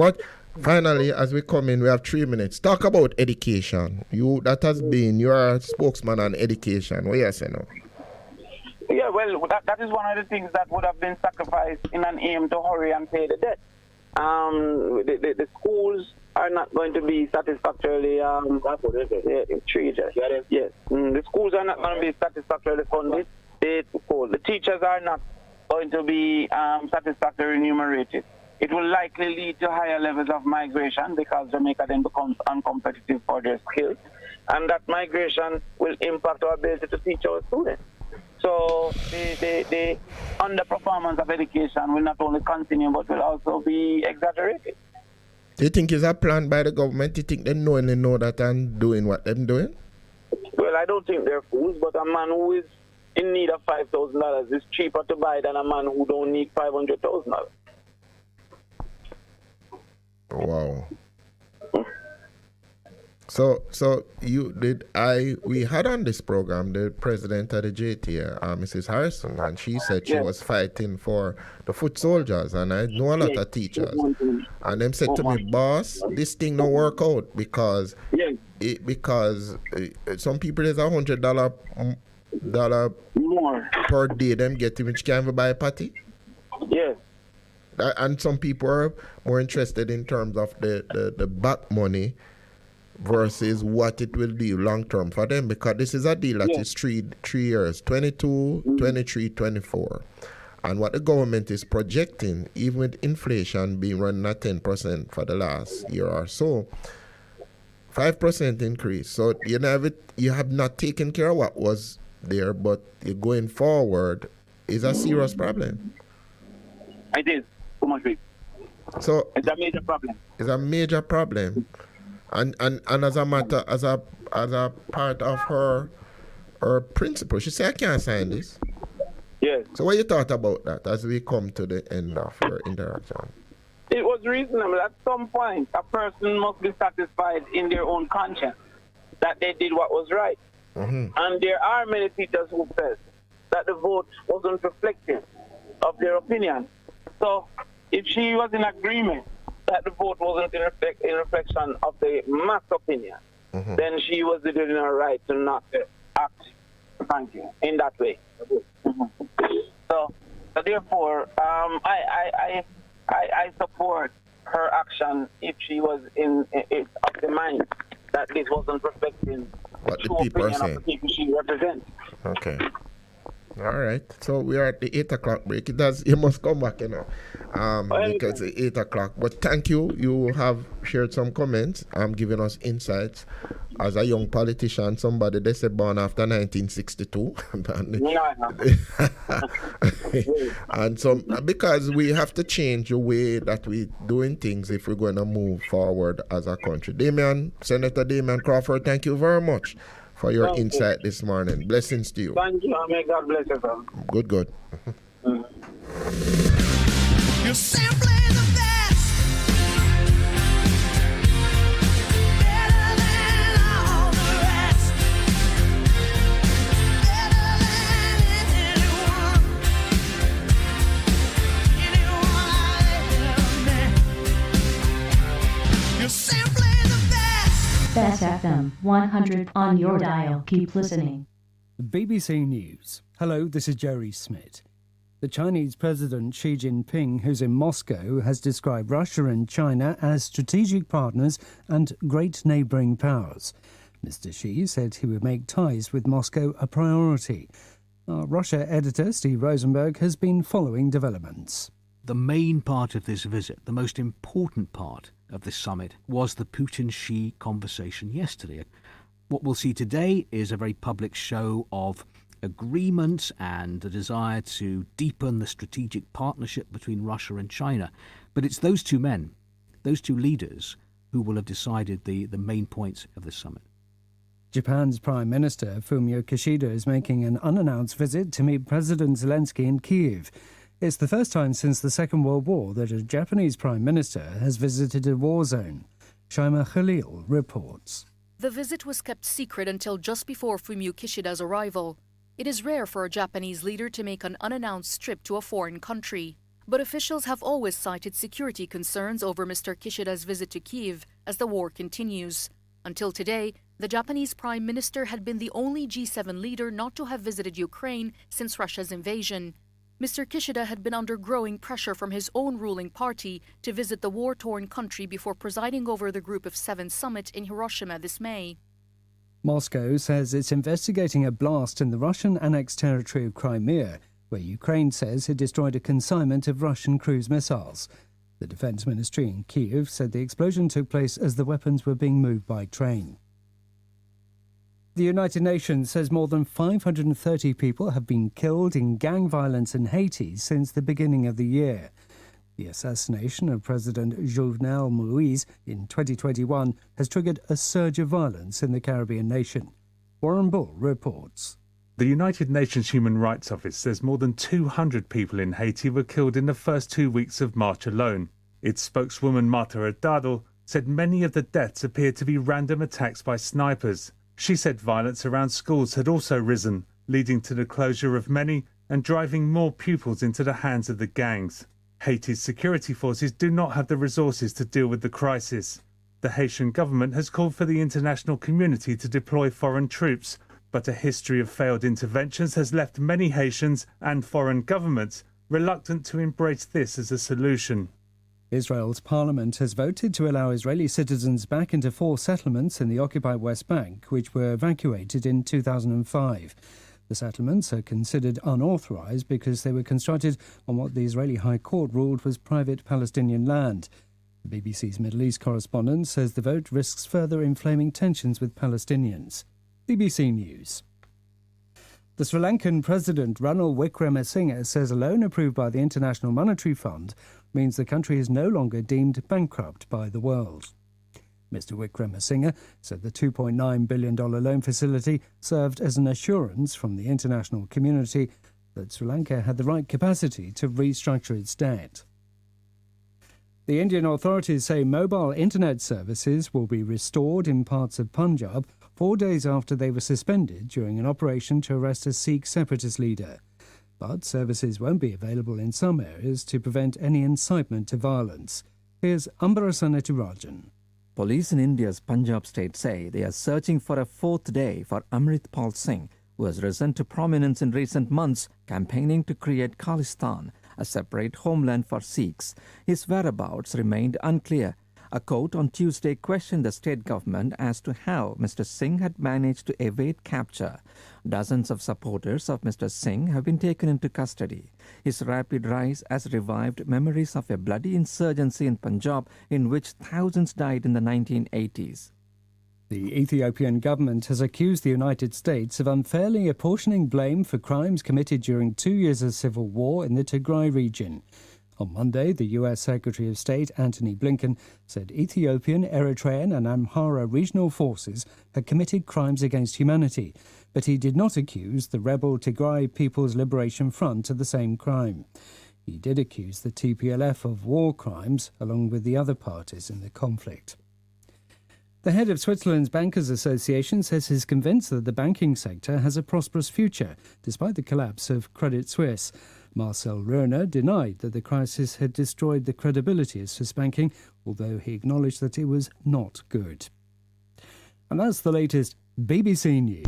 Finally, as we come in, we have 3 minutes. Talk about education. You're a spokesman on education. What you say now? Yeah, well, that is one of the things that would have been sacrificed in an aim to hurry and pay the debt. The schools are not going to be satisfactorily treated. Yes. The schools are not going to be satisfactorily funded. The teachers are not going to be satisfactorily remunerated. It will likely lead to higher levels of migration, because Jamaica then becomes uncompetitive for their skills. And that migration will impact our ability to teach our students. So the underperformance of education will not only continue, but will also be exaggerated. Do you think it's a plan by the government? Do you think they knowingly know that and doing what they're doing? Well, well, I don't think they're fools, but a man who is in need of $5,000 is cheaper to buy than a man who don't need $500,000. Wow. So we had on this program the president of the JTA, Mrs. Harrison, and she said she was fighting for the foot soldiers, and I know a lot of teachers, and them said to me, boss, this thing don't work out because some people there's $100 more per day them getting, which can't even buy a patty. Yes. And some people are more interested in terms of the back money versus what it will do long term for them, because this is a deal that is three years, 22, 23, 24. And what the government is projecting, even with inflation being running at 10% for the last year or so, 5% increase. So you have not taken care of what was there, but you're going forward is a serious problem. It is. So it's a major problem. It's a major problem. And as a matter, as a part of her principle, she said, I can't sign this. Yes. So what you thought about that as we come to the end of your interaction? It was reasonable. At some point, a person must be satisfied in their own conscience that they did what was right. Mm-hmm. And there are many teachers who said that the vote wasn't reflective of their opinion. So if she was in agreement that the vote wasn't in reflection of the mass opinion, then she was within her right to not act, thank you, in that way. So therefore, I support her action if she was of the mind that this wasn't reflecting what the true people are opinion saying. of the people she represents. Okay. All right. So we are at the 8 o'clock break. You must come back, because it's 8 o'clock. But thank you. You have shared some comments, giving us insights. As a young politician, somebody they say born after 1962. And so, because we have to change the way that we're doing things if we're going to move forward as a country. Senator Damian Crawford, thank you very much for your insight this morning. Blessings to you. Thank you. May God bless you, sir. Good. You're simply the best. Better than all the rest. Better than anyone. Anyone I've ever met. You're simply the best. Bess FM-100 on your dial. Keep listening. BBC News. Hello, this is Jerry Smith. The Chinese President Xi Jinping, who's in Moscow, has described Russia and China as strategic partners and great neighbouring powers. Mr. Xi said he would make ties with Moscow a priority. Our Russia editor, Steve Rosenberg, has been following developments. The main part of this visit, the most important part of this summit, was the Putin-Xi conversation yesterday. What we'll see today is a very public show of agreement and the desire to deepen the strategic partnership between Russia and China. But it's those two men, those two leaders, who will have decided the main points of this summit. Japan's Prime Minister Fumio Kishida is making an unannounced visit to meet President Zelensky in Kyiv. It's the first time since the Second World War that a Japanese Prime Minister has visited a war zone. Shaima Khalil reports. The visit was kept secret until just before Fumio Kishida's arrival. It is rare for a Japanese leader to make an unannounced trip to a foreign country. But officials have always cited security concerns over Mr. Kishida's visit to Kyiv as the war continues. Until today, the Japanese Prime Minister had been the only G7 leader not to have visited Ukraine since Russia's invasion. Mr. Kishida had been under growing pressure from his own ruling party to visit the war-torn country before presiding over the Group of Seven summit in Hiroshima this May. Moscow says it's investigating a blast in the Russian-annexed territory of Crimea, where Ukraine says it destroyed a consignment of Russian cruise missiles. The Defense Ministry in Kyiv said the explosion took place as the weapons were being moved by train. The United Nations says more than 530 people have been killed in gang violence in Haiti since the beginning of the year. The assassination of President Jovenel Moïse in 2021 has triggered a surge of violence in the Caribbean nation. Warren Bull reports. The United Nations Human Rights Office says more than 200 people in Haiti were killed in the first 2 weeks of March alone. Its spokeswoman Marta Hurtado said many of the deaths appeared to be random attacks by snipers. She said violence around schools had also risen, leading to the closure of many and driving more pupils into the hands of the gangs. Haiti's security forces do not have the resources to deal with the crisis. The Haitian government has called for the international community to deploy foreign troops, but a history of failed interventions has left many Haitians and foreign governments reluctant to embrace this as a solution. Israel's parliament has voted to allow Israeli citizens back into 4 settlements in the occupied West Bank, which were evacuated in 2005. The settlements are considered unauthorized because they were constructed on what the Israeli High Court ruled was private Palestinian land. The BBC's Middle East correspondent says the vote risks further inflaming tensions with Palestinians. BBC News. The Sri Lankan President Ranil Wickremesinghe says a loan approved by the International Monetary Fund means the country is no longer deemed bankrupt by the world. Mr Wickremesinghe said the $2.9 billion loan facility served as an assurance from the international community that Sri Lanka had the right capacity to restructure its debt. The Indian authorities say mobile internet services will be restored in parts of Punjab 4 days after they were suspended during an operation to arrest a Sikh separatist leader. But services won't be available in some areas to prevent any incitement to violence. Here's Ambarasan Eturajan. Police in India's Punjab state say they are searching for a 4th day for Amritpal Singh, who has risen to prominence in recent months, campaigning to create Khalistan, a separate homeland for Sikhs. His whereabouts remained unclear. A court on Tuesday questioned the state government as to how Mr. Singh had managed to evade capture. Dozens of supporters of Mr. Singh have been taken into custody. His rapid rise has revived memories of a bloody insurgency in Punjab in which thousands died in the 1980s. The Ethiopian government has accused the United States of unfairly apportioning blame for crimes committed during 2 years of civil war in the Tigray region. On Monday, the US Secretary of State Antony Blinken said Ethiopian, Eritrean and Amhara regional forces had committed crimes against humanity, but he did not accuse the rebel Tigray People's Liberation Front of the same crime. He did accuse the TPLF of war crimes, along with the other parties in the conflict. The head of Switzerland's Bankers Association says he's convinced that the banking sector has a prosperous future, despite the collapse of Credit Suisse. Marcel Rohner denied that the crisis had destroyed the credibility of Swiss banking, although he acknowledged that it was not good. And that's the latest BBC News.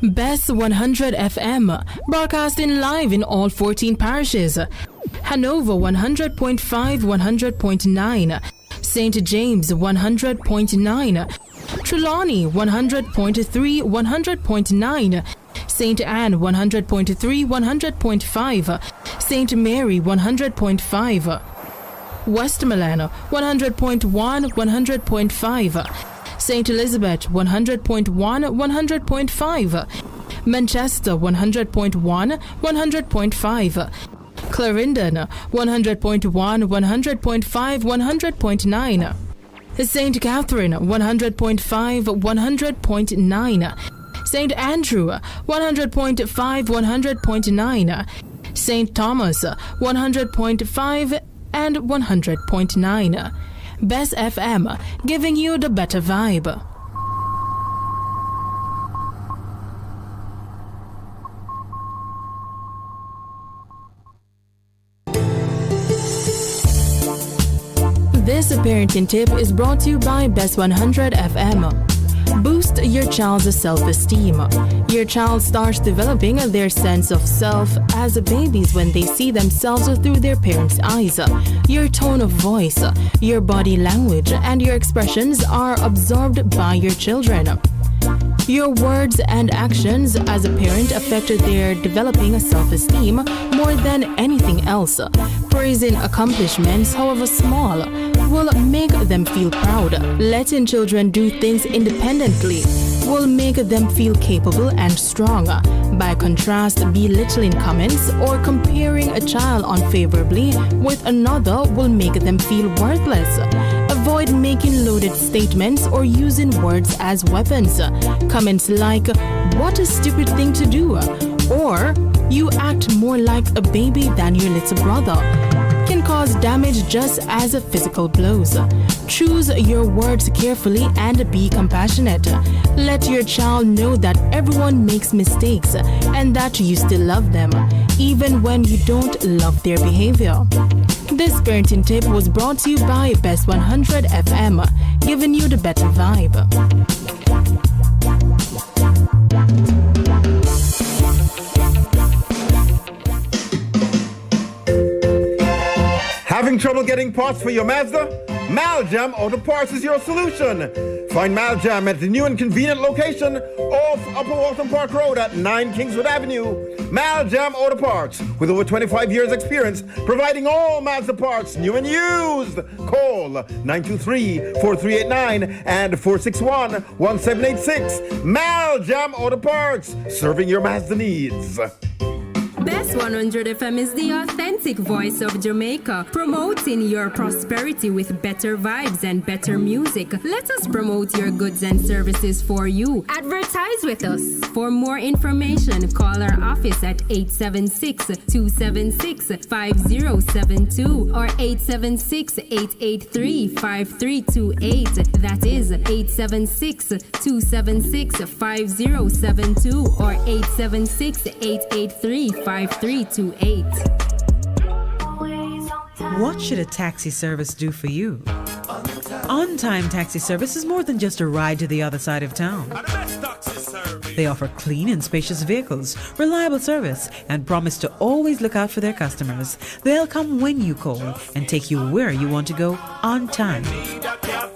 Bess100 FM, broadcasting live in all 14 parishes. Hanover 100.5, 100.9. St. James 100.9, Trelawney 100.3, 100.9, St. Anne 100.3, 100.5, St. Mary 100.5, Westmoreland 100.1, 100.5, St. Elizabeth 100.1, 100.5, Manchester 100.1, 100.5, Clarendon 100.1, 100.5, 100.9. St. Catherine 100.5, 100.9. St. Andrew 100.5, 100.9. St. Thomas 100.5 and 100.9. Bess FM, giving you the better vibe. This parenting tip is brought to you by Bess100 FM. Boost your child's self-esteem. Your child starts developing their sense of self as babies when they see themselves through their parents' eyes. Your tone of voice, your body language, and your expressions are absorbed by your children. Your words and actions as a parent affect their developing self-esteem more than anything else. Praising accomplishments, however small, will make them feel proud. Letting children do things independently will make them feel capable and strong. By contrast, belittling comments or comparing a child unfavorably with another will make them feel worthless. Avoid making loaded statements or using words as weapons. Comments like, "What a stupid thing to do," or "You act more like a baby than your little brother," can cause damage just as physical blows. Choose your words carefully and be compassionate. Let your child know that everyone makes mistakes and that you still love them, even when you don't love their behavior. This parenting tip was brought to you by Bess100 FM, giving you the better vibe. Having trouble getting parts for your Mazda? Maljam Auto Parts is your solution. Find Maljam at the new and convenient location off Upper Waltham Park Road at 9 Kingswood Avenue. Maljam Auto Parts, with over 25 years experience, providing all Mazda parts, new and used. Call 923-4389 and 461-1786. Maljam Auto Parts, serving your Mazda needs. Bess100 FM is the authentic voice of Jamaica, promoting your prosperity with better vibes and better music. Let us promote your goods and services for you. Advertise with us. For more information, call our office at 876-276-5072 or 876-883-5328. That is 876-276-5072 or 876-883-5328. What should a taxi service do for you? On-time taxi service is more than just a ride to the other side of town. They offer clean and spacious vehicles, reliable service, and promise to always look out for their customers. They'll come when you call and take you where you want to go on time.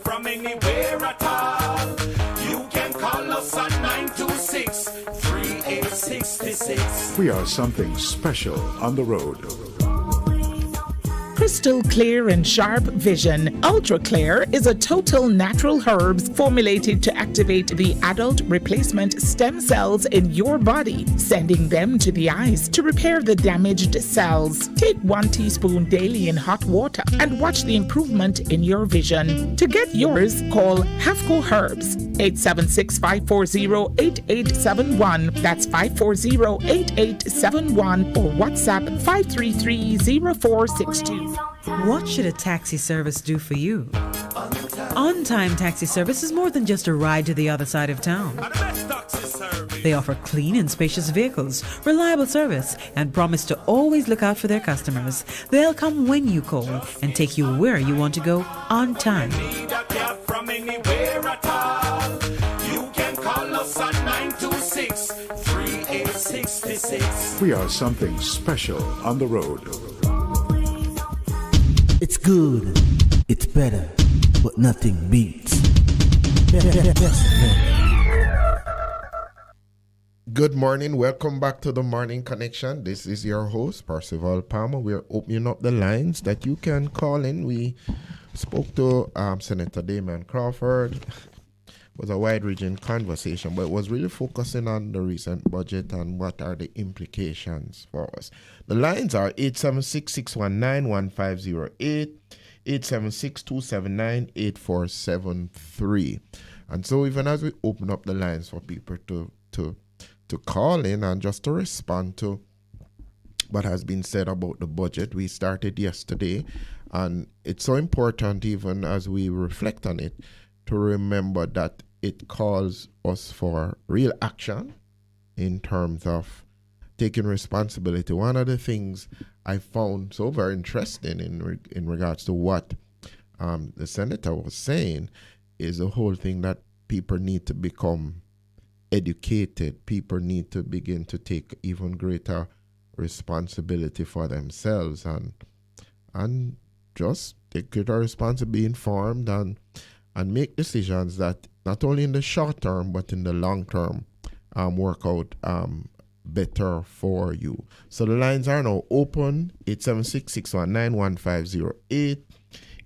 From anywhere at all. You can call us at 926-3866. We are something special on the road. Crystal Clear and Sharp Vision. Ultra Clear is a total natural herbs formulated to activate the adult replacement stem cells in your body, sending them to the eyes to repair the damaged cells. Take 1 teaspoon daily in hot water and watch the improvement in your vision. To get yours, call Hafco Herbs 876-540-8871. That's 540-8871 or WhatsApp 533-0462. What should a taxi service do for you? On-time taxi service is more than just a ride to the other side of town. They offer clean and spacious vehicles, reliable service, and promise to always look out for their customers. They'll come when you call and take you where you want to go on time. From anywhere at all. You can call us at 926-3866. We are something special on the road. It's good, it's better, but nothing beats. Good morning, welcome back to the Morning Connection. This is your host, Percival Palmer. We're opening up the lines that you can call in. We spoke to Senator Damon Crawford. It was a wide-ranging conversation, but it was really focusing on the recent budget and what are the implications for us. The lines are 876-619-1508, 876-279-8473. And so even as we open up the lines for people to call in and just to respond to what has been said about the budget, we started yesterday, and it's so important even as we reflect on it to remember that it calls us for real action in terms of taking responsibility. One of the things I found so very interesting in regards to what the senator was saying is the whole thing that people need to become educated. People need to begin to take even greater responsibility for themselves and just take greater responsibility, be informed and make decisions that not only in the short term but in the long term work out better for you. So the lines are now open, 876-619-1508,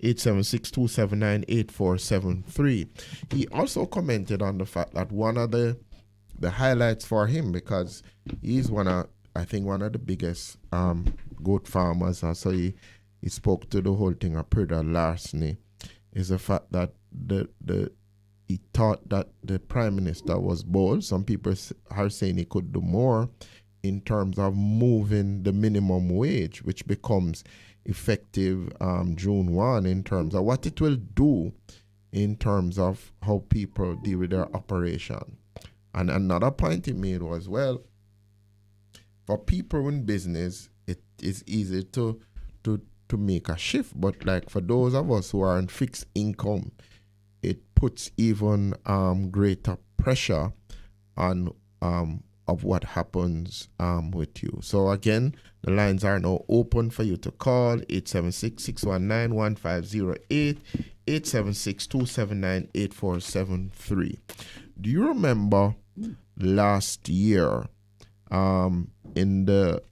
876-279-8473. He also commented on the fact that one of the the highlights for him, because he's one of the biggest goat farmers, and so he spoke to the whole thing of Perda larceny, is the fact that he thought that the Prime Minister was bold. Some people are saying he could do more in terms of moving the minimum wage, which becomes effective June 1, in terms of what it will do in terms of how people deal with their operation. And another point he made was, well, for people in business, it is easy to make a shift, but like for those of us who are on fixed income, it puts even greater pressure on of what happens with you. So again, the lines are now open for you to call 876-619-1508, 876-279-8473. Do you remember last year in the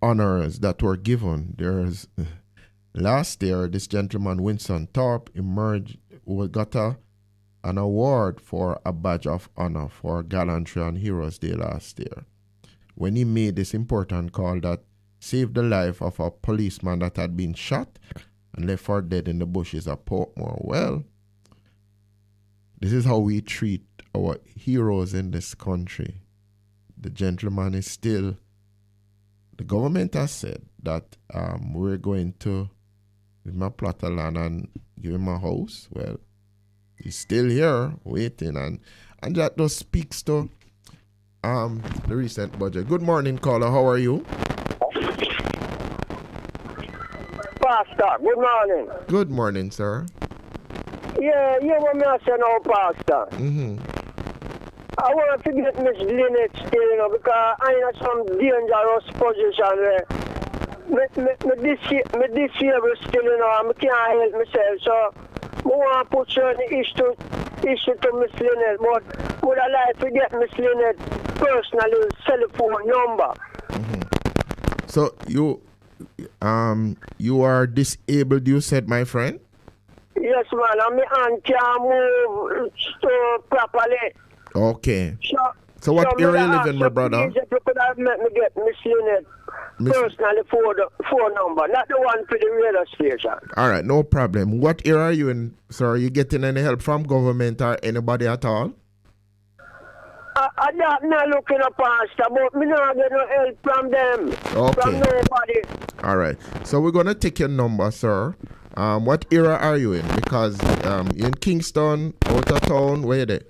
honors that were given? There's last year, this gentleman Winston Thorpe got an award for a badge of honor for gallantry on Heroes Day last year, when he made this important call that saved the life of a policeman that had been shot and left for dead in the bushes of Portmore. Well, this is how we treat our heroes in this country. The gentleman is still, the government has said that we're going to give him a plot of land and give him a house. Well, he's still here waiting, and that just speaks to the recent budget. Good morning, caller. How are you? Pastor, good morning. Good morning, sir. Yeah, you want me to say now, Pastor? I want to get Miss Minett still, because I'm in some dangerous position where me disabled still, and I can't help myself. So I want to put certain issue to Miss Minett, but would I like to get Miss Minett personal cell phone number? So you are disabled, you said, my friend? Yes, man. And my hand can't move properly. Okay. So what area you live in, my brother? If you could have met me get Miss Minett personally phone number, not the one for the radio station. All right, no problem. What area are you in, sir? Are you getting any help from government or anybody at all? I'm not looking at Pastor, but me not get no help from them. Okay. From nobody. All right. So we're going to take your number, sir. What area are you in? Because you're in Kingston, out of town, where are they?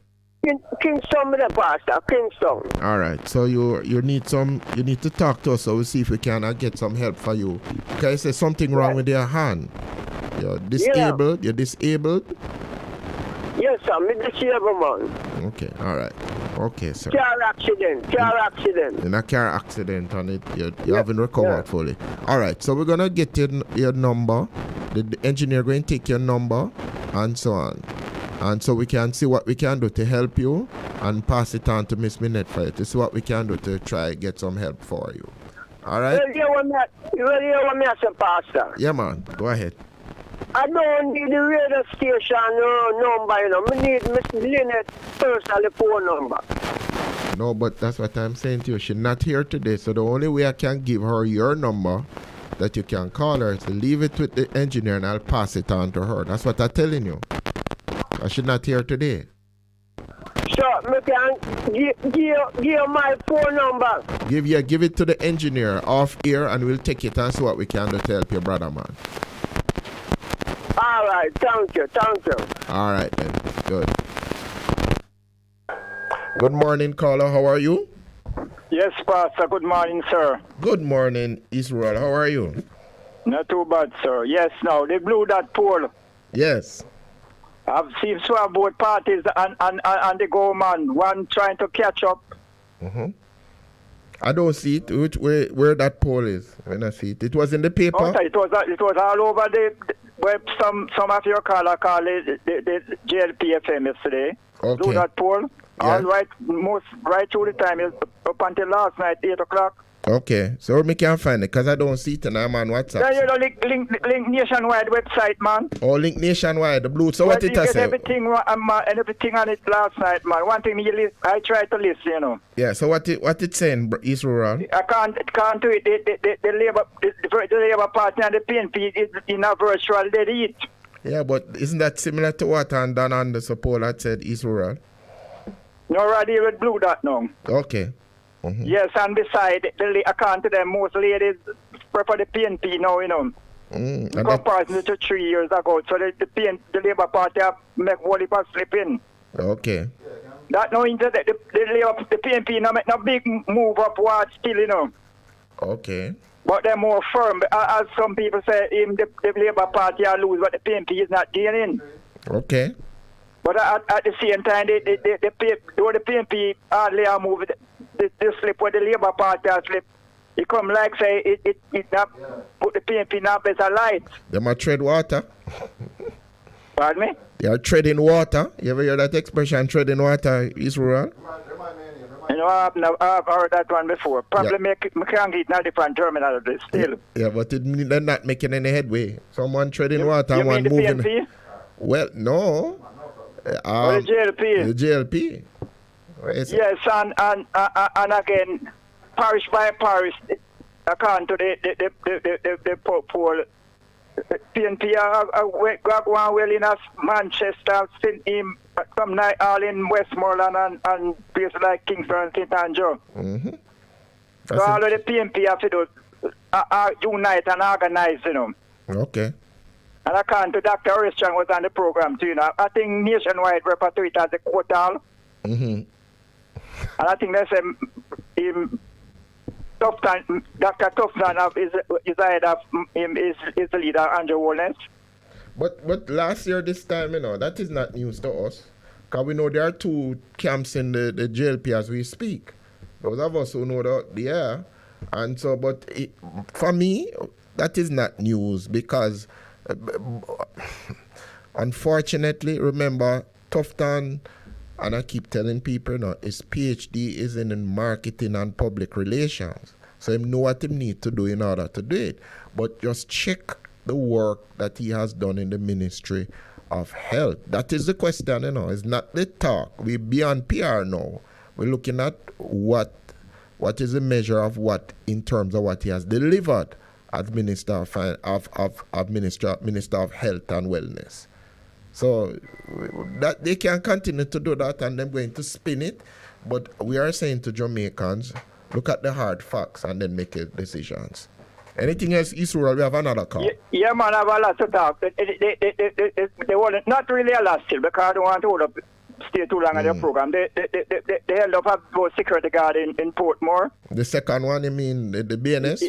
In Kingston, Pastor, Kingston. All right. So you need to talk to us, so we'll see if we can get some help for you. Okay, say something wrong with your hand. You're disabled. Yeah. You're disabled. Yes, sir. I'm disabled, man. Okay. All right. Okay, sir. Car accident. In a car accident, and you haven't recovered fully. All right. So we're gonna get your number. The engineer going to take your number, and so on. And so we can see what we can do to help you and pass it on to Miss Minett for you to see what we can do to try get some help for you. All right? You want me as a pastor? Yeah, man. Go ahead. I don't need the radio station number, you know. I need Miss Minett personal phone number. No, but that's what I'm saying to you. She's not here today, so the only way I can give her your number that you can call her is to leave it with the engineer and I'll pass it on to her. That's what I'm telling you. She's not here today. Sure, me can give my phone number. Give it to the engineer off air, and we'll take it and see what we can do to help your brother, man. All right, thank you. All right then, good. Good morning, caller. How are you? Yes, Pastor. Good morning, sir. Good morning, Israel. How are you? Not too bad, sir. Yes, now they blew that pole. Yes. I've seen both parties and the government, one trying to catch up. I don't see it. Where that pole is? When I see it, it was in the paper. Okay, it was all over the web. Some of your caller call it the JLP FM yesterday. Okay. Do that poll. Yeah. All right, right through the time up until last night 8 o'clock. Okay, so we can find it because I don't see it and I'm on WhatsApp. Yeah, you know, link Nationwide website, man. Oh, link Nationwide, the blue. So what it has said? Everything and everything on it last night, man. One thing I tried to listen, you know. Yeah, so what it saying, East Rural? I can't do it. The Labour Party and the PNP is in a virtual dead heat. Yeah, but isn't that similar to what and done on the support that said East Rural? No, already with blue dot now. Okay. Mm-hmm. Yes, and beside, I can't to them, most ladies prefer the PNP now, you know. In comparison to 3 years ago. So the Labour Party have make one of slip in. Okay. That no internet, the PNP now make no big move upwards still, you know. Okay. But they're more firm. As some people say, the Labour Party will lose, but the PNP is not gaining. Okay. But at the same time, the PNP hardly are moving. The slip where the Labour Party slip, it come like say it not put the PNP in a better light. They might tread water. Pardon me? They are treading water. You ever hear that expression, treading water, East Rural? You know, I've heard that one before. Probably me can't get a different terminology still. Yeah, but they're not making any headway. Someone treading water, you one mean moving. The PNP? Well, no. The JLP. The JLP. Yes, and again, parish by parish, according to the poll, PNP are going well in Manchester, some night all in Westmoreland and places like Kingston and St. Andrew. Mm-hmm. So all of the PNP have to do unite and organize, you know. Okay. And according to Dr. Christian was on the program too, you know. I think Nationwide refer to it as a quotal. Mm-hmm. And I think that's Dr. Tufton is ahead of him is the leader, Andrew Wallace. But last year, this time, you know, that is not news to us. Because we know there are two camps in the JLP as we speak. Those of us who know the air. And so, for me, that is not news because, unfortunately, remember, Tufton, and I keep telling people, you know, his PhD is in marketing and public relations. So he know what he need to do in order to do it. But just check the work that he has done in the Ministry of Health. That is the question, you know. It's not the talk. We're beyond PR now. We're looking at what is the measure of what in terms of what he has delivered as Minister of Minister of Health and Wellness. So that they can continue to do that and they're going to spin it. But we are saying to Jamaicans, look at the hard facts and then make decisions. Anything else, East Rural, we have another call. Yeah, man, I have a lot to talk. They were not really a lot still because I don't want to hold up, stay too long on their program. They held up a security guard in Portmore. The second one, you mean the BNS?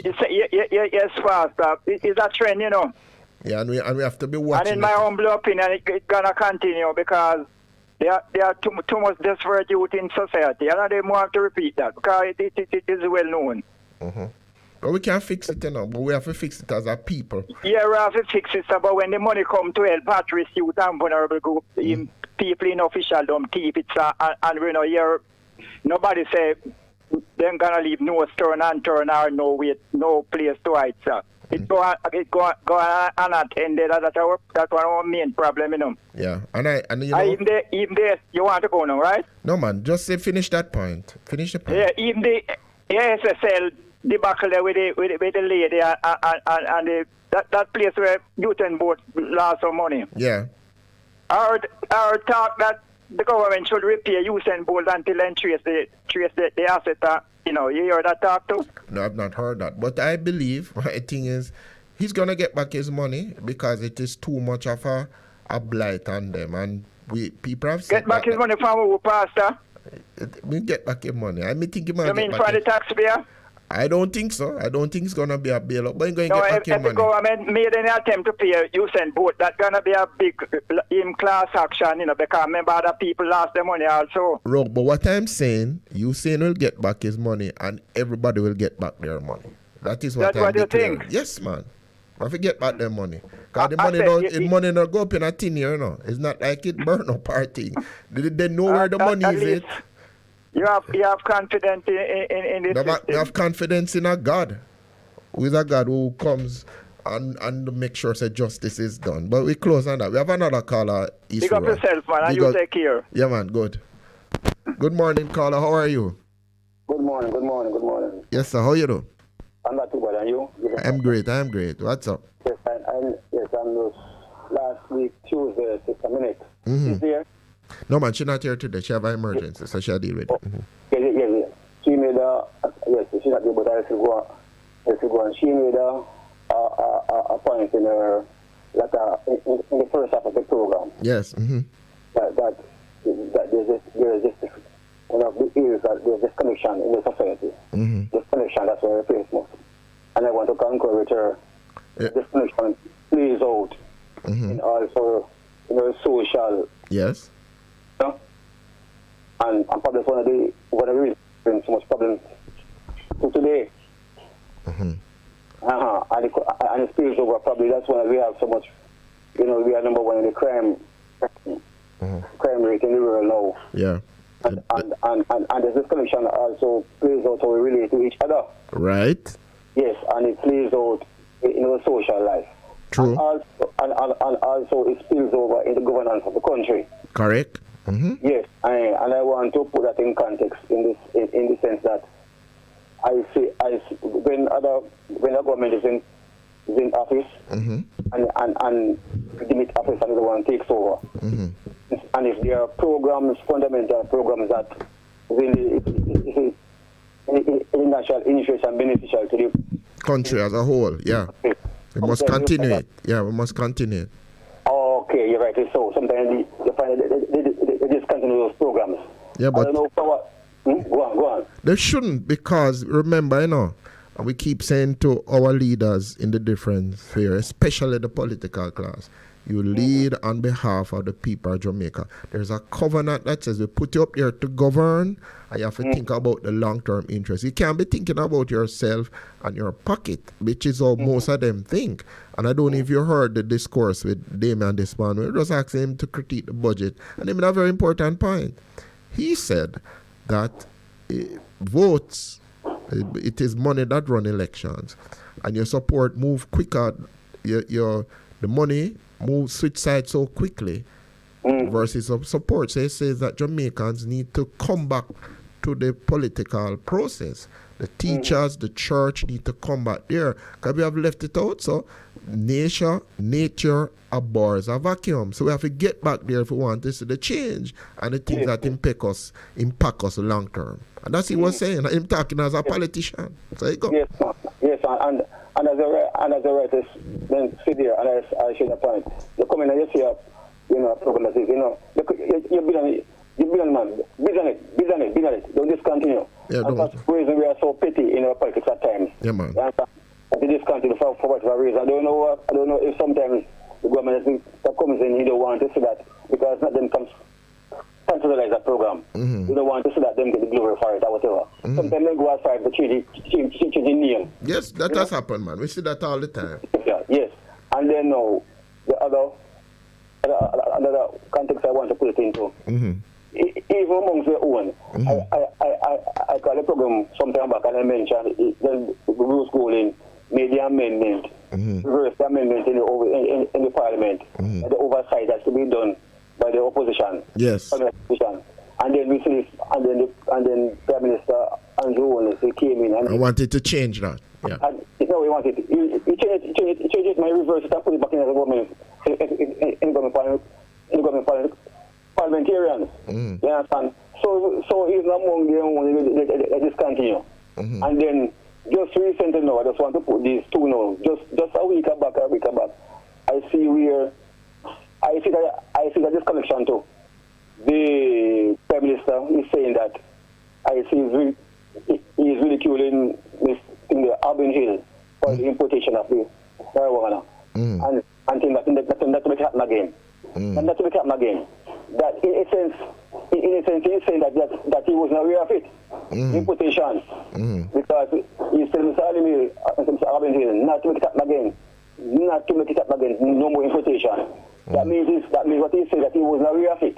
Yes, fast. It's a trend, you know. Yeah, and we have to be watching. And in my humble opinion, it's gonna continue because there are too much desperate youth in society, and I don't want to repeat that because it is well known. Mm-hmm. But we can't fix it, you know. But we have to fix it as a people. Yeah, we have to fix it. But when the money come to help at-risk youth and vulnerable group, people in officialdom keep it, and we know here nobody say they're gonna leave no stone unturned or no place to hide, sir. It go unattended. That's one of our main problem, you know. Yeah, and you know. Even there, you want to go now, right? No, man. Just say finish that point. Finish the point. Yeah, even the SSL debacle there with the lady and that place where Newton boat lost some money. Yeah. Our talk that the government should repair Usain Bolt until then trace the asset. You know, you hear that talk too? No, I've not heard that. But I believe, my thing is, he's going to get back his money because it is too much of a blight on them. And people have said get back his money from who, Pastor? We get back his money. I think he might you mean for the taxpayer? I don't think so. I don't think it's going to be a bailout. But he's going to get back his money. If the government made any attempt to pay Usain Bolt, that's going to be a big class action, you know, because remember other people lost their money also. But what I'm saying, Usain will get back his money and everybody will get back their money. That is what I'm declaring. Think? Yes, man. I have to get back their money. Because the money don't go up in a tin here, no. It's not like it burn up party. They know where the money is. You have confidence in this system. You have confidence in a God. Who is a God who comes and make sure that justice is done. But we close on that. We have another caller. Big up yourself, man, and you take care. Yeah, man, good. Good morning, caller. How are you? Good morning. Yes, sir. How you doing? I'm not too bad, and you? I'm great. What's up? Yes, I'm last week, Tuesday, Sister Minett. She's here? No, man, she's not here today. She have an emergency, so she'll deal with it. Yeah. She made she's not here, but I still go on. She made a point in her, in the first half of the program. Yes. That there's this one of the is that there's this connection in the society. This connection, that's where I face most. And I want to concur with her. This connection plays out in also social. Yes. And probably one of the reasons bring so much problems to today. And it spills over. Probably that's why we have so much. We are number one in the crime rate in the world now. Yeah. And this connection also plays out how we relate to each other. Right. Yes, and it plays out in our social life. True. And also it spills over in the governance of the country. Correct. Yes, and I want to put that in context in the sense that I see when the government is in office and the limit office another one takes over. And if there are fundamental programs that really is national interest and beneficial to the country as a whole, yeah. We must continue it. Yeah, we must continue it. Okay, you're right. So sometimes you find they discontinue those programs. Yeah, but I don't know for what. Go on. They shouldn't, because remember, and we keep saying to our leaders in the different spheres, especially the political class, you lead on behalf of the people of Jamaica. There's a covenant that says we put you up there to govern, and you have to think about the long-term interest. You can't be thinking about yourself and your pocket, which is how most of them think. And I don't know if you heard the discourse with Damian this morning. We just asked him to critique the budget, and he made a very important point. He said that votes, it is money that run elections, and your support move quicker. The money switch sides so quickly versus support. So it says that Jamaicans need to come back to the political process. The teachers, the church need to come back there, because we have left it out. So nature abhors a vacuum. So we have to get back there if we want to see the change and the things that impact us long term. And that's what he was saying. I'm talking as a politician. So you go. Yes, and as a writer, then sit there, and I should have point. You come in and you see a program that is, you be on man, be on it. Don't discontinue. Yeah, and that's the reason we are so petty in our politics at times. Yeah, man. And they discontinue for whatever reason. I don't know if sometimes the government that comes in, you don't want to see that, because not them comes centralize that program. You don't want to see that them get the glory for it or whatever. Sometimes they go outside to change the name. Yes, that has happened, man. We see that all the time. Yeah, yes. And then now, the other context I want to put it into. Even amongst their own, I call the program sometime back, and I mentioned the rules schooling, made the amendment, reverse the amendment in the parliament, the oversight has to be done by the opposition. Yes. And then we see this, and then Prime Minister Andrew Holness, he came in and I wanted to change that. Yeah. No, he wanted he changed it, my reverse it, and put it back in the government, in government parliamentarians. You understand? So he's not among them when they discontinue. And then just recently now, I just want to put these two now. Just a week back, I see that this connection to the Prime Minister is saying that I see he's ridiculing this in the Auburn Hill for the importation of the marijuana. And think that to make it happen again. And that to make it happen again. That in a sense he's saying that he was not aware of it. Importation. Because he's telling Mr. Auburn Hill not to make it happen again. No more importation. That means what he said, that he was not aware of it.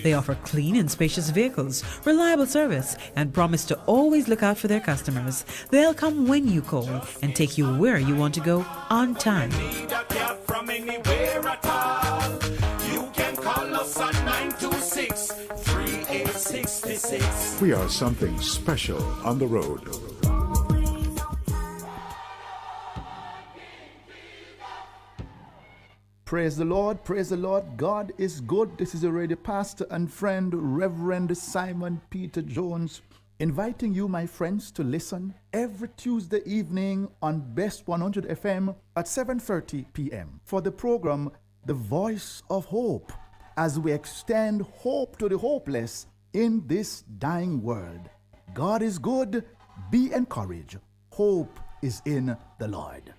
They offer clean and spacious vehicles, reliable service, and promise to always look out for their customers. They'll come when you call and take you where you want to go on time. From anywhere at all. You can call us at 926-3866. We are something special on the road. Praise the Lord, praise the Lord. God is good. This is your radio pastor and friend, Reverend Simon Peter Jones, inviting you, my friends, to listen every Tuesday evening on Bess100 FM at 7:30 p.m. for the program The Voice of Hope, as we extend hope to the hopeless in this dying world. God is good. Be encouraged. Hope is in the Lord.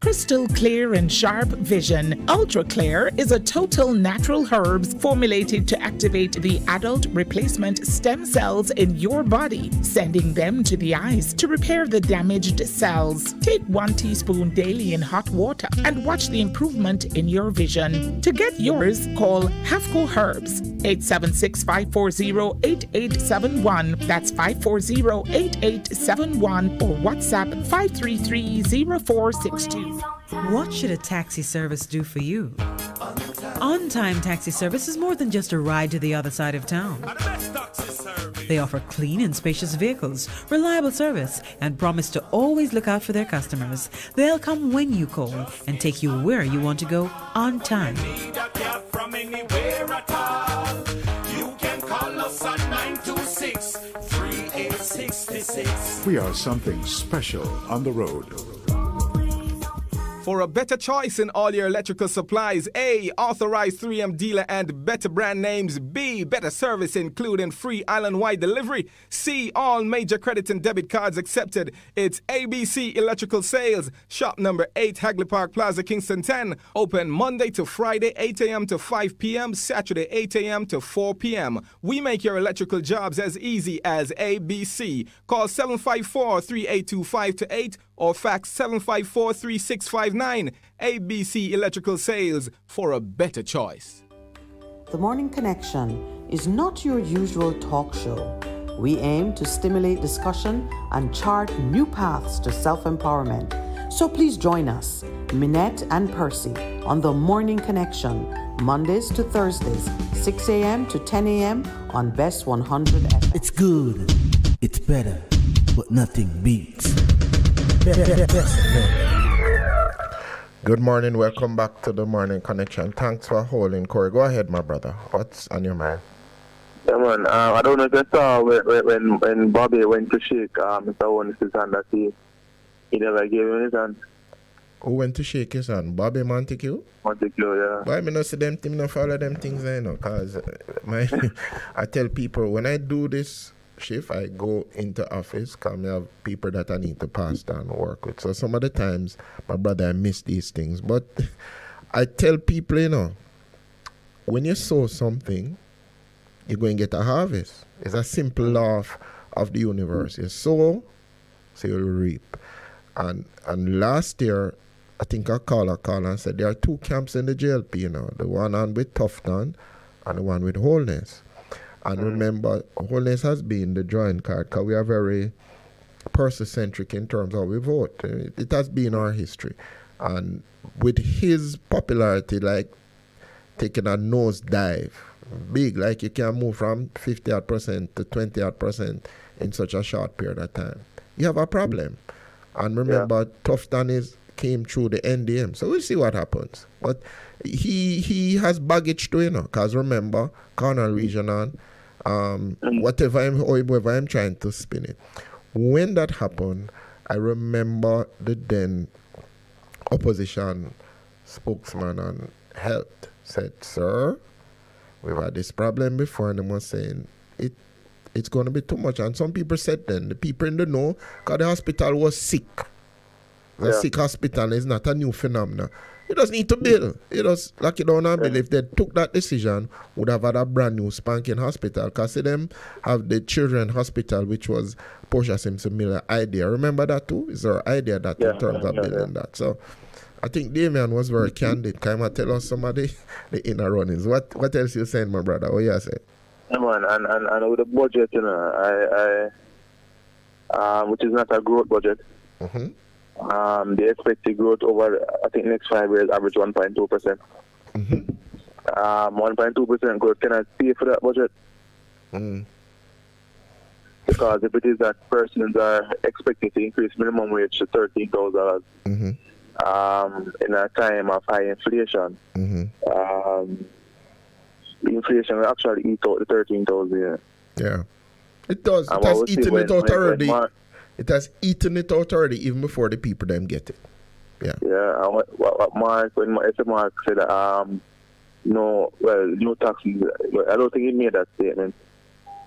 Crystal clear and sharp vision. Ultra Clear is a total natural herbs formulated to activate the adult replacement stem cells in your body, sending them to the eyes to repair the damaged cells. Take 1 teaspoon daily in hot water and watch the improvement in your vision. To get yours, call Hafco Herbs 876-540-8871. That's 540-8871 or WhatsApp 533-0462. What should a taxi service do for you? On-time taxi service is more than just a ride to the other side of town. They offer clean and spacious vehicles, reliable service, and promise to always look out for their customers. They'll come when you call and take you where you want to go on time. From anywhere at all. You can call us at 926-3866. We are something special on the road. For a better choice in all your electrical supplies, A, authorized 3M dealer and better brand names. B, better service including free island-wide delivery. C, all major credit and debit cards accepted. It's ABC Electrical Sales. Shop number 8, Hagley Park Plaza, Kingston 10. Open Monday to Friday, 8 a.m. to 5 p.m., Saturday, 8 a.m. to 4 p.m. We make your electrical jobs as easy as ABC. Call 754-382-528 or fax 754-3659. ABC Electrical Sales, for a better choice. The Morning Connection is not your usual talk show. We aim to stimulate discussion and chart new paths to self-empowerment. So please join us, Minett and Percy, on The Morning Connection, Mondays to Thursdays, 6 a.m. to 10 a.m. on Bess100 FM. It's good, it's better, but nothing beats. Good morning, welcome back to the Morning Connection. Thanks for holding, Corey. Go ahead, my brother. What's on your mind? Yeah, man. I don't know if you saw when Bobby went to shake Mr. Owen's hand that he never gave him his hand. Who went to shake his hand? Bobby Montague? Montague, yeah. Why me not see them, me not follow them things, you know? Because I tell people, when I do this shift, I go into office because I have people that I need to pass down and work with. So some of the times, my brother, I miss these things. But I tell people, you know, when you sow something, you're going to get a harvest. It's a simple law of the universe. You sow, so you'll reap. And last year, I think I called and said there are two camps in the JLP, you know, the one on with tough done and the one with wholeness. And remember, wholeness has been the drawing card because we are very person-centric in terms of how we vote. It has been our history. And with his popularity, like taking a nosedive, big, like you can move from 50% to 20% in such a short period of time, you have a problem. And remember, Tufton came through the NDM. So we'll see what happens. But he has baggage too, you know, because remember, Cornell Regional, whatever I'm trying to spin it. When that happened, I remember the then opposition spokesman on health said, "Sir, we've had this problem before," and they were saying it's going to be too much. And some people said then, the people in the know, because the hospital was sick. The sick hospital is not a new phenomenon. It doesn't need to build. It does lock it down and build. If they took that decision, would have had a brand new spanking hospital. Because see them have the children hospital, which was Portia Simpson Miller idea. Remember that too? Is our idea that in terms of building that. So I think Damian was very candid. Can you tell us some of the inner runnings? What else you saying, my brother? What you say? Yeah, man, and with the budget, you know, I which is not a growth budget. Mm-hmm. They expect the growth over, I think, next 5 years, average 1.2%. 1.2% growth cannot pay for that budget. Because if it is that persons are expected to increase minimum wage to $13,000 in a time of high inflation, the inflation will actually eat out the 13,000. Yeah, it does. It has eaten it out already. It has eaten it out already, even before the people them get it. Yeah. Yeah. And what Mark, when Mark said, no taxes. I don't think he made that statement.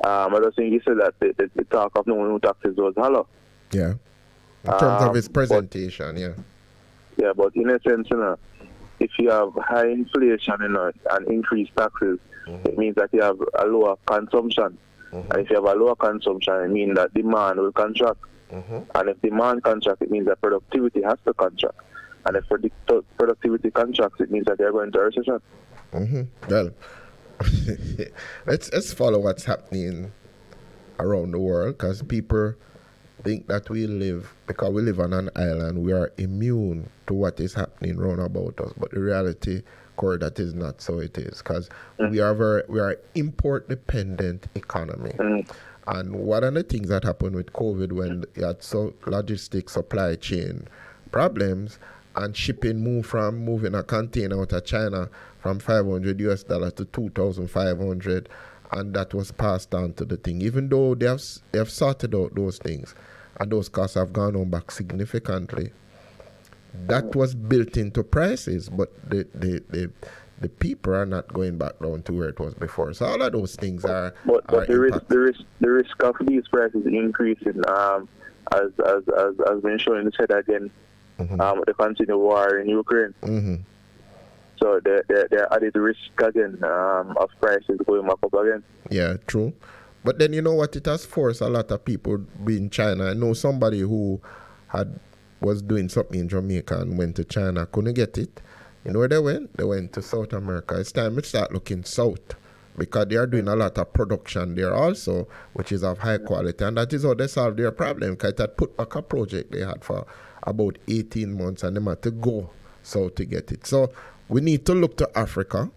I don't think he said that the talk of no taxes was hollow. Yeah. In terms of his presentation, Yeah, but in a sense, you know, if you have high inflation, you know, and increased taxes, it means that you have a lower consumption. And if you have a lower consumption, it means that demand will contract. And if demand contracts, it means that productivity has to contract. And if productivity contracts, it means that they're going to a recession. Well, let's follow what's happening around the world, because people think that because we live on an island, we are immune to what is happening round about us. But the reality, Corey, that is not so it is, because we are import dependent economy. And one of the things that happened with COVID when you had logistics supply chain problems and shipping moving a container out of China from $500 to 2,500, and that was passed on to the thing. Even though they have sorted out those things and those costs have gone on back significantly, that was built into prices, but the people are not going back down to where it was before. So all of those things are. But the risk of these prices increasing, as been shown, said again, the continued war in Ukraine. Mm-hmm. So they're added risk again of prices going back up again. Yeah, true. But then you know what? It has forced a lot of people be in China. I know somebody who was doing something in Jamaica and went to China, couldn't get it. You know where they went? They went to South America. It's time to start looking south, because they are doing a lot of production there also, which is of high quality. And that is how they solved their problem, because that put back a project they had for about 18 months, and they had to go south to get it. So we need to look to Africa,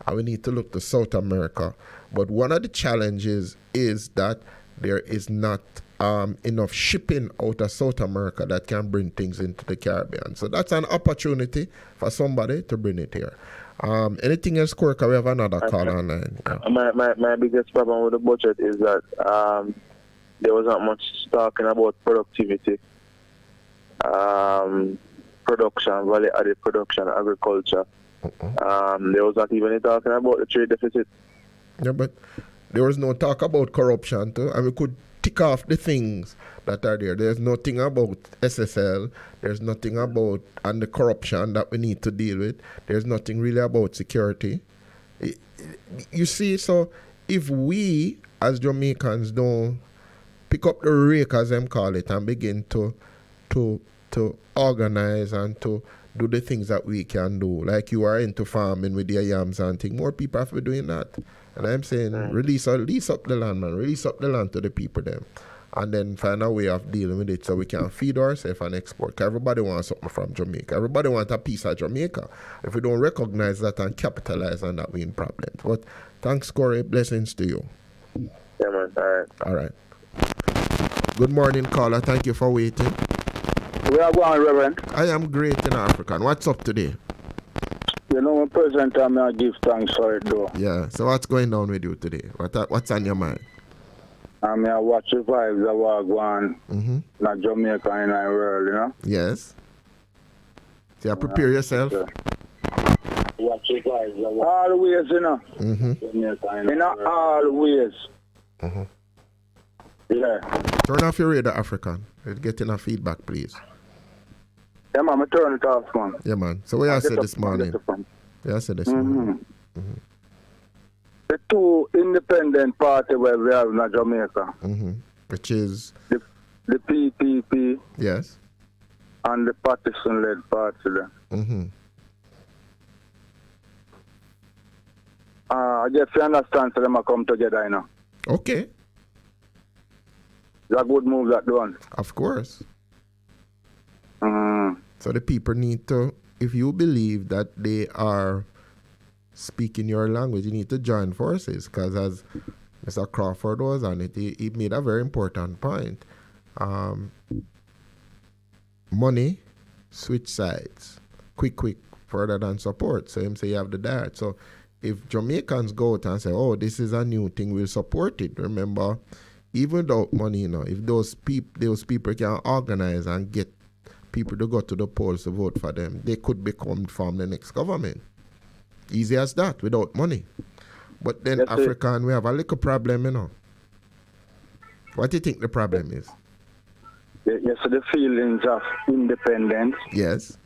and we need to look to South America. But one of the challenges is that there is not enough shipping out of South America that can bring things into the Caribbean. So that's an opportunity for somebody to bring it here. Anything else, Corker? We have another call online. Yeah. My biggest problem with the budget is that there was not much talking about productivity, production, value-added production, agriculture. There was not even talking about the trade deficit. Yeah, but there was no talk about corruption too, and we could tick off the things that are there. There's nothing about SSL. There's nothing about and the corruption that we need to deal with. There's nothing really about security. You see, so if we as Jamaicans don't pick up the rake, as them call it, and begin to organize and to do the things that we can do, like you are into farming with your yams and things, more people have to be doing that. And I'm saying, lease up the land, man. Release up the land to the people, them. And then find a way of dealing with it so we can feed ourselves and export. Because everybody wants something from Jamaica. Everybody wants a piece of Jamaica. If we don't recognize that and capitalize on that, we're in problems. But thanks, Corey. Blessings to you. Yeah, man. All right. All right. Good morning, caller. Thank you for waiting. Where are you going, Reverend? I am great in African. What's up today? You know, my present time I give thanks for it, though. Yeah. So what's going on with you today? What's on your mind? I watch the vibes that were going in Jamaica and the world, you know? Yes. So you prepare yourself? Watch the vibes that were all ways, you know? In all ways. Yeah. Turn off your radio, African. We're getting a feedback, please. Yeah, man, I turn it off, man. Yeah, man. So what you said this morning? Yeah, I said this morning. The two independent parties where we have in Jamaica. Which is? The PPP. Yes. And the partisan-led party there. I guess you understand, so them come together, you know. Okay. It's a good move that done. Of course. So the people need to, if you believe that they are speaking your language, you need to join forces, because as Mr. Crawford was on it, he made a very important point. Money, switch sides, quick, further than support. So him say you have the dart. So if Jamaicans go out and say, oh, this is a new thing, we'll support it. Remember, even without money, you know, if those people can organize and get people to go to the polls to vote for them, they could form the next government. Easy as that, without money. But then African, we have a little problem, you know. What do you think the problem is? Yes, the feelings of independence. Yes.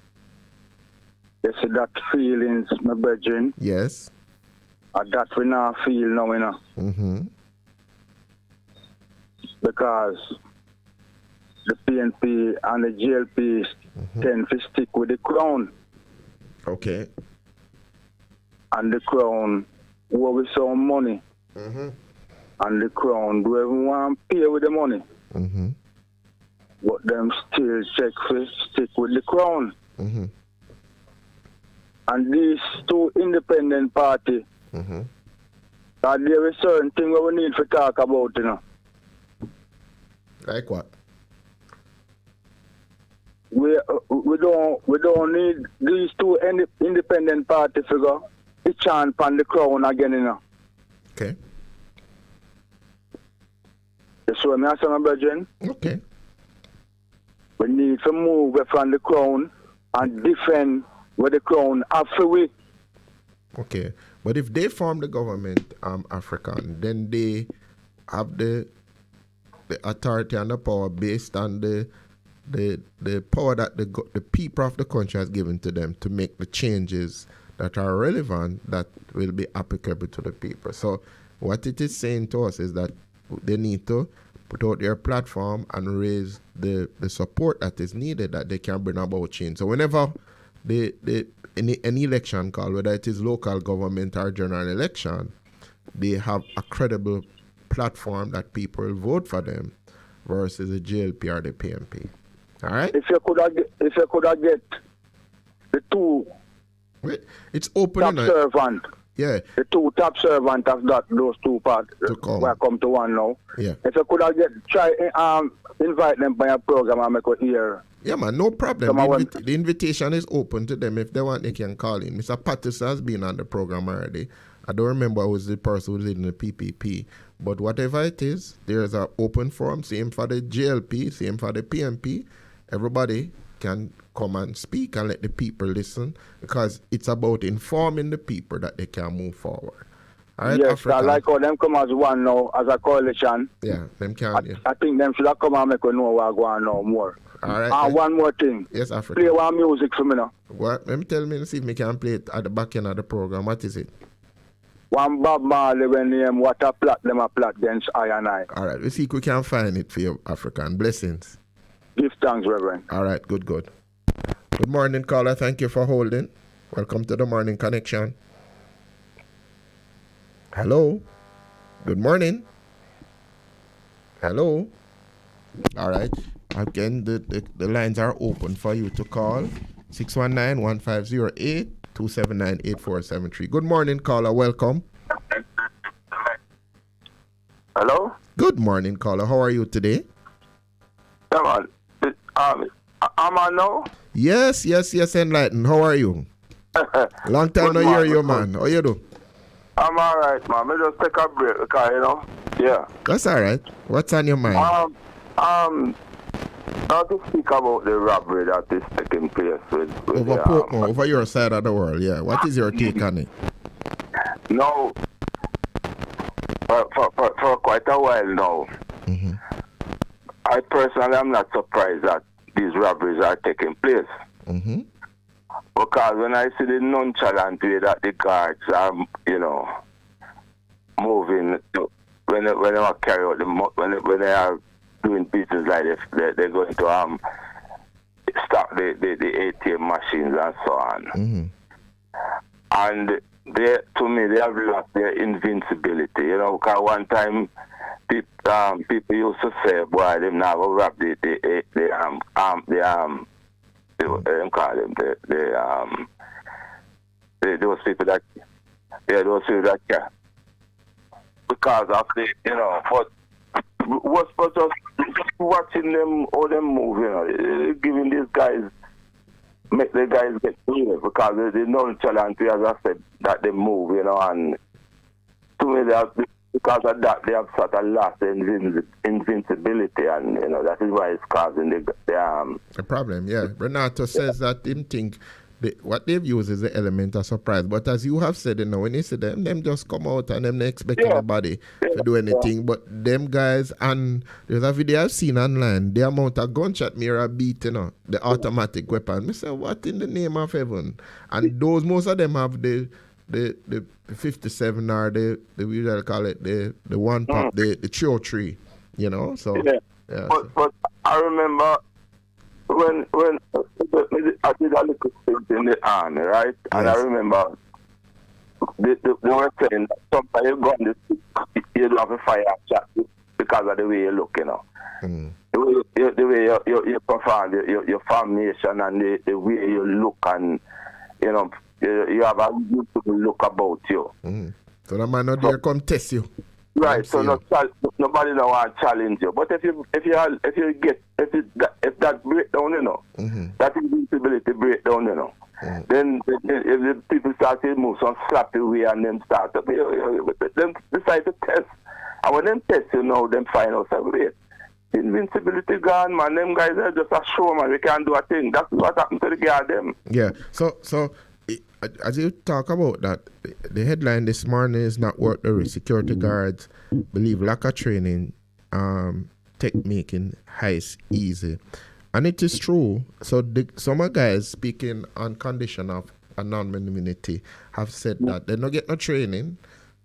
Yes, that feelings, my brethren. Yes. That we now feel now, you know. Because the PNP and the GLP tend to stick with the crown. Okay. And the crown, where we some money. And the crown, do everyone want to pay with the money. But them still stick with the crown. And these two independent parties, there is certain thing we need to talk about, you know. Like what? We don't need these two independent party figure to chant on the crown again, you know. Okay. That's what I'm saying, my brethren. Okay. We need to move from the crown and defend where the crown after we. Okay. But if they form the government, African, then they have the authority and the power based on the power that the people of the country has given to them to make the changes that are relevant that will be applicable to the people. So what it is saying to us is that they need to put out their platform and raise the support that is needed that they can bring about change. So whenever any election call, whether it is local government or general election, they have a credible platform that people will vote for them versus the JLP or the PMP. All right? If you could get the two it's open top servant. Yeah. The two top servant of those two parts will come to one now. Yeah. If you could invite them by a program and make a hear. Yeah, man, no problem. The invitation is open to them. If they want, they can call in. Mr. Patterson has been on the program already. I don't remember who was the person who was in the PPP. But whatever it is, there's an open forum. Same for the JLP, same for the PMP. Everybody can come and speak and let the people listen because it's about informing the people that they can move forward. All right, yes, Africa. I like how them come as one now, as a coalition. Yeah, them can. I think them should have come and make us know what going on now more. All right. And one more thing. Yes, Africa. Play one music for me now. What? Let me tell me, see if me can play it at the back end of the program. What is it? One Bob Marley when name What a Plot Them a Plot Against I and I. All right, we see if we can find it for you, African. Blessings. Give thanks, Reverend. All right, good. Good morning, caller. Thank you for holding. Welcome to the Morning Connection. Hello. Good morning. Hello. All right. Again, the lines are open for you to call. 619-1508-279-8473. Good morning, caller. Welcome. Hello? Good morning, caller. How are you today? Come on. Am I now? Yes, Enlighten. How are you? Long time no hear you, man. How you do? I'm all right, man. Me just take a break because, yeah. That's all right. What's on your mind? Now to speak about the robbery that is taking place with over Portmore, over your side of the world, yeah. What is your take on it? No, for quite a while now, I personally am not surprised that these robberies are taking place. Because when I see the nonchalant way that the guards are, moving, when they carry out when they are doing business like this, they're going to stop the ATM machines and so on. And to me, they have lost their invincibility. Because one time people used to say, boy, them now go rob those people that care. Because of but what's just watching them, all them move, giving these guys, make the guys get clear because they nonchalant, as I said, that they move, and to me, because of that, they have sort of lost invincibility, and, that is why it's causing the problem, yeah. Renato says that him think what they've used is the element of surprise. But as you have said, when you see them just come out and them not expect anybody to do anything. But them guys, and there's a video I've seen online, the amount of gunshot mirror beat, the automatic weapon. I say, what in the name of heaven? And most of them have the 57 or the we shall call it the one pop, the 303, so. Yeah. But I remember when I did a little stint in the army, right? And I remember they were saying that sometimes you go on the street, you don't have a fire shot because of the way you look, The way you perform, your formation and the way you look, and you have a beautiful look about you. So the man out there come test you. Right, so nobody don't want to challenge you. But if that breakdown, you know, that invincibility breakdown, you know, then if the people start to move some slappy way and then start to them decide to test. And when them test, you know, them find out wait, invincibility gone, man. Them guys are just a show, man. We can't do a thing. That's what happened to the guy them. Yeah. So as you talk about that, the headline this morning is not worth the risk. Security guards believe lack of training tech making heist easy. And it is true. So some guys speaking on condition of anonymity have said that they don't get no training.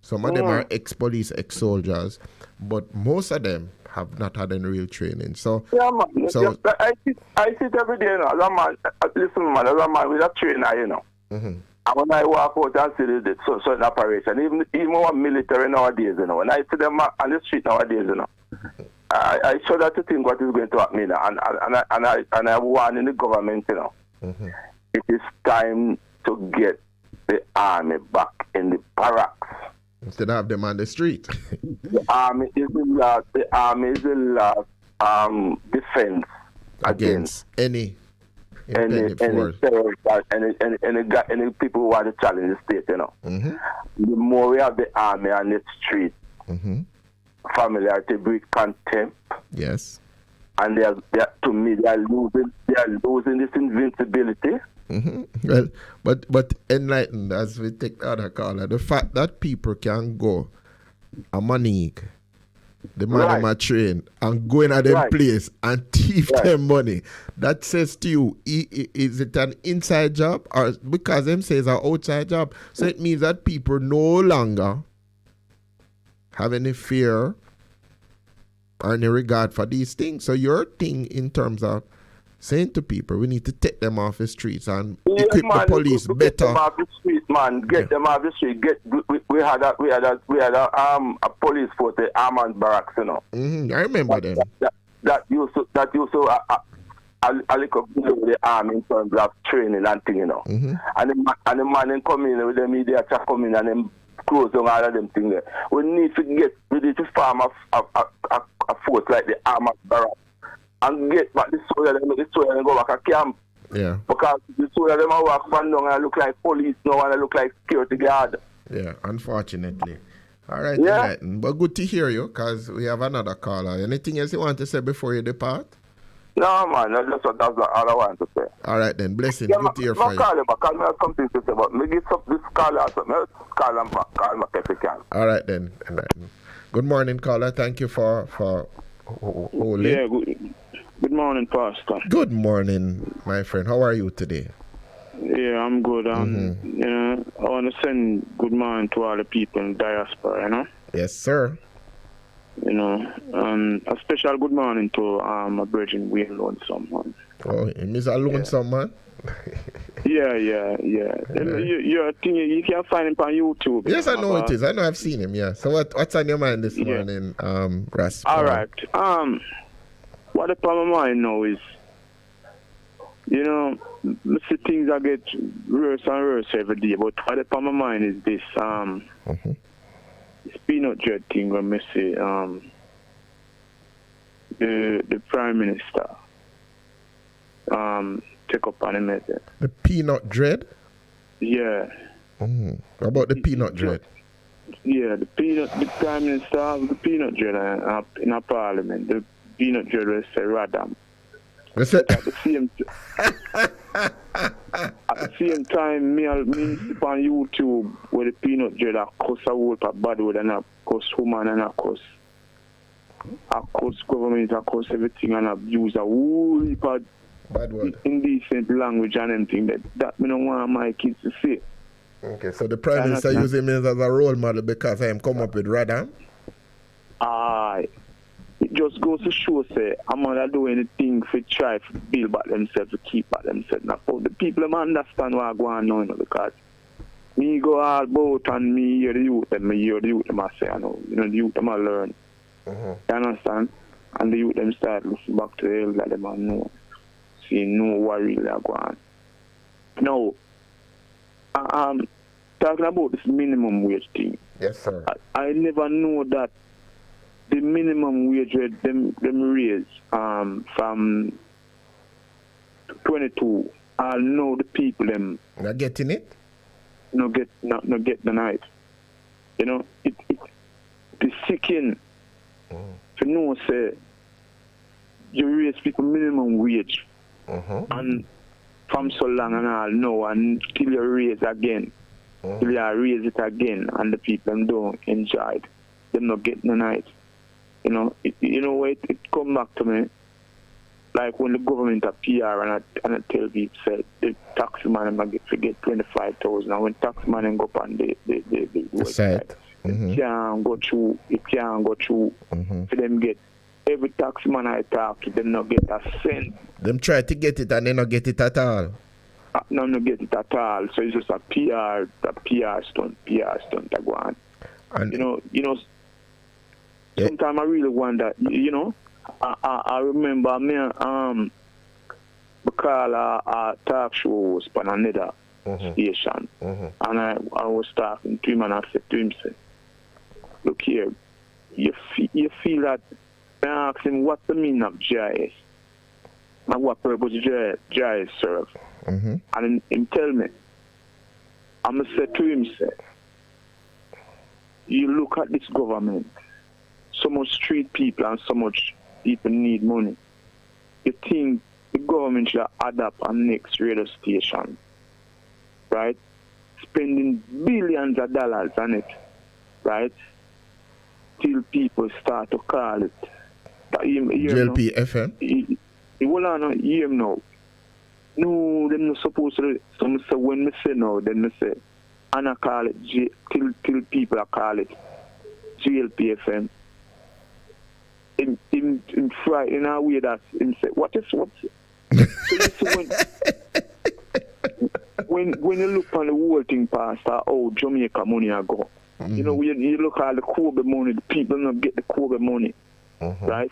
Some of them are ex-police, ex-soldiers, but most of them have not had any real training. So yeah, man. So I see it every day, you know. As a man, listen, man, as a man with a trainer, you know. And when I walk out and see the certain operation, even one military nowadays, you know, when I see them on the street nowadays, you know, I shudder to think what is going to happen, you know, and I warn in the government, you know, it is time to get the army back in the barracks. Instead of them on the street. The army is the last defense against any people who want to challenge the state, you know. The more we have the army on the street, familiarity breed contempt. Yes. And they are losing this invincibility. Well, but enlightened, as we take the other caller, the fact that people can go a Manig, the man of my train, and go in at them place and thief them money, that says to you, is it an inside job or because them says an outside job? So it means that people no longer have any fear or any regard for these things. So your thing in terms of saying to people, we need to take them off the streets and equip the police better. Get them off the street, man. Get them off the street. We had a police force, the Armand Barracks, you know. I remember them. That used to a little below the army in terms of training and thing, you know. And the man come in with the media come in and them close down all of them things there. We need to form a force like the Armand Barracks. And get back the soldier, make the soldier go back to camp. Yeah. Because the soldier them walk from down and look like police now and look like security guard. Yeah, unfortunately. All right, yeah. But good to hear you, because we have another caller. Anything else you want to say before you depart? No, man, that's all I want to say. All right, then. Blessing. Good to hear from you. Call me have something to say, but me give up this caller something. Call him back if you can. All right, then. Good morning, caller. Thank you for holding. Yeah, good morning, Pastor. Good morning, my friend. How are you today? Yeah, I'm good. You know, I want to send good morning to all the people in diaspora, you know? Yes, sir. You know, a special good morning to my virgin Wayne Lonesome, man. Oh, Mr. Lonesome, man? Yeah. You can find him on YouTube. Yes, I know it is. I know I've seen him, yeah. So what's on your mind this morning, Ras? All right. What upon my mind now is, you know, see things that get worse and worse every day, but what upon my mind is this, this peanut dread thing when I say, the Prime Minister, take up on him. The peanut dread? Yeah. What about the peanut dread? Yeah, the Prime Minister have the peanut dread in a parliament. The peanut dread will say Radam. What's it? At the same time, me sleep on YouTube where the peanut dread a cuss a whole lot bad word and a cuss woman and a cuss government, a cuss everything and abuse a whole heap of bad word, indecent language and anything that me don't want my kids to see. Okay, so the Prime Minister using me as a role model because I am come up with Radam? It just goes to show, say, I'm not doing anything to try to build back themselves, to keep back themselves. Now, the people understand what I go on now, you know, because me go all about and me hear the youth, and me hear the youth, them I say, I know, you know, the youth, them I learn. You understand? And the youth, them start looking back to the elder, them I know, see, know what really I go on. Now, talking about this minimum wage thing, Yes, sir. I never know that the minimum wage rate them raise from 22. I know the people them not getting it. No get the night. You know it sickening. To know say you raise people minimum wage and from so long and all no until you raise again. Till you raise it again and the people them don't enjoy it. Them not getting the night. You know, it come back to me like when the government appear and I tell people say the tax man I get 25,000 and when tax man go up on the website, it can't go through for them get every tax man I talk to them not get a cent. Them try to get it and they not get it at all. No, not get it at all. So it's just a PR stunt I go on. And you know sometimes I really wonder, you know, I remember me because a talk show was on another station and I was talking to him and I said to him, say, look here, you feel that I asked him what's the meaning of GIS and what purpose GIS serve. And him tell me, I'm going to say to him, say, you look at this government, so much street people and so much people need money. You think the government should adapt a next radio station, right? Spending billions of dollars on it, right? Till people start to call it. GLP FM? Hold on, hear him now. No, they're not supposed to. Some say when me say no, then me say, and I call it till people I call it GLP FM. In fry in a way that him say, what's so when you look on the whole thing past how Jamaica money I go. You know, you look at the Kobe money, the people don't get the Kobe money. Right?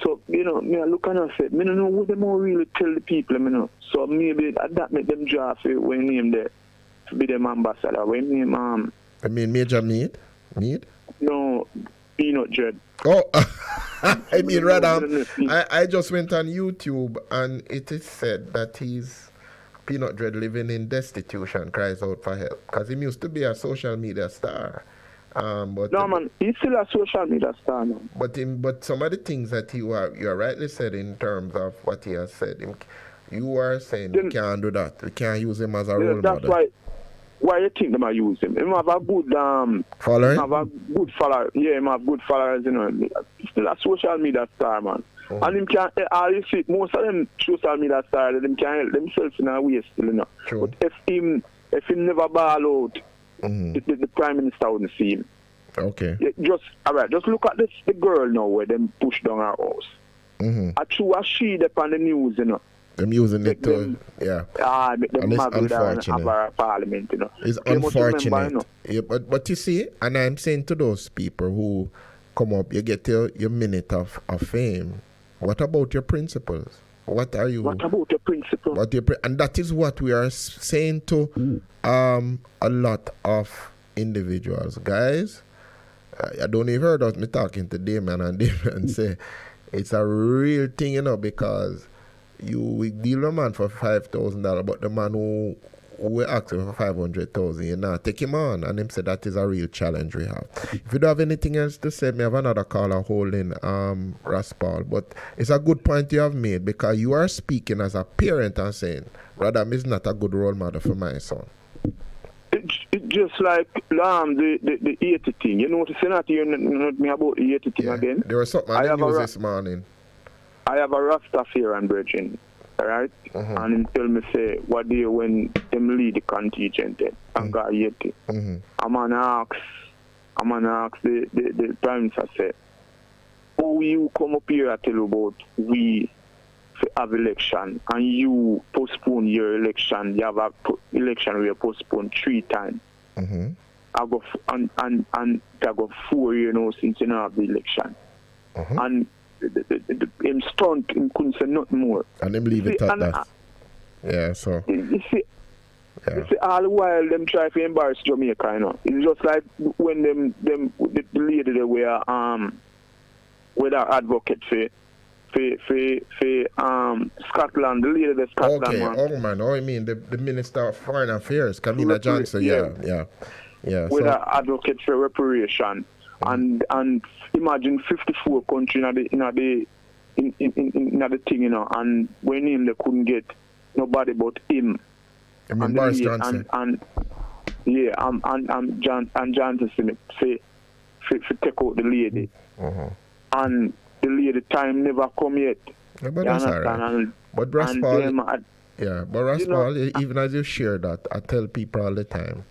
So, you know, me I look and I say, me don't know what they more really tell the people, you know. So maybe that make them draft when name there to be them ambassador. When name I mean Major Mead? No, Peanut Dread. Oh I mean rather I just went on YouTube and it is said that he's Peanut Dread living in destitution, cries out for help. Because he used to be a social media star. But no man, he's still a social media star now. But some of the things that you are rightly said in terms of what he has said, you are saying we can't do that. We can't use him as a role model. That's why you think them are use him. Him have a good following? Have a good follower. Yeah, him have good followers, you know. He's still a social media star, man. And him can you see most of them social media stars them can help themselves in a way still, you know. True. But if he never ball out, the Prime Minister wouldn't see him. Okay. Just look at the girl now where them push down her house. I true as she up on the news, you know. Them using it to, yeah. Make them marvel down in our parliament, you know. It's unfortunate. Remember, you know? Yeah, but you see, and I'm saying to those people who come up, you get your minute of fame. What about your principles? What are you? What about your principles? And that is what we are saying to a lot of individuals. Guys, I don't even heard of me talking to Damien and Damien say it's a real thing, you know, because we deal with a man for $5,000, but the man who we ask him for 500,000, you know, take him on. And him said that is a real challenge we have. If you don't have anything else to say, me have another caller holding Raspal. But it's a good point you have made because you are speaking as a parent and saying, Radam is not a good role model for my son. It's just like the 80 thing. You know, to say that you know me about the 80 thing again. There was something on the news this morning. I have a Rastafarian virgin, right? And him tell me say, what do you when them lead the contingent and got 80? I'm gonna ask the Prime Minister say, how you come up here and tell about we have election and you postpone your election, you have a election where you postpone 3 times. I go and I go 4 years now since you don't have the election. And him stunt, him couldn't say nothing more. And him leave it at that. Yeah, so. You see, You see, all the while them try to embarrass Jamaica, you know. It's just like when the lady they were with our advocate for Scotland, the lady of Scotland. Okay, man. I mean the Minister of Foreign Affairs, Camilla Johnson. Yeah. With our advocate for reparation, and imagine 54 countries in the thing, you know, and when him they couldn't get nobody but him. I mean, Boris Johnson. And Johnson say take out the lady. And the lady time never come yet. Yeah, but that's all right. But Raspal, even as you share that, I tell people all the time,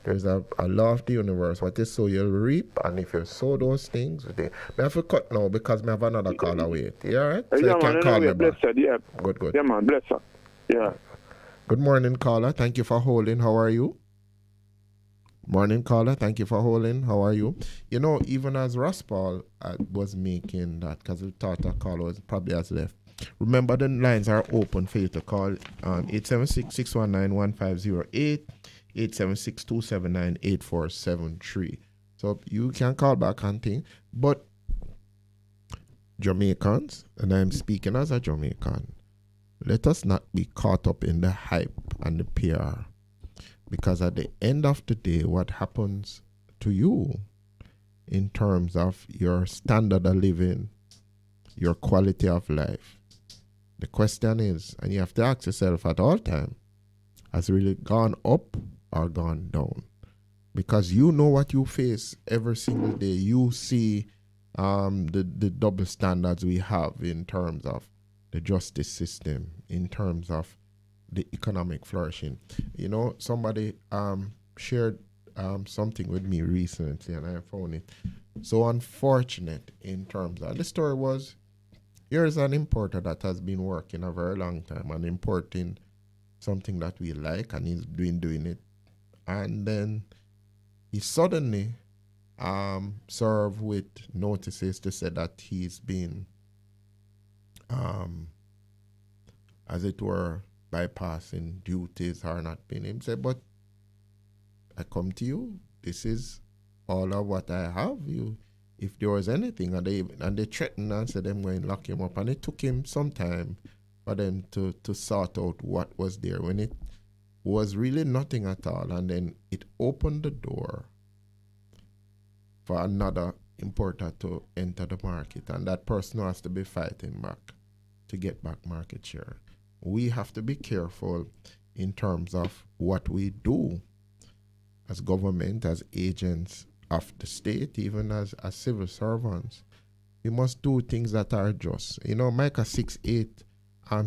there's a law of the universe. What you sow, you'll reap. And if you sow those things, I have to cut now because I have another call away. You all right? So you can call me back. Yeah. Good. Yeah, man. Bless her. Yeah. Good morning, caller. Thank you for holding. How are you? Morning, caller. Thank you for holding. How are you? You know, even as Raspal was making that, because we thought that caller was probably has left. Remember, the lines are open for you to call 876-619-1508, 876-279-8473. So you can call back and think. But Jamaicans, and I'm speaking as a Jamaican, let us not be caught up in the hype and the PR. Because at the end of the day, what happens to you in terms of your standard of living, your quality of life, the question is, and you have to ask yourself at all time, has it really gone up or gone down? Because you know what you face every single day. You see the double standards we have in terms of the justice system, in terms of the economic flourishing. You know, somebody shared something with me recently, and I found it so unfortunate in terms of, the story was, here's an importer that has been working a very long time and importing something that we like, and he's doing it, and then he suddenly served with notices to say that he's been as it were bypassing duties or not being him. Say, but I come to you, this is all of what I have. You, if there was anything, and they threatened and said them going to lock him up, and it took him some time for them to sort out what was there when it was really nothing at all, and then it opened the door for another importer to enter the market, and that person has to be fighting back to get back market share. We have to be careful in terms of what we do as government, as agents of the state, even as civil servants. We must do things that are just. You know, Micah 6:8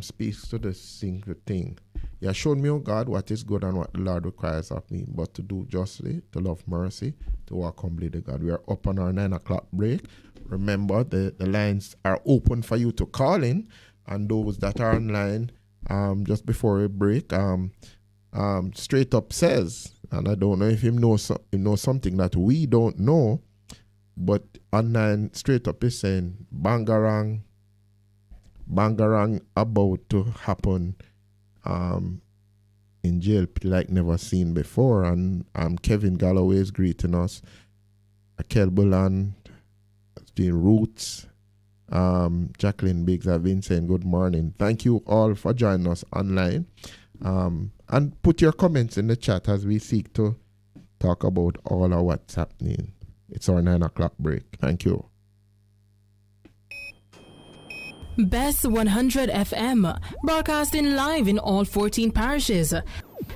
speaks to the single thing. He has shown me, O God, what is good and what the Lord requires of me, but to do justly, to love mercy, to walk humbly to God. We are up on our 9 o'clock break. Remember, the lines are open for you to call in, and those that are online, just before we break, Straight Up says, and I don't know if he knows something that we don't know, but online Straight Up is saying bangarang about to happen in jail like never seen before. And Kevin Galloway is greeting us. Akel Bulan, Roots, Jacqueline Biggs have been saying good morning. Thank you all for joining us online. And put your comments in the chat as we seek to talk about all of what's happening. It's our 9 o'clock break. Thank you. Bess100 FM, broadcasting live in all 14 parishes.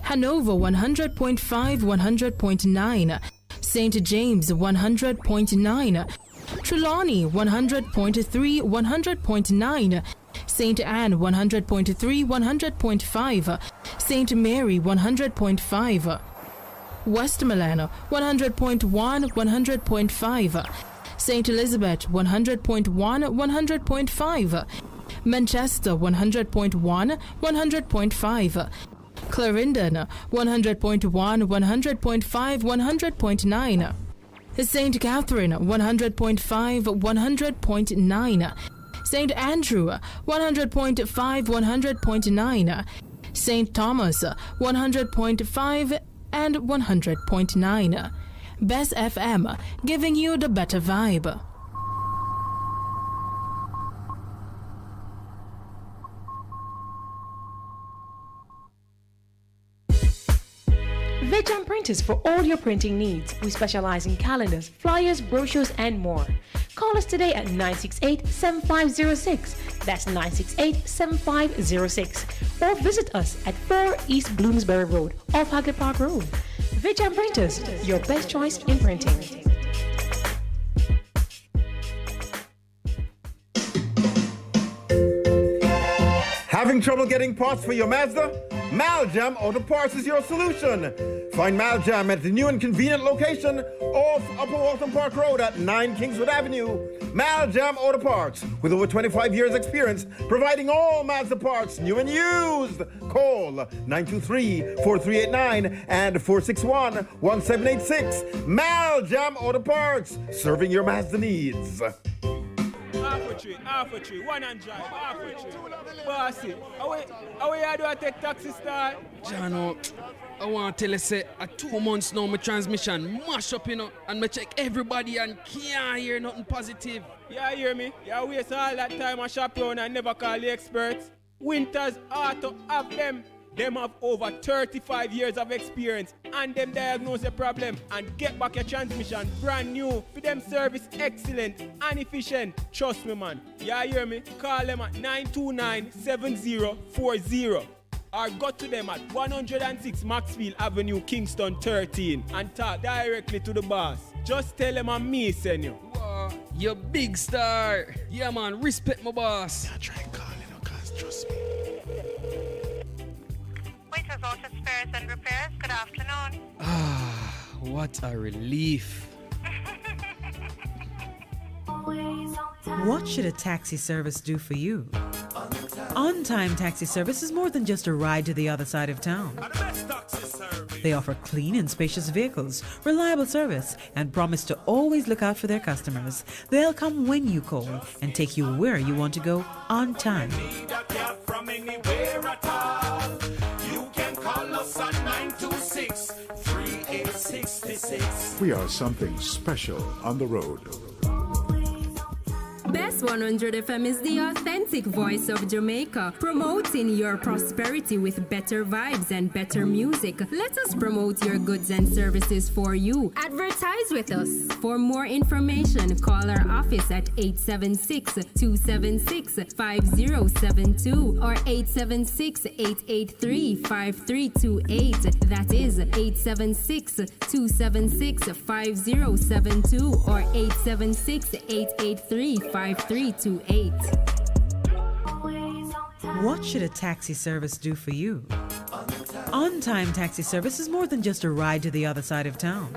Hanover 100.5, 100.9. St. James 100.9. Trelawney 100.3, 100.9. St. Anne 100.3, 100.5. St. Mary 100.5. Westmoreland 100.1, 100.5. St. Elizabeth 100.1, 100.5. Manchester 100.1, 100.5. Clarendon 100.1, 100.5, 100.9. St. Catherine 100.5, 100.9. St. Andrew 100.5, 100.9. St. Thomas 100.5 and 100.9. Bess FM, giving you the better vibe. Vejan Printers for all your printing needs. We specialize in calendars, flyers, brochures, and more. Call us today at 968-7506. That's 968-7506. Or visit us at 4 East Bloomsbury Road, off Hagley Park Road. Vejan Printers, your best choice in printing. Having trouble getting parts for your Mazda? Maljam Auto Parts is your solution. Find Maljam at the new and convenient location off Upper Waltham Park Road at 9 Kingswood Avenue. Maljam Auto Parts, with over 25 years experience, providing all Mazda parts, new and used. Call 923-4389 and 461-1786. Maljam Auto Parts, serving your Mazda needs. Half a tree, one and drive, half a tree. Bossy, how you do I take taxi start? Jano, I want to tell you, say, 2 months now, my transmission mash up, and I check everybody and can't hear nothing positive. Yeah, hear me? You waste all that time I shop around and never call the experts. Winters Auto have them. Them have over 35 years of experience and them diagnose the problem and get back your transmission brand new. For them service excellent and efficient. Trust me, man. Yeah, hear me? Call them at 929-7040 or go to them at 106 Maxfield Avenue, Kingston 13 and talk directly to the boss. Just tell them I'm me, send you. Wow, you big star. Yeah, man, respect my boss. Yeah, try calling her, cause trust me. Winters Auto Spares and Repairs, good afternoon. Ah, what a relief. What should a taxi service do for you? On-time taxi service is more than just a ride to the other side of town. They offer clean and spacious vehicles, reliable service, and promise to always look out for their customers. They'll come when you call and take you where you want to go on time. Call us at 926-3866. We are something special on the road. Bess100 FM is the authentic voice of Jamaica, promoting your prosperity with better vibes and better music. Let us promote your goods and services for you. Advertise with us. For more information, call our office at 876-276-5072 or 876-883-5328. That is 876-276-5072 or 876-883-5328. What should a taxi service do for you? On-time taxi service is more than just a ride to the other side of town.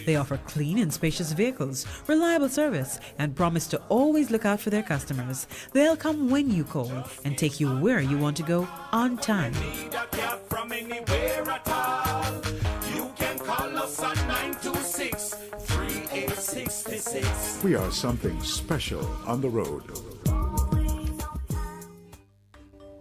They offer clean and spacious vehicles, reliable service, and promise to always look out for their customers. They'll come when you call and take you where you want to go on time. We are something special on the road.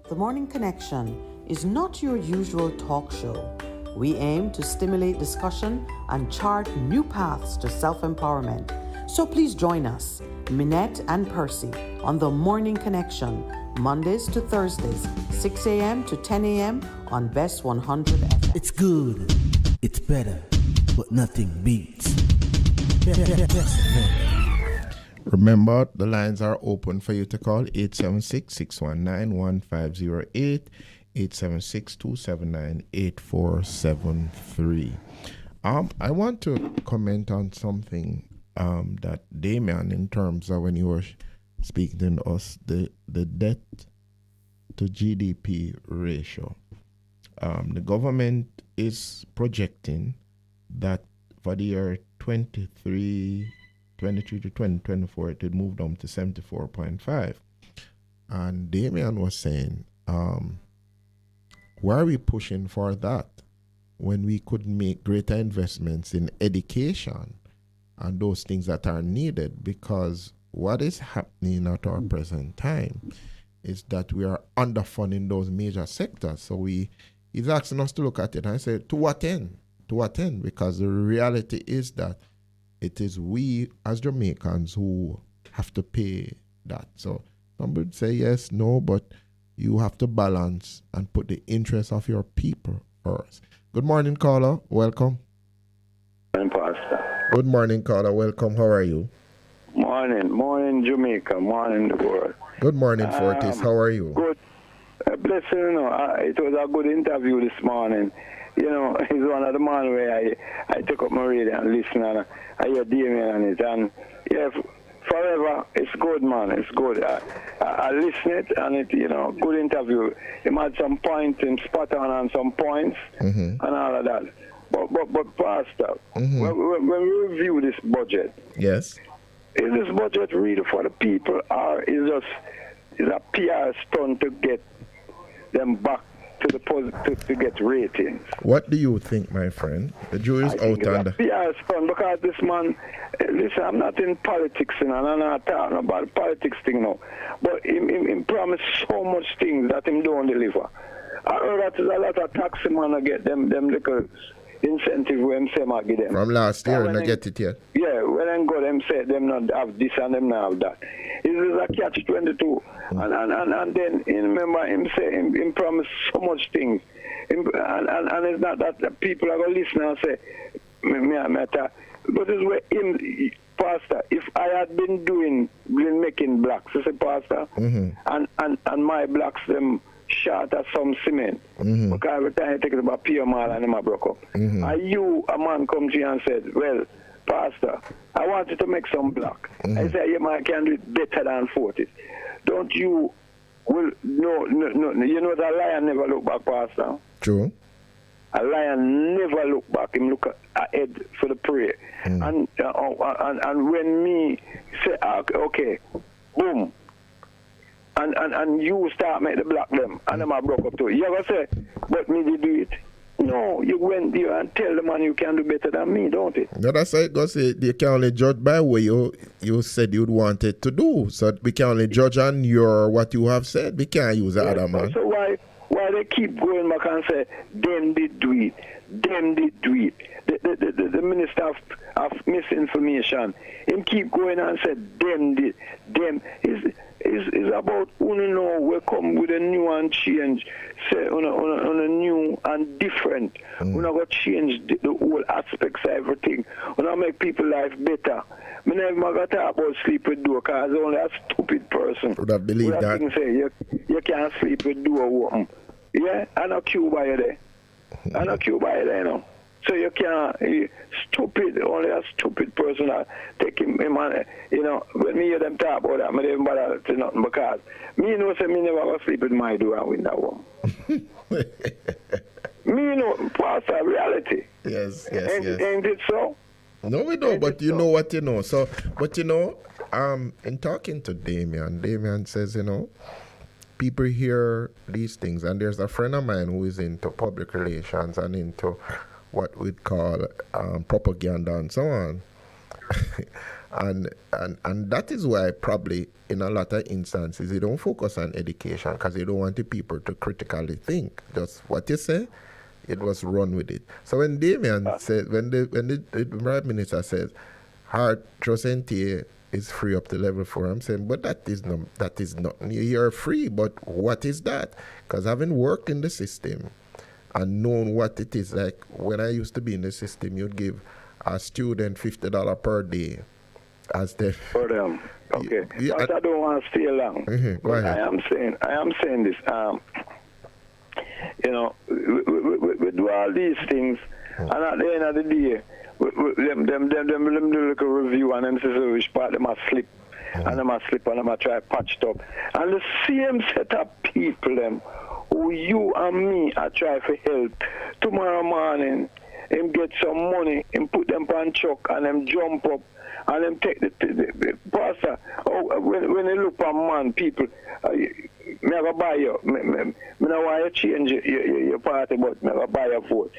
The Morning Connection is not your usual talk show. We aim to stimulate discussion and chart new paths to self-empowerment. So please join us, Minett and Percy, on The Morning Connection, Mondays to Thursdays, 6 a.m. to 10 a.m. on Bess100 FM. It's good, it's better, but nothing beats. Remember, the lines are open for you to call 876-619-1508, 876-279-8473. I want to comment on something that Damian, in terms of when you were speaking to us, the debt to GDP ratio. The government is projecting that for the year 23 to 2024, it would move down to 74.5. And Damian was saying, why are we pushing for that when we could make greater investments in education and those things that are needed? Because what is happening at our present time is that we are underfunding those major sectors. So he's asking us to look at it. And I said, to what end? To what end? Because the reality is that it is we as Jamaicans who have to pay that. So some would say yes, no, but you have to balance and put the interests of your people first. Good morning, caller. Welcome. Pastor. Good morning, caller. Welcome. How are you? Morning, Jamaica. Morning, the world. Good morning, Fortis. How are you? Good. Blessing, it was a good interview this morning. He's one of the man where I took up my radio and listen, and I hear Damien on it. And yeah, forever, it's good, man. It's good. I listen it, and it, good interview. He had some points and spot on some points and all of that. But Pastor, when we review this budget, yes, is this budget really for the people, or is a PR stunt to get them back to the positive to get ratings? What do you think, my friend? The jury's out on the PR stunt, because this man, listen, I'm not in politics, and I'm not talking about the politics thing now, but he promised so much things that him don't deliver. I heard that there's a lot of taxi man to get them little incentive when him say I give them. From last year, and I get it yet. Yeah, when them go, them say them not have this and them not have that. It is a catch-22. And then, remember, him say, him promise so much things. And it's not that the people are going to listen and say, but it's where him, Pastor, if I had been making blocks, I say, Pastor, and my blocks, them short of some cement, because every time I take it about PMR and them I broke up. And a man come to you and said, well, Pastor, I want you to make some block. I say, yeah, man, I can do it better than 40. Don't you, well, no, you know that lion never look back, Pastor. True. A lion never look back, him look ahead for the prey. And when me say, okay, boom, and you start make the block them, and them I broke up too. You ever say, but me did do it? No, you went there and tell the man you can do better than me, don't it? No, that's right. Because they can only judge by what you said you'd want it to do. So we can only judge on what you have said. We can't use the other man. So why they keep going back and say, them did do it, them did do it. The Minister of Misinformation, him keep going and said, them did, them. Is about we come with a new and change, say on a new and different. We're not going to change the whole aspects of everything. We're not make people life better. I never going to talk about sleep with door, because only a stupid person would have believed that. Say you can't sleep with door open. Yeah, I know Cuba there. I know Cuba there, So you can't, only a stupid person that take him on, when me hear them talk about that, I don't bother to nothing, because me know say me never go sleep with my door and win that one. Me know, Pastor, reality. Yes. Ain't it so? No, we don't, but you know what you know. So, but in talking to Damien says, people hear these things, and there's a friend of mine who is into public relations and into what we'd call propaganda and so on. and that is why probably in a lot of instances they don't focus on education, because they don't want the people to critically think. Just what you say, it was run with it. So when Damien said, when the Prime Minister says hard trust NTA is free up to level 4, I'm saying, but that is not you're free, but what is that? Because having worked in the system and known what it is, like when I used to be in the system, you'd give a student $50 per day as the for them. Okay. But I don't want to stay long. Go ahead. I am saying this. We do all these things, and at the end of the day, them do like a review, and them say which part them must slip, and them must slip, and them must try patched up, and the same set of people them who you and me are trying to help. Tomorrow morning, him get some money, him put them on truck, and them jump up, and them take the pastor. When they look at man, people, me have a buy you. Me not want you change your party, but me have a buy your vote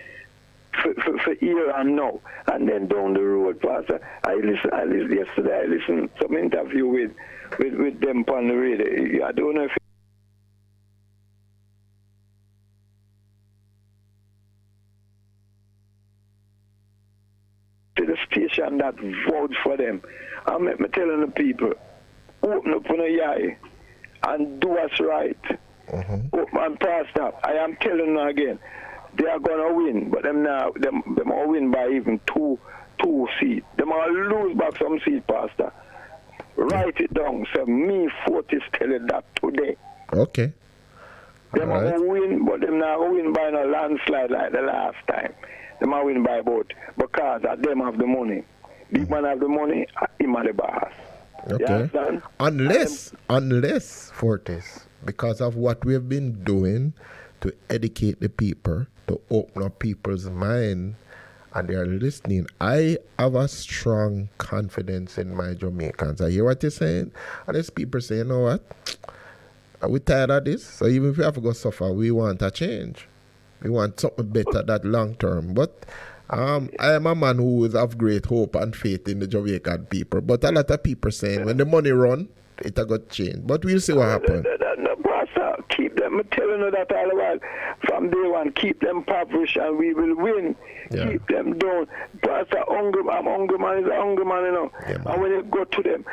for here and now. And then down the road, Pastor, I listened yesterday. I listened to some interview with them on the radio. I don't know if station that vouch for them. And me telling the people, open up on a eye and do what's right. And Pastor, I am telling you again, they are gonna win, but them all win by even two seats. Them all lose back some seats, Pastor. Write it down. So me, Fortis, tell you that today. Okay. Them are gonna win, but them not gonna win by no landslide like the last time. Them are win by both because them have the money. Big man have the money, him have the boss. Okay. Unless Fortis, because of what we have been doing to educate the people, to open up people's mind, and they are listening, I have a strong confidence in my Jamaicans. I hear what you're saying, and there's people saying, you know what, we're tired of this, so even if we have to go suffer, we want a change. We want something better that long term. But I am a man who is of great hope and faith in the Jamaican people. But a lot of people saying when the money run, it a got change. But we'll see what happens. Keep them, I'm telling you that all the while. From day one, keep them impoverished and we will win. Yeah. Keep them down. Pastor, I'm hungry man is a hungry man, you know. Yeah, and when you go to them,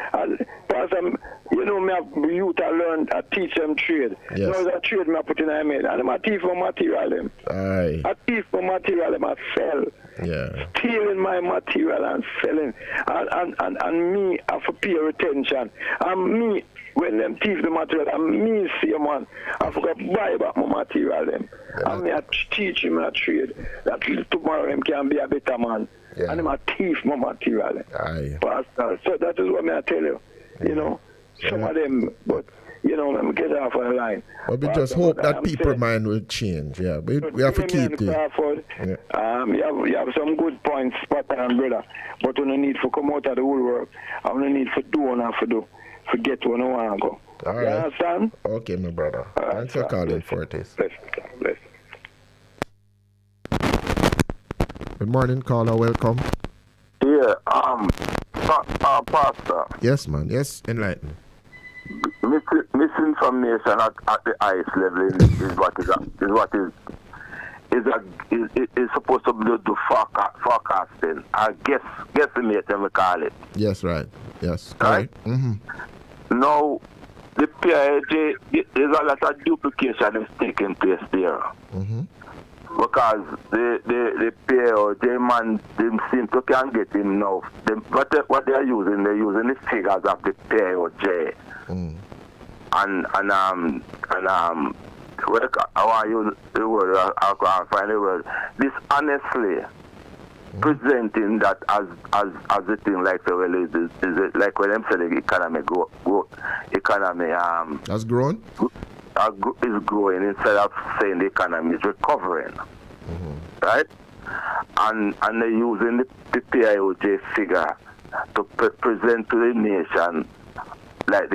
Pastor, you know, me have youth I learn, I teach them trade. Yes. You know, that trade me I put in my head. And I thief for material them. Aye. I thief for material them, I sell. Yeah. Stealing my material and selling. And me, I have to pay retention. And me, when them thief the material, and me see a man, I forgot to buy back my material them. Yeah. And me I teach him a trade that tomorrow him can be a better man. Yeah. And him I thief my material. Aye. Pastor. So that is what me I tell you. You know, some of them, but you know, let me get off of the line. But we just hope that people's mind will change. Yeah, we have to keep it. Yeah. You have some good points, spot on, brother. But you don't need to come out of the whole work. I don't need to do what I have to do. Forget where I want to go. All right. You understand? Okay, my brother. Thanks for calling, Fortis. Bless. Good morning, caller. Welcome. Yeah, Pastor. Yes, man. Yes, enlighten. Misinformation at the highest level is supposed to be do forecasting. I guesstimate we call it. Yes, right. Yes, right. Mm-hmm. Now, the PIJ, there's a lot of duplication is taking place there. Mm-hmm. Because the PIJ man, they seem to can't get him now. What they're using the figures of the PIJ. Mm. And I want to use the word, I'll find the word, dishonestly presenting that as a thing like the well is it like when them say the economy has grown? Is growing instead of saying the economy is recovering. Mm-hmm. Right? And they're using the PIOJ figure to present to the nation like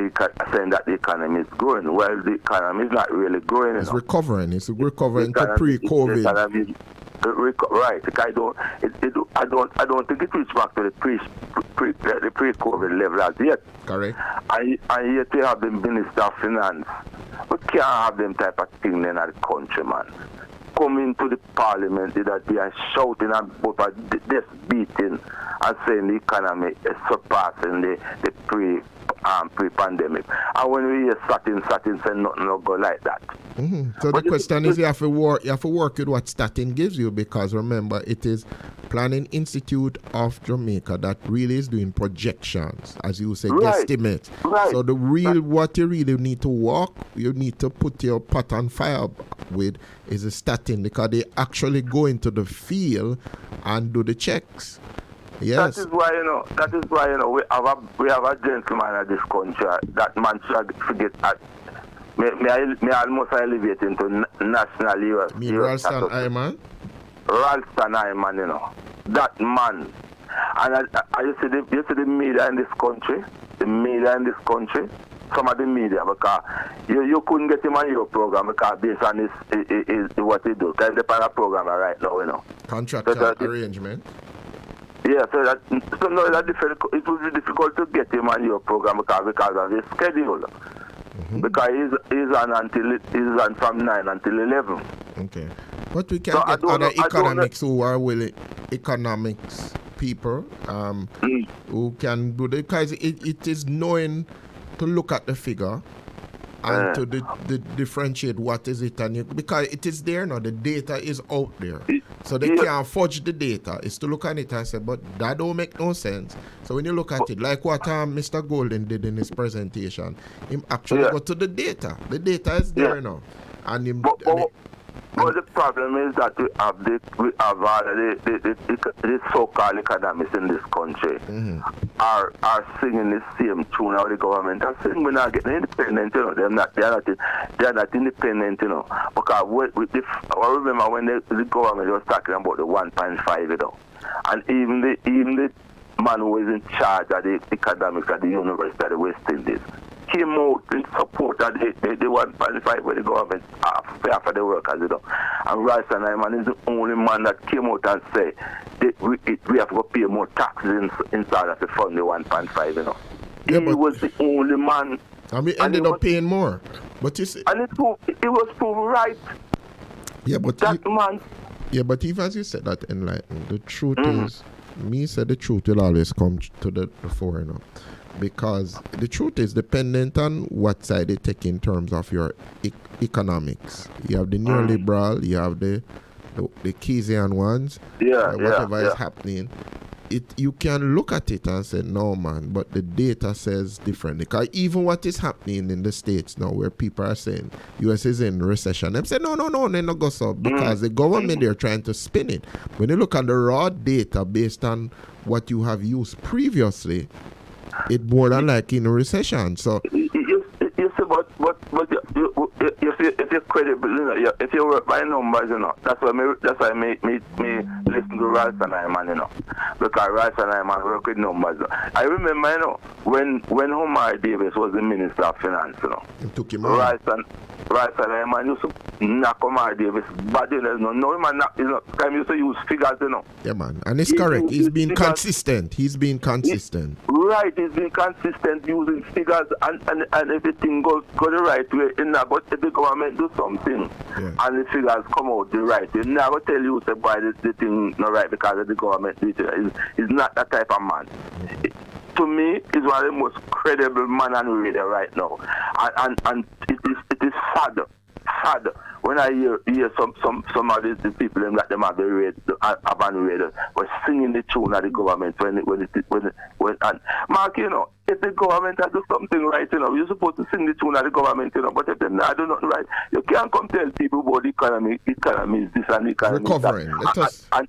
saying that the economy is growing. Well, the economy is not really growing. It's recovering. It's recovering to pre-COVID. Right. I don't think it reached back to the pre-COVID level as yet. Correct. And yet they have the Minister of Finance. We can't have them type of thing in the country, man. Coming to the parliament, that they are shouting about this beating and saying the economy is surpassing the pre-pandemic. And when we hear certain saying nothing will go like that. Mm-hmm. So the question is, you have to work with what statin gives you, because remember, it is Planning Institute of Jamaica that really is doing projections, as you say, guesstimates. Right. So what you really need to you need to put your pot on fire with is a statin, because they actually go into the field and do the checks. Yes. That is why we have a gentleman in this country that man should forget that. Me almost elevate into national hero. Me Ralston Ayman? Ralston Ayman, you know. That man. And you see the media in this country? The media in this country? Some of the media, because you couldn't get him on your program because based on his what he do. Because they're on a program right now, you know. Contractual arrangement. Yeah, so that difficult. It will be difficult to get him on your program because of his schedule. Mm-hmm. Because he's on from 9 until 11. Okay, but we can get other economics who are willing, economics people who can do the, because it is knowing to look at the figure and to differentiate what is it, and because it is there now, the data is out there, so they can't fudge the data. It's to look at it and say, but that don't make no sense. So when you look at it, like what Mr. Golden did in his presentation, him actually go to the data. The data is there now, and him. But the problem is that we have the so-called academics in this country are singing the same tune how the government are singing. We're not getting independent, you know. They're not independent, you know. Because I remember when the government was talking about the 1.5, you know, and even the man who is in charge of the academics at the University of the West Indies came out in support of the 1.5 where the government for the workers, you know. And Rice and Hyman is the only man that came out and said we have to pay more taxes inside of the fund, the 1.5, you know. He was the only man. And we ended up paying more. But you see, and it was proven right. Yeah, but that man. Yeah, but even as you said that enlightened, the truth is, me said the truth will always come to the fore, you know. Because the truth is dependent on what side they take in terms of your economics. You have the neoliberal, you have the Keynesian ones, whatever is happening. You can look at it and say, no, man, but the data says differently. Because even what is happening in the States now, where people are saying U.S. is in recession, they say, no, they not go so. Because the government, they're trying to spin it. When you look at the raw data based on what you have used previously, it's more than like in a recession. So you see, but you see, if you're credible, you know, if you work by numbers, you know, that's why me listen to Rice and Hyman, you know, because Rice and Hyman work with numbers. I remember, you know, when Omar Davis was the Minister of Finance, you know, it took him Rice and Hyman used to knock Omar Davis, but you know, no man knock, you know, time used to use figures, you know. Yeah, man, and it's correct. He's been consistent. Right, he's been consistent using figures, and everything goes the right way. But if the government do something and the figures come out the right way, never tell you say why the thing not right because of the government. He's not that type of man. To me, he's one of the most credible man on radio right now, and it is sad when I hear some of the people that them have the radio were singing the tune of the government when and Mark, you know, if the government has do something right, you know, you're supposed to sing the tune of the government, you know, but if they not do nothing right, you can't come tell people about the economy is this and the economy recovering. And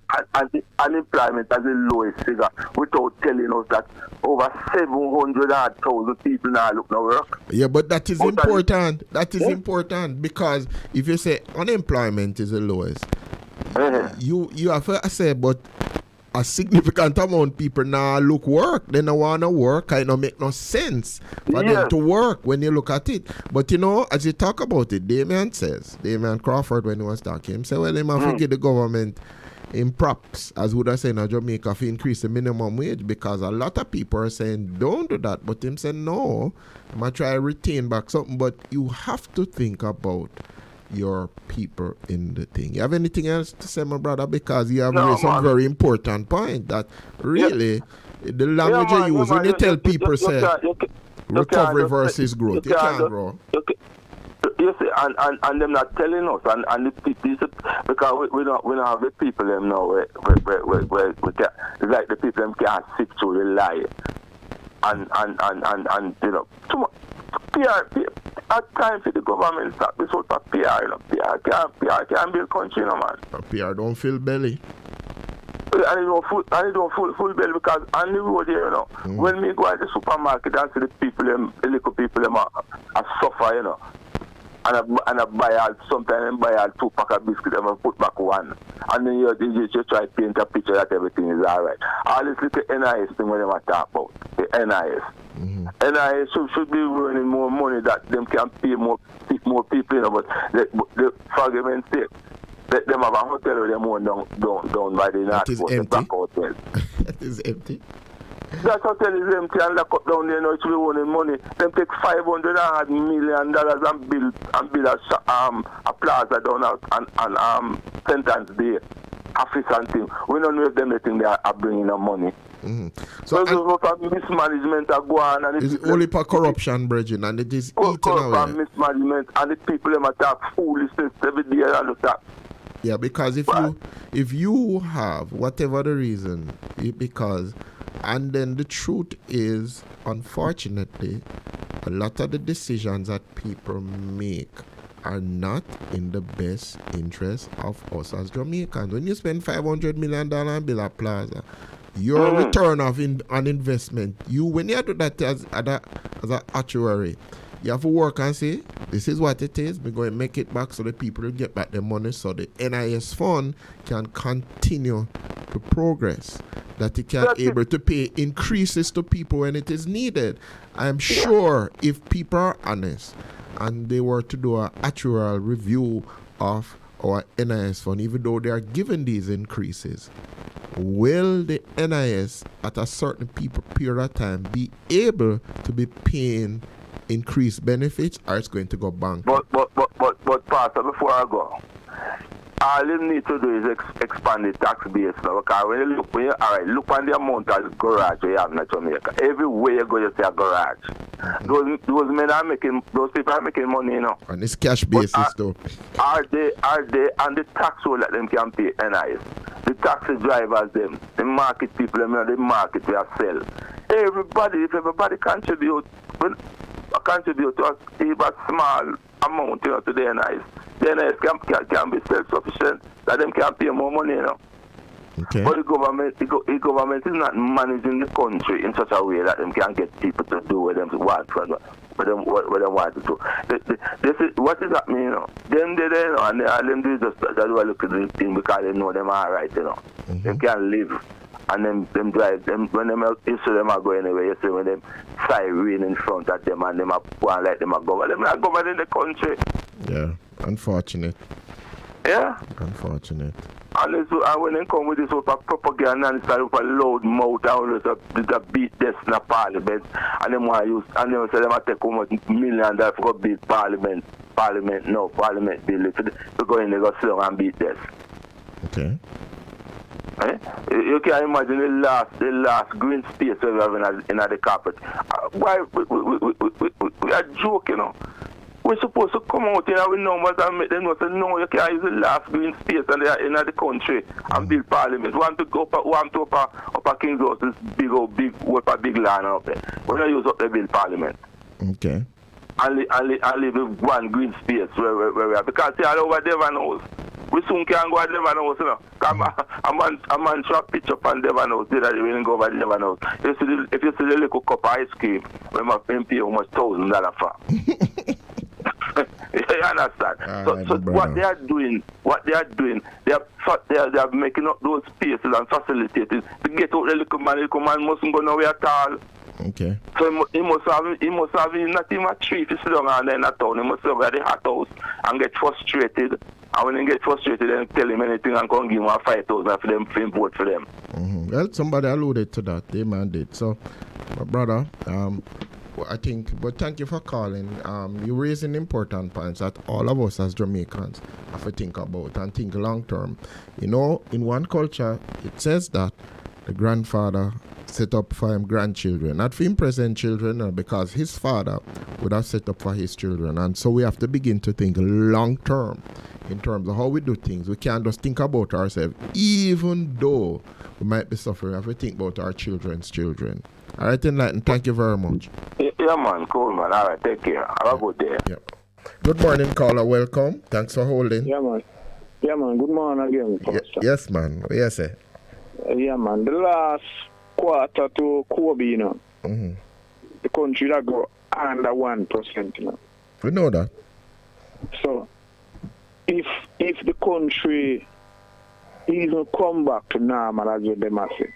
unemployment as the lowest figure without telling us that over 700,000 people now look no work. Yeah, but that is important. That is important because if you say unemployment is the lowest, you have to say, but a significant amount of people now look work. They don't want to work. Kind of make no sense for them to work when you look at it. But you know, as you talk about it, Damian Crawford, when he was talking, he said, well, they must give the government in props, as would I say in Jamaica, to increase the minimum wage, because a lot of people are saying, don't do that. But him say, no, I'm going to try to retain back something. But you have to think about your people in the thing. You have anything else to say, my brother? Because you have raised some very important point that really the language you use when you tell people say recovery versus growth, you can't grow. You see, and them not telling us, and the people, because we don't have the people them now where it's like the people them can't sit through the lie, and you know, too much PR at time for the government start this sort of PR, you know, PR can't build country, you know, man. PR don't fill belly. And it don't full belly because on the road here, you know, when me go at the supermarket and see the people them, the little people them are suffer, you know. And I buy out, sometimes I buy out 2 pack of biscuits and put back 1. And then you just try to paint a picture that everything is alright. All this little NIS thing when they talk about, the NIS. NIS should be earning more money that them can pay more people, you know, but the for argument's sake, them have a hotel where them own down by the North Coast, the Black Hotel. That is empty. That hotel is empty and lock up down there, you know, it should be owning money. Them take $500 million and build a plaza down out and sentence there. African thing. We don't know if them think they are bringing the money. So there's a lot of mismanagement that go on. And it's only for corruption, Bridget, and it is eating away. Mismanagement, and the people them attack foolishness every day and attack. Yeah, because if you have whatever the reason, because, and then the truth is, unfortunately, a lot of the decisions that people make are not in the best interest of us as Jamaicans. When you spend $500 million on Billa Plaza, your return on investment, when you do that as an actuary, you have to work and say, this is what it is. We're going to make it back so the people will get back their money so the NIS fund can continue to progress, that it can be able to pay increases to people when it is needed. I'm sure if people are honest and they were to do an actual review of our NIS fund, even though they are given these increases, will the NIS at a certain period of time be able to be paying increased benefits, or it's going to go bankrupt? But Pastor, before I go, all you need to do is expand the tax base now. Because when you look on the amount of garage you have in Jamaica. Everywhere you go, you see a garage. Those men are making, those people are making money, you know. And it's cash basis, though. Are they, and the tax will let them can pay NIS. The taxi drivers, them, the market people, them, the market they sell. If everybody contribute to us, even a small amount, you know, to the NIS. The NIS can be self-sufficient, that them can pay more money, you know. Okay. But the government is not managing the country in such a way that them can get people to do what them want to do. This is what is happening, you know. Them they know, and them do just that do look at the thing because they know them are right, you know. Them can live. And them drive them when them issue them are going anywhere. You see when them siren in front of them and them are going like them are government. Them are governing the country. Yeah, unfortunate. Yeah. Unfortunate. And when they come with this sort of propaganda and start with a loud mouth and with a beat this in a parliament, and them want to use, and them say them take how much $1 million for beat parliament bill to go in there go sit down and beat this. Okay. You can imagine the last green space we have in the carpet. Why we are joking, you know. We're supposed to come out here with numbers and make them know say no, you can't use the last green space in the country and build parliament. We want to go up a King's House, this big land up there. We don't use up the build parliament. Okay. And leave one green space where we are. Because see all over Devon House. We soon can go to Devon House, you know. A man shot a picture on Devon House, did that when go over Devon House. If you see the little cup of ice cream, we must pay how much $1,000 for. You understand? So what they are doing, they are making up those spaces and facilitating to get out the little man mustn't go nowhere at all. Okay. So he must have not even a tree if you sit down and then a town. He must have at the hot house and get frustrated. And when he get frustrated, then tell him anything and come give him a 5,000 for them to vote for them. Well, somebody alluded to that. They man did. So, my brother, I think, but thank you for calling. You're raising important points that all of us as Jamaicans have to think about and think long term. You know, in one culture, it says that the grandfather set up for him grandchildren, not for him present children, because his father would have set up for his children. And so we have to begin to think long term in terms of how we do things. We can't just think about ourselves, even though we might be suffering. We have to think about our children's children. All right, Enlighten, thank you very much. Yeah, man, cool, man. All right, take care. Have a good day. Yeah. Good morning, caller. Welcome. Thanks for holding. Yeah, man. Good morning again, Pastor. Yes, man. What you say? Yeah, man. The last quarter to Kobe, you know, the country that go under 1%, you know. We know that. So, if the country even come back to normal as what them say,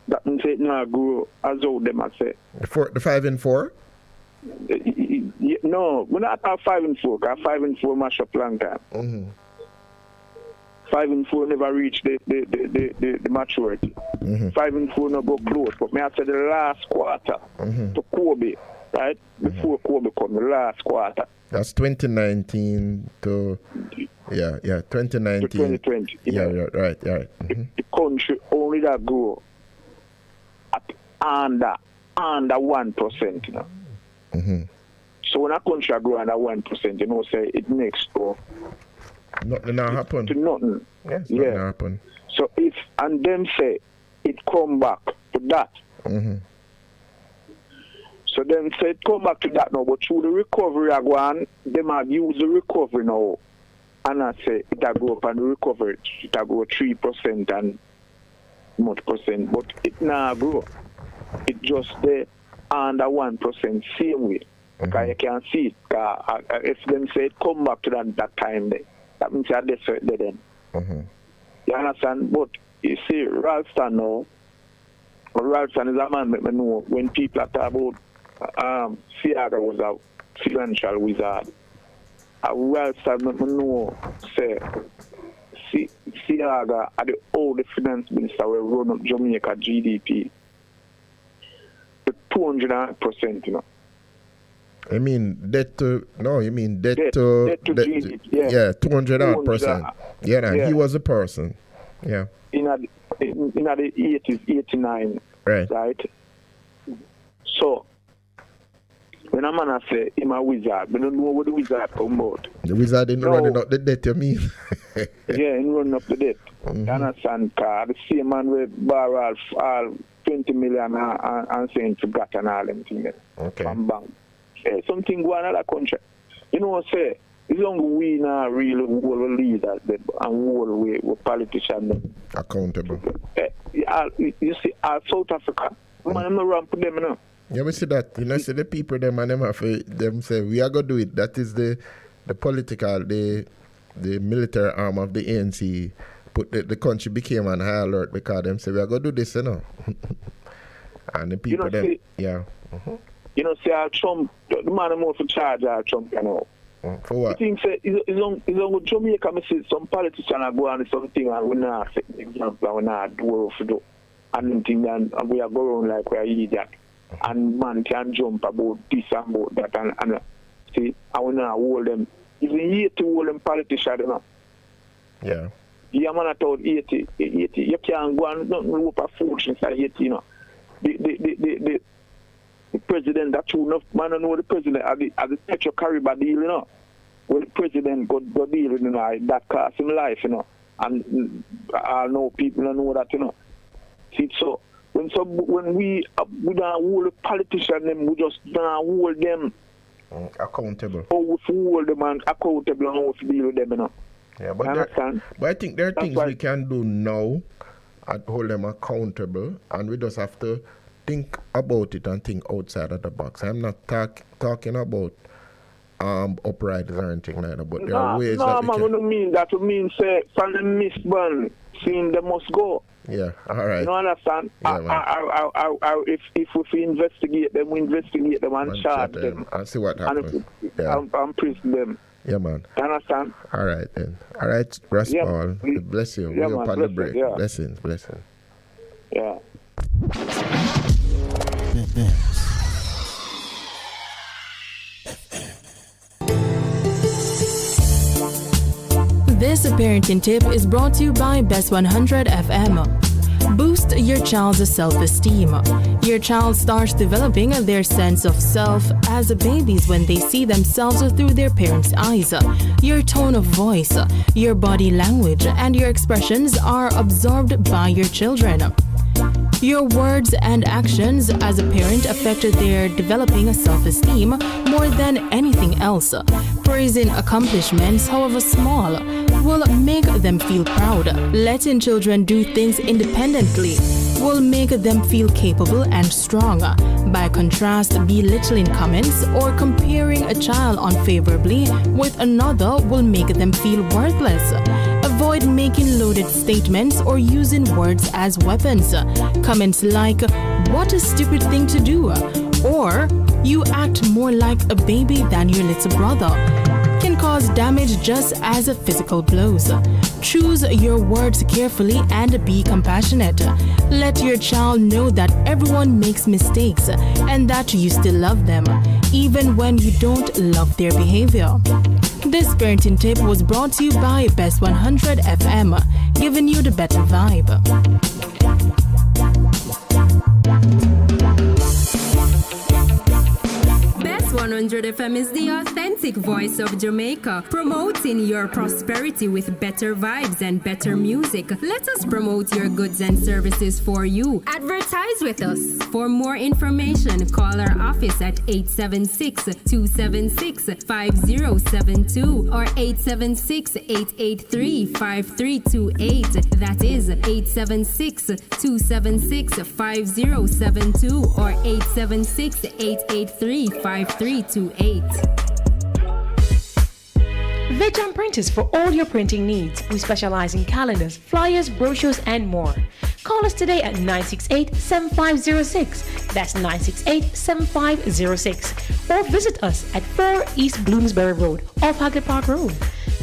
that means it not grow as how them say. The 5 and 4? No, we're not at 5 and 4, because 5 and 4 mash up long time. 5 and 4 never reach the maturity. 5 and 4 no go close. But me I say the last quarter to Kobe, right? Before Kobe come, the last quarter. That's 2019 to Yeah, 2019. To 2020. Yeah, right. Mm-hmm. The country only that grow at under 1%, you know. Mm-hmm. So when a country grow under 1%, you know, say it makes to nothing happen. To nothing. Yes, nothing happen. So if and them say it come back to that. Mm-hmm. So them say it come back to that now, but through the recovery I go on, them have used the recovery now. And I say it will go up and recover it will go 3% and much percent, but it now grow. It just there under 1% same way. Because you can see it. If them say it come back to that time there, that means that they say it then. Mm-hmm. You understand? But you see, Ralston now, Ralston is a man that know when people are talking about Seaga was a financial wizard. Ralston let me know say Seaga are the old finance minister will run up Jamaica GDP to 200%, you know. You mean debt to GDP, yeah. 200%. Yeah, he was a person. Yeah. In the 80s, 89. Right? So when a man say him a wizard, we don't know what the wizard come about. The wizard didn't running up the debt, you mean? Yeah, he running up the debt. You understand? The same man will borrow all 20 million and saying forgot and all them things. Okay. From bank. Something go on in other country. You know what I say? It's only we now really will leaders and we politicians. Accountable. You see, South Africa, man, I'm not run for them now. Yeah, we see that. You know, see the people them and them have them say we are gonna do it. That is the political, the military arm of the ANC. Put the country became on high alert because them say we are gonna do this, you know. And the people them, yeah. Mm-hmm. You know, see, Trump, the man more for charge Trump, you know. For what? I think it's on Jamaica, I see some politicians are going on something and we not set the example and we not do what we do. And we are going like we are idiot. And man can jump about this and about that and see, and we not hold them. Even 80 hold them politicians, you know. Yeah. Yeah, man, I thought 80. You can't go and nothing look at fortune inside 80, you know. The president, that true enough, man, I know the president at the Petro Caribbean deal, you know. When the president got deal, you know, that cost him life, you know. And I know people know that, you know. See, so when we don't hold the politicians, them, we just don't hold them accountable. How we hold them and accountable and how we deal with them, you know. Yeah, but I think there are things we can do now and hold them accountable, and we just have to think about it and think outside of the box. I'm not talking about uprisings or anything like that, but there are ways that we can... No, man, mean that. We mean, say, from the misburn, seeing they must go. Yeah, all right. You know, understand? Yeah, if we investigate them and charge them. And see what happens. And prison them. Yeah, man. You understand? All right, then. All right, Paul. Bless you. Yeah, we're man, on the break. Yeah. Blessings. Yeah. This parenting tip is brought to you by Bess100 FM. Boost your child's self-esteem. Your child starts developing their sense of self as babies when they see themselves through their parents' eyes. Your tone of voice, your body language, and your expressions are absorbed by your children. Your words and actions as a parent affect their developing self-esteem more than anything else. Praising accomplishments, however small, will make them feel proud. Letting children do things independently will make them feel capable and strong. By contrast, belittling comments or comparing a child unfavorably with another will make them feel worthless. Avoid making loaded statements or using words as weapons. Comments like, "What a stupid thing to do," or "You act more like a baby than your little brother," can cause damage just as physical blows. Choose your words carefully and be compassionate. Let your child know that everyone makes mistakes and that you still love them. even when you don't love their behavior. This parenting tip was brought to you by Bess100 FM, giving you the better vibe. Bess100 FM is the authentic voice of Jamaica, promoting your prosperity with better vibes and better music. Let us promote your goods and services for you. Advertise with us. For more information, call our office at 876-276-5072 or 876-883-5328. That is 876-276-5072 or 876-883-5328. Veg Printers for all your printing needs. We specialize in calendars, flyers, brochures, and more. Call us today at 968-7506. That's 968-7506. Or visit us at 4 East Bloomsbury Road, off Hagley Park Road.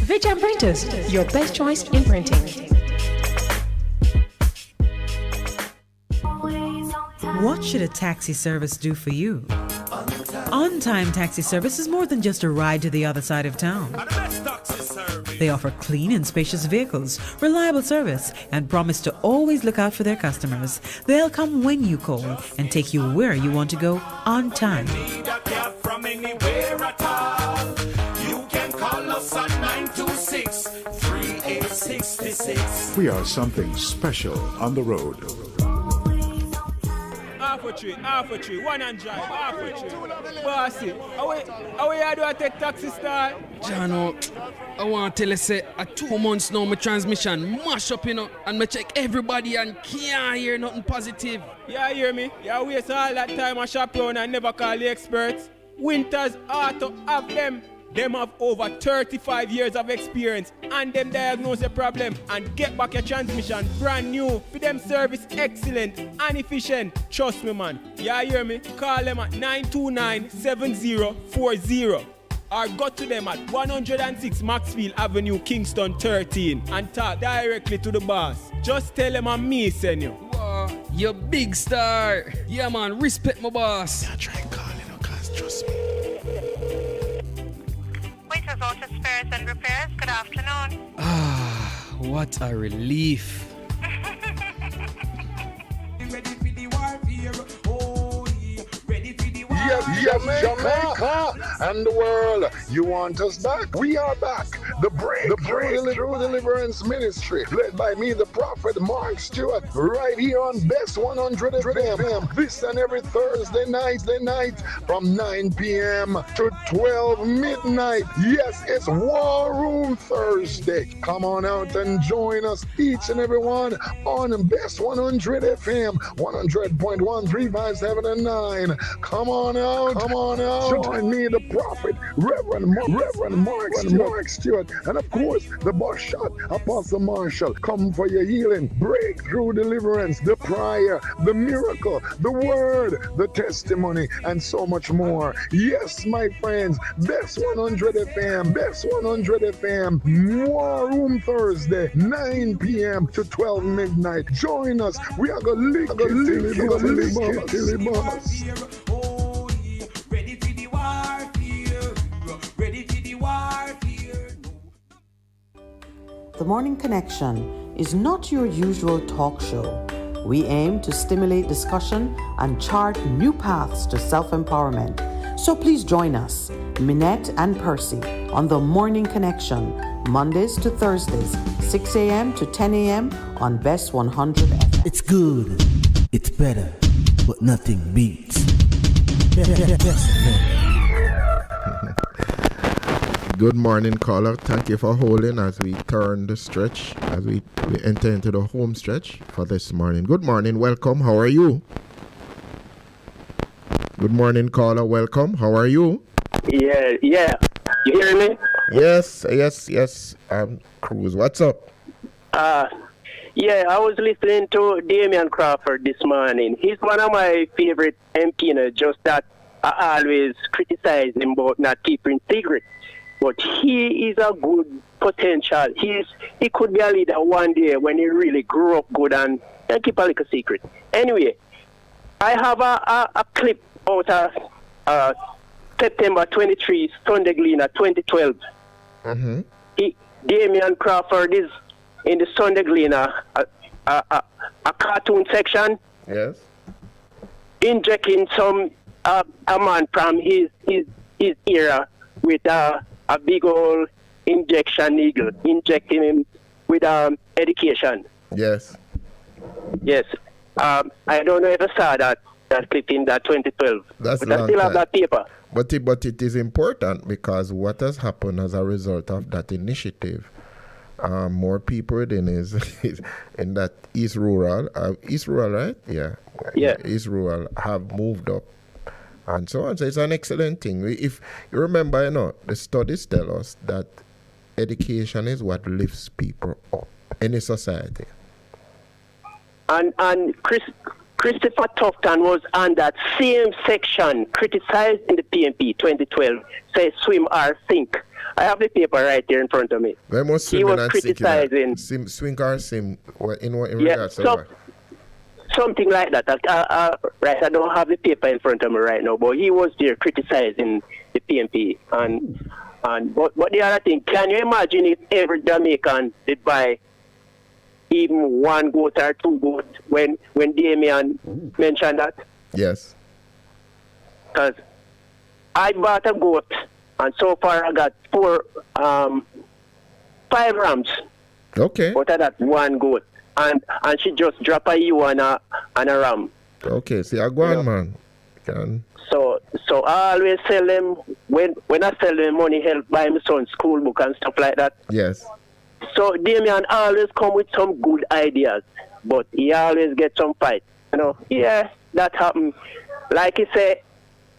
Veg Printers, your best choice in printing. What should a taxi service do for you? On-time taxi service is more than just a ride to the other side of town. They offer clean and spacious vehicles, reliable service, and promise to always look out for their customers. They'll come when you call and take you where you want to go on time. From anywhere at all. You can call us at 926-3866. We are something special on the road. Half a tree, one and drive, half a tree. Bossy, how you do I take taxi style? Jano, I want to tell you, say, 2 months now, my transmission mash up, and I check everybody and can't hear nothing positive. Yeah, hear me? You waste all that time I shop around and never call the experts. Winters Auto have them. Them have over 35 years of experience and them diagnose the problem and get back your transmission brand new. For them service excellent and efficient. Trust me, man. Yeah, hear me? Call them at 929-7040 or go to them at 106 Maxfield Avenue, Kingston 13 and talk directly to the boss. Just tell them I'm me, send you. Wow, you big star. Yeah, man, respect my boss. Yeah, try calling, cause trust me. Waiters Auto Spares and Repairs, good afternoon. Ah, what a relief. Yes, Jamaica and the world. You want us back? We are back. The Breakthrough Deliverance Ministry, led by me, the prophet Mark Stewart, right here on Bess100 FM. This and every Thursday night from 9 p.m. to 12 midnight. Yes, it's War Room Thursday. Come on out and join us, each and every one, on Bess100 FM, 100.1, 357 and 9. Come on out. Join me, the prophet, Reverend Mark Stewart, and of course, the boss shot, Apostle Marshall. Come for your healing, breakthrough, deliverance, the prayer, the miracle, the word, the testimony, and so much more. Yes, my friends, Bess100 FM, War Room Thursday, 9 p.m. to 12 midnight. Join us. We are going to lick it till it busts. The Morning Connection is not your usual talk show. We aim to stimulate discussion and chart new paths to self-empowerment. So please join us, Minett and Percy, on The Morning Connection, Mondays to Thursdays, 6 a.m. to 10 a.m. on Bess100 FM. It's good, it's better, but nothing beats. Good morning, caller. Thank you for holding as we turn the stretch, as we enter into the home stretch for this morning. Good morning, welcome. How are you? Good morning, caller. Welcome. How are you? Yeah. You hear me? Yes. Cruz, what's up? I was listening to Damian Crawford this morning. He's one of my favorite MP, just that I always criticize him about not keeping secret. But he is a good potential. He could be a leader one day when he really grew up good and keep a little secret. Anyway, I have a clip out of September 23, Sunday Gleaner 2012. Damian Crawford is in the Sunday Gleaner, a cartoon section. Yes. Injecting some a man from his era with a big old injection needle, injecting him with education. Yes. Yes. I don't know if I saw that clip in that 2012. That's but I still have that paper. But it is important because what has happened as a result of that initiative, more people within is in that East Rural, right? Yeah. East Rural have moved up and so on. So it's an excellent thing. If you remember, the studies tell us that education is what lifts people up in a society. And Christopher Tufton was on that same section, criticized in the PMP 2012, says swim or sink. I have the paper right here in front of me. He was criticizing. Swim or sim, in regards to what? Something like that. Right, I don't have the paper in front of me right now, but he was there criticizing the PMP. But the other thing, can you imagine if every Jamaican did buy even one goat or two goats when Damian mentioned that? Yes. Because I bought a goat, and so far I got 5 rams. Okay. Out of that one goat. And she just drop a ewe and a ram. Okay, see, I go on, man. So I always sell them, when I sell them money, help buy my son's school book and stuff like that. Yes. So Damian always come with some good ideas, but he always get some fight. Yeah, that happen. Like he say,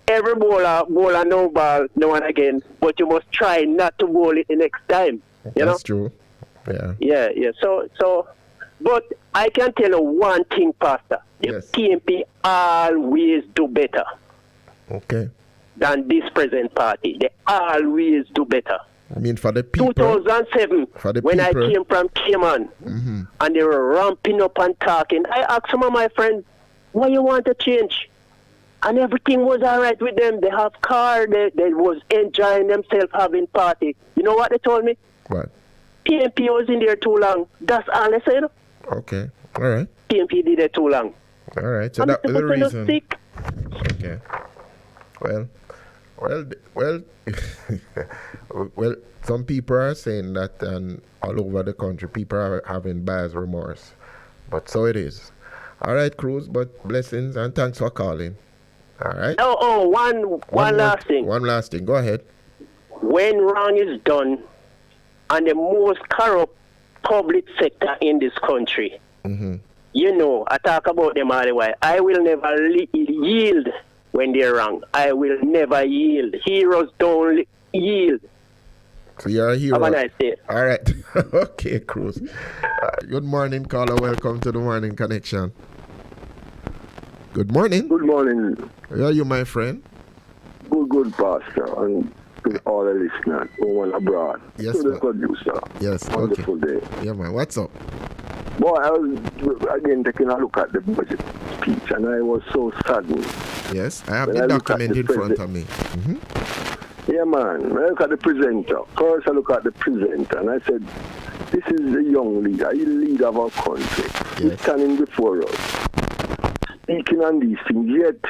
every bowler no ball now and again, but you must try not to bowl it the next time. That's true. Yeah. Yeah. So, but I can tell you one thing, Pastor. The PMP always do better. Okay. Than this present party. They always do better. I mean, for the people. 2007, when I came from Cayman, and they were ramping up and talking, I asked some of my friends, why you want to change? And everything was all right with them. They have car, they was enjoying themselves having party. You know what they told me? What? PMP was in there too long. That's all they said. Okay, all right. PMP did it too long. All right, so that was the reason. Okay. Well, some people are saying that all over the country, people are having buyer's remorse. But so it is. All right, Cruz, but blessings and thanks for calling. All right. One last thing. One last thing. Go ahead. When wrong is done, and the most corrupt public sector in this country, I talk about them all the way. I will never yield when they're wrong. I will never yield. Heroes don't yield. So you're a hero. Have a nice day. All right. Okay, Cruz. Good morning, caller. Welcome to the Morning Connection. Good morning. Good morning. How are you, my friend? Good, Pastor. And to all the listeners who went abroad. Yes, to the producer. Yes, wonderful day. Yeah, man. What's up? Boy, I was again taking a look at the budget speech, and I was so saddened. Yes, I have the document in front of me. Yeah, man. When I look at the presenter, first I look at the presenter, and I said, this is a young leader, he's the leader of our country. Yes. He's standing before us, speaking on these things, yet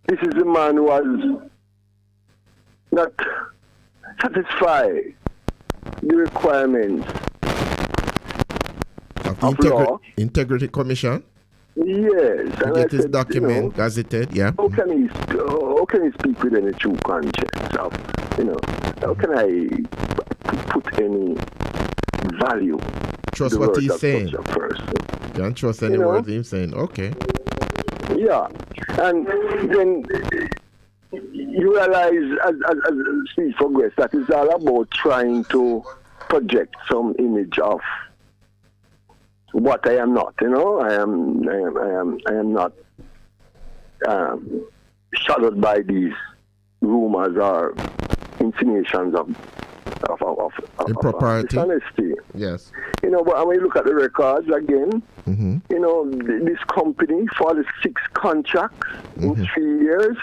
this is a man who has not satisfied the requirements of law. Integrity Commission? Yes. To get his document gazetted, yeah. How can he speak with any true conscience of, how can I put any value trust to the what words he's of saying. such a person? Can't trust any words he's saying. Okay. Yeah. And then you realize as speech progress that it's all about trying to project some image of what I am not, I am not shadowed by these rumors or insinuations of impropriety, dishonesty. Yes. But when you look at the records again, this company, 46 contracts in 3 years,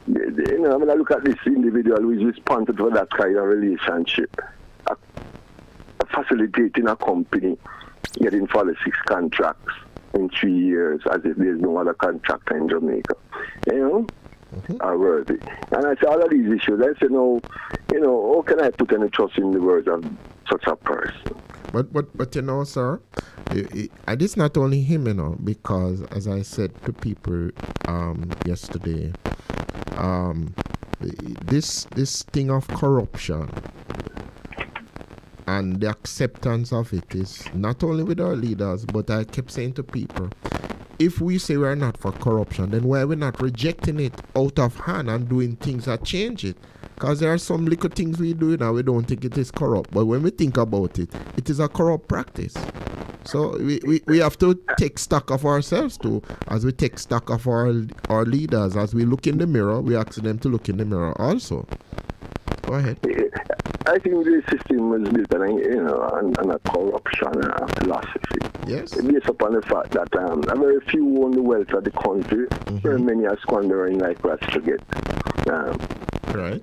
When I look at this individual who is responsible for that kind of relationship, facilitating a company, getting 46 contracts in 3 years as if there's no other contractor in Jamaica, are worthy. And I say all of these issues, I say, no, how can I put any trust in the words of such a person? But sir, it's not only him, because as I said to people yesterday, this thing of corruption and the acceptance of it is not only with our leaders, but I kept saying to people, if we say we're not for corruption, then why are we not rejecting it out of hand and doing things that change it? Because there are some little things we do now, we don't think it is corrupt. But when we think about it, it is a corrupt practice. So we have to take stock of ourselves too, as we take stock of our leaders. As we look in the mirror, we ask them to look in the mirror also. Go ahead. I think the system was built on a corruption philosophy. Yes. Based upon the fact that very few own the wealth of the country, very many are squandering like rats to get. Right.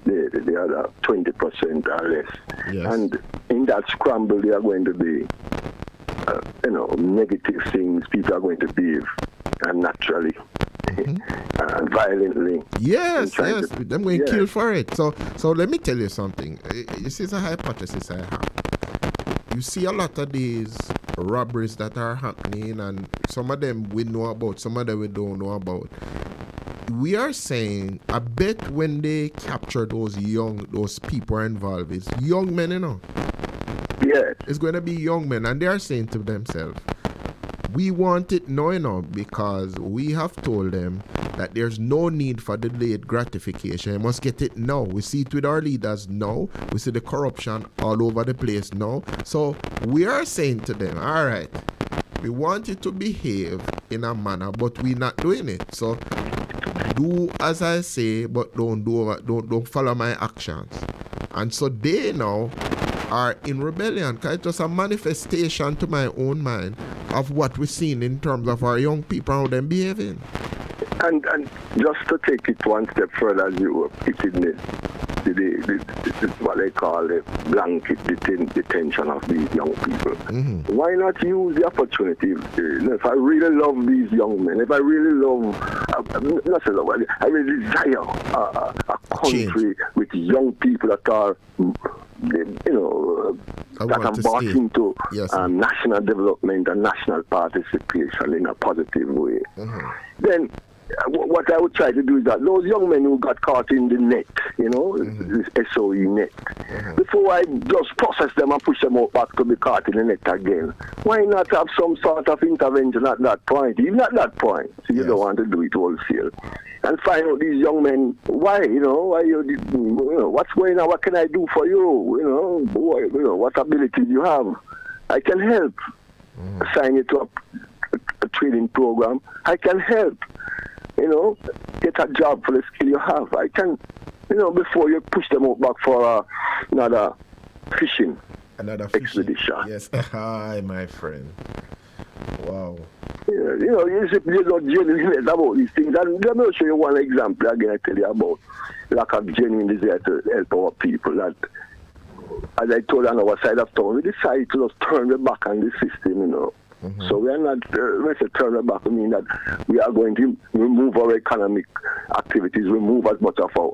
The other 20% or less. Yes. And in that scramble, there are going to be, negative things. People are going to behave naturally and violently. Yes. Them going to kill for it. So let me tell you something. This is a hypothesis I have. You see a lot of these robberies that are happening, and some of them we know about, some of them we don't know about. We are saying, I bet when they capture those people involved, it's young men, Yes. It's going to be young men, and they are saying to themselves, we want it now, because we have told them that there's no need for delayed gratification. You must get it now. We see it with our leaders now. We see the corruption all over the place now. So we are saying to them, all right, we want you to behave in a manner, but we're not doing it. So do as I say, but don't follow my actions. And so they now are in rebellion, because it's just a manifestation to my own mind of what we're seeing in terms of our young people and how they're behaving. And just to take it one step further, as you were putting this, what they call the blanket detention of these young people. Why not use the opportunity? If I really love these young men, if I really love, I really desire a country with young people that are, that are bought into national development and national participation in a positive way. Then what I would try to do is that those young men who got caught in the net, this SOE net, before I just process them and push them out back to be caught in the net again, why not have some sort of intervention at that point? Even at that point, so you don't want to do it wholesale. And find out these young men, why what's going on, what can I do for you? What abilities you have. I can help. Sign you to a training program. I can help. Get a job for the skill you have. I can, before you push them out back for another fishing expedition. Yes, hi, my friend. Wow. There's no genuineness about these things. And let me show you one example again. I tell you about lack of genuine desire to help our people. That, as I told on our side of town, we decided to just turn the back on the system, So we are not, when I say turn the back, I mean that we are going to remove our economic activities, remove as much of our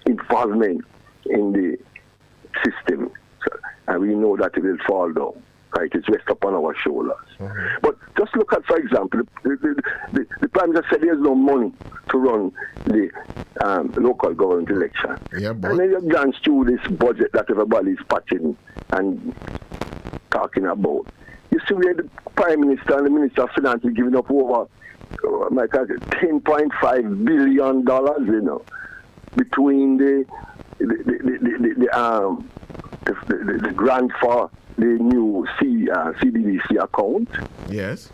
involvement in the system. And we know that it will fall down. Right, it's rest upon our shoulders. But just look at, for example, the Prime Minister said there's no money to run the local government election. And then you glance through this budget that everybody is patching and talking about. You see where the Prime Minister and the Minister of Finance is giving up over $10.5 billion, between the grant for the new CBDC account. Yes.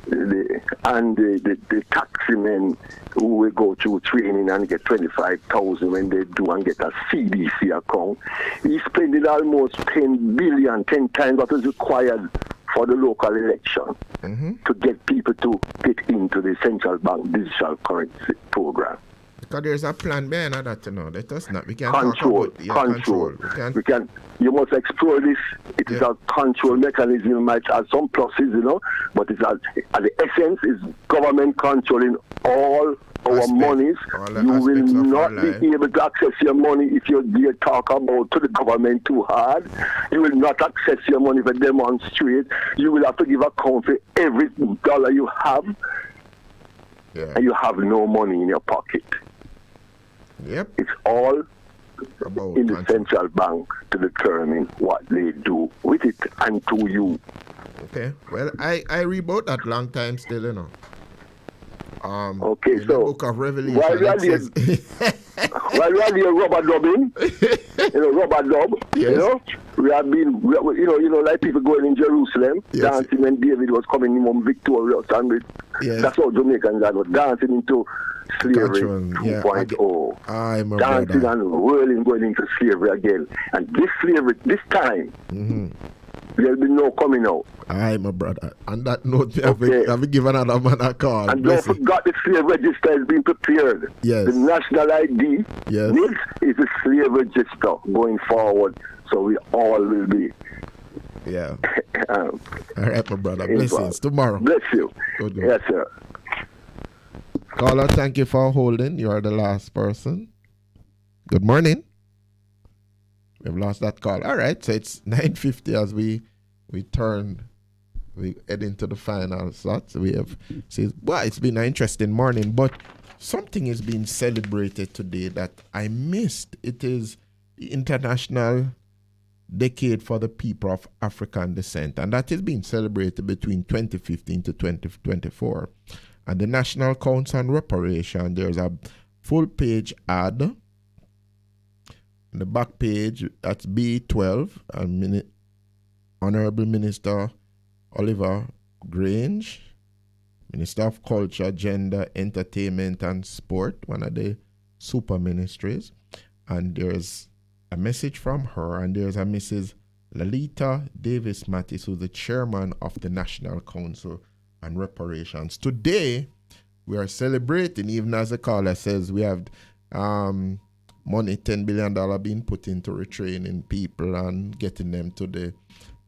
And the taximen who will go through training and get 25,000 when they do and get a CDC account. He spent almost 10 times what is required for the local election to get people to get into the central bank digital currency program. Because there's a plan behind that, you know. Let us not. We can control. Talk about, control. We can. You must explore this. It is a control mechanism. It might have some pluses, you know, but it's at the essence is government controlling all our monies. You will not be able to access your money if you talk about to the government too hard. You will not access your money if you demonstrate. You will have to give account for every dollar you have, and you have no money in your pocket. Yep. It's all in the central bank to determine what they do with it and to you. Okay. Well, I read about that long time still, you know. Okay, in so the Book of Revelation, while we are there rubber dubbing, rubber dub, you know, we have been, like people going in Jerusalem, dancing when David was coming in victorious, and that's how Jamaicans are dancing into slavery 2.0. Dancing and whirling going into slavery again. And this slavery, this time, there'll be no coming out. Aye, my brother. On that note, have we given another man a call? And don't forget the slave register is being prepared. Yes. The national ID is a slave register going forward. So we all will be. Yeah. All right, my brother. Blessings. Tomorrow. Bless you. Good. Yes, sir. Caller, thank you for holding. You are the last person. Good morning. We've lost that call. All right, so it's 9:50 as we head into the final slots. It's been an interesting morning, but something is being celebrated today that I missed. It is the International Decade for the People of African Descent, and that is being celebrated between 2015 to 2024. And the National Council on Reparation, there's a full-page ad. On the back page, that's B12, and Honorable Minister Oliver Grange, Minister of Culture, Gender, Entertainment, and Sport, one of the super ministries. And there's a message from her, and there's a Mrs. Lalita Davis Mattis, who's the chairman of the National Council on Reparations. Today, we are celebrating, even as the caller says, we have money, $10 billion being put into retraining people and getting them to the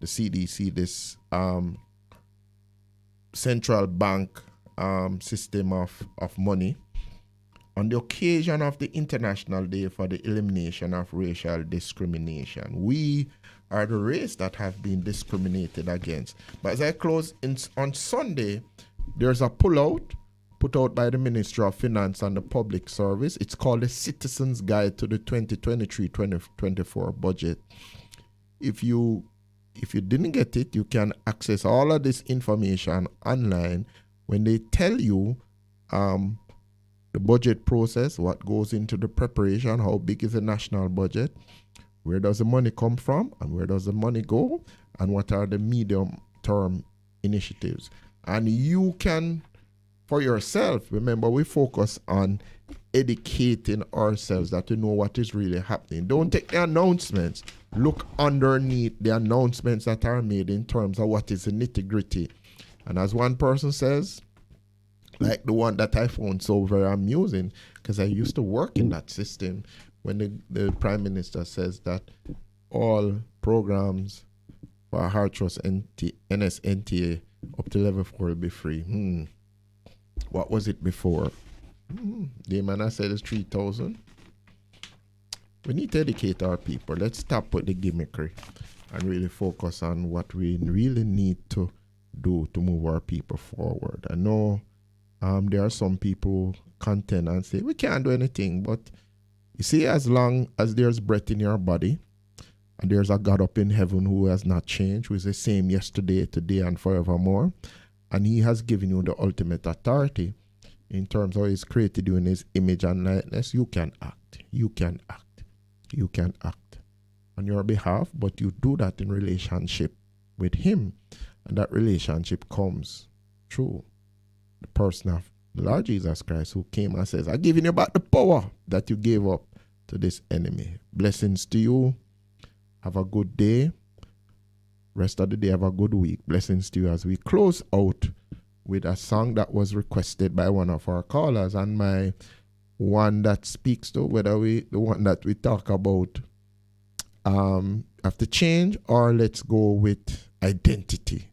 CDC, this central bank system of money. On the occasion of the International Day for the Elimination of Racial Discrimination, we are the race that have been discriminated against. But as I close, on Sunday, there's a pullout put out by the Ministry of Finance and the Public Service. It's called the Citizen's Guide to the 2023-2024 budget. If you didn't get it, you can access all of this information online when they tell you the budget process, what goes into the preparation, how big is the national budget, where does the money come from, and where does the money go, and what are the medium-term initiatives. And you can, for yourself, remember we focus on educating ourselves that we know what is really happening. Don't take the announcements. Look underneath the announcements that are made in terms of what is the nitty-gritty. And as one person says, like the one that I found so very amusing, because I used to work in that system, when the Prime Minister says that all programs for Hard Trust NSNTA up to level 4 will be free. What was it before? The man I said is 3,000. We need to educate our people. Let's stop with the gimmickry and really focus on what we really need to do to move our people forward. I know there are some people who contend and say, we can't do anything, but you see, as long as there's breath in your body, and there's a God up in heaven who has not changed, who is the same yesterday, today, and forevermore, and he has given you the ultimate authority in terms of he's created you in his image and likeness, you can act. You can act. You can act on your behalf, but you do that in relationship with him, and that relationship comes through the person of the Lord Jesus Christ, who came and says, I've given you back the power that you gave up to this enemy. Blessings to you. Have a good day. Rest of the day, have a good week. Blessings to you as we close out with a song that was requested by one of our callers. And my one that speaks to whether the one that we talk about have to change, or let's go with identity.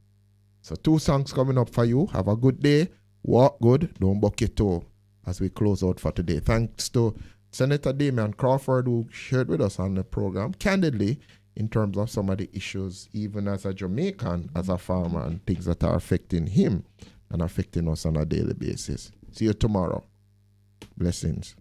So 2 songs coming up for you. Have a good day. Walk good. Don't buck your toe as we close out for today. Thanks to Senator Damian Crawford, who shared with us on the program candidly in terms of some of the issues, even as a Jamaican, as a farmer, and things that are affecting him and affecting us on a daily basis. See you tomorrow. Blessings.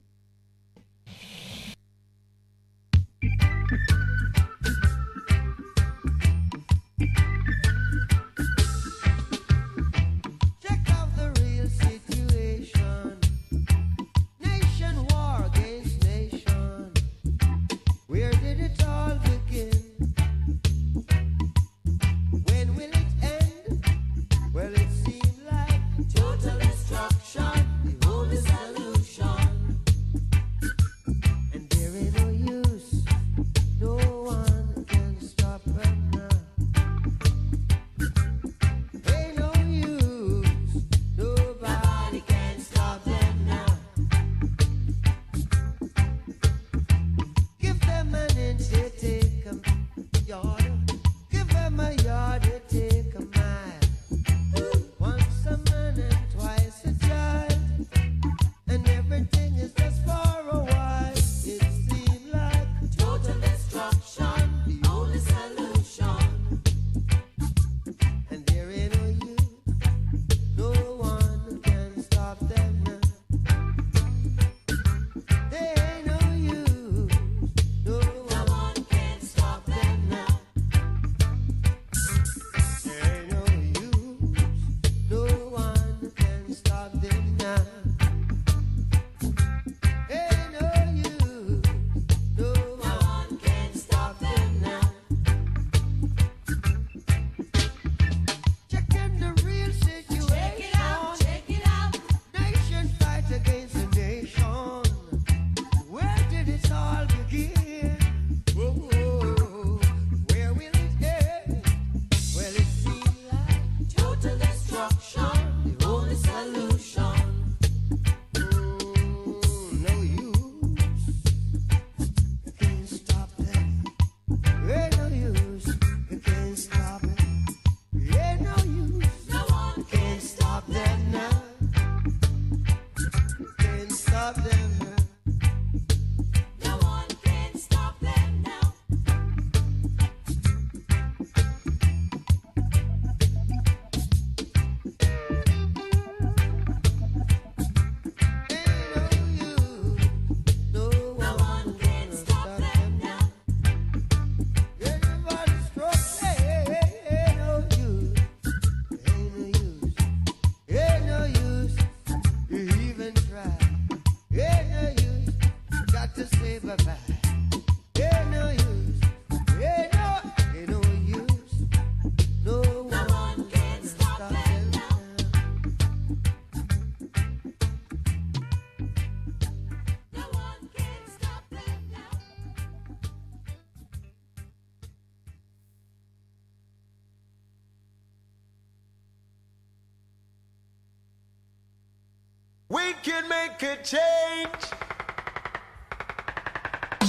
We can make a change.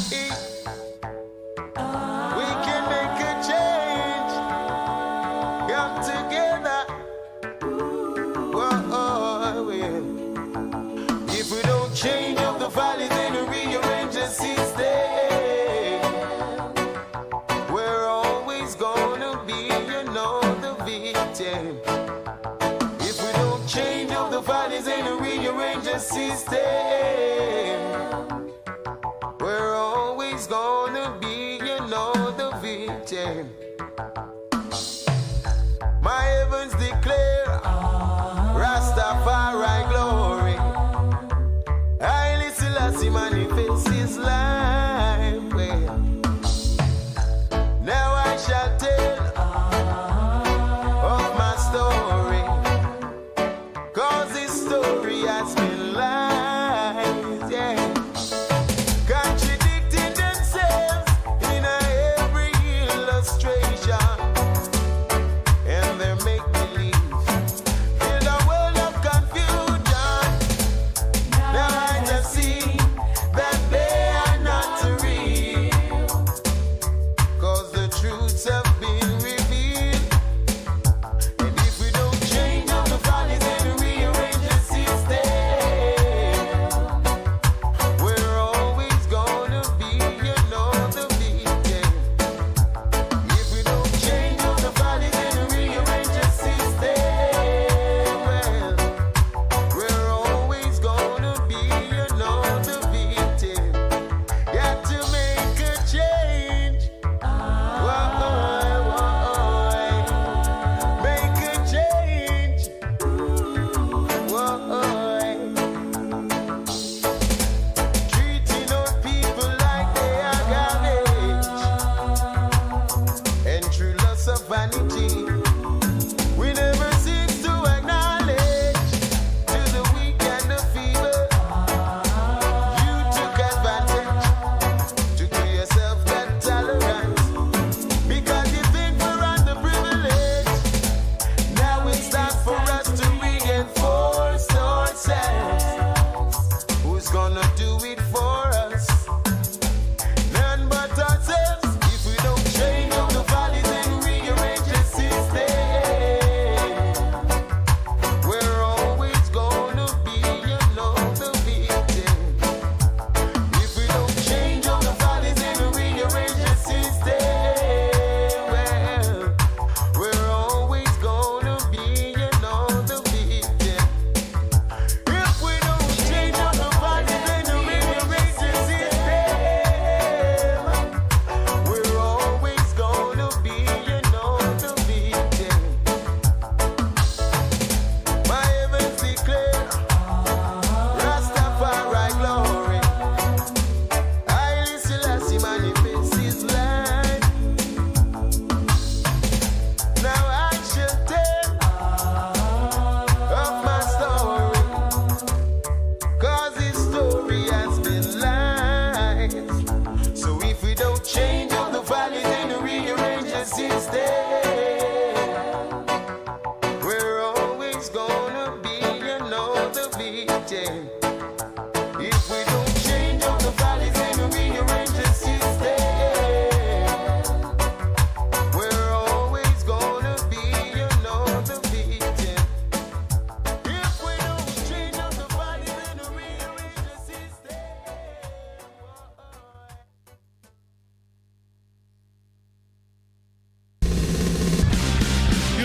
We can make a change. Come together. Whoa, well. If we don't change up the valley, then we rearrange the system. We're always gonna be, the victim. If we don't change up the valleys and rearrange the system, we're always gonna be, the victim. My heavens declare Rastafari glory. Haile Selassie manifests his life. Well, now I shall tell of my story, 'cause this story has been lies, yeah. Contradicting themselves in every illustration, and they make believe in a world of confusion. Now I just see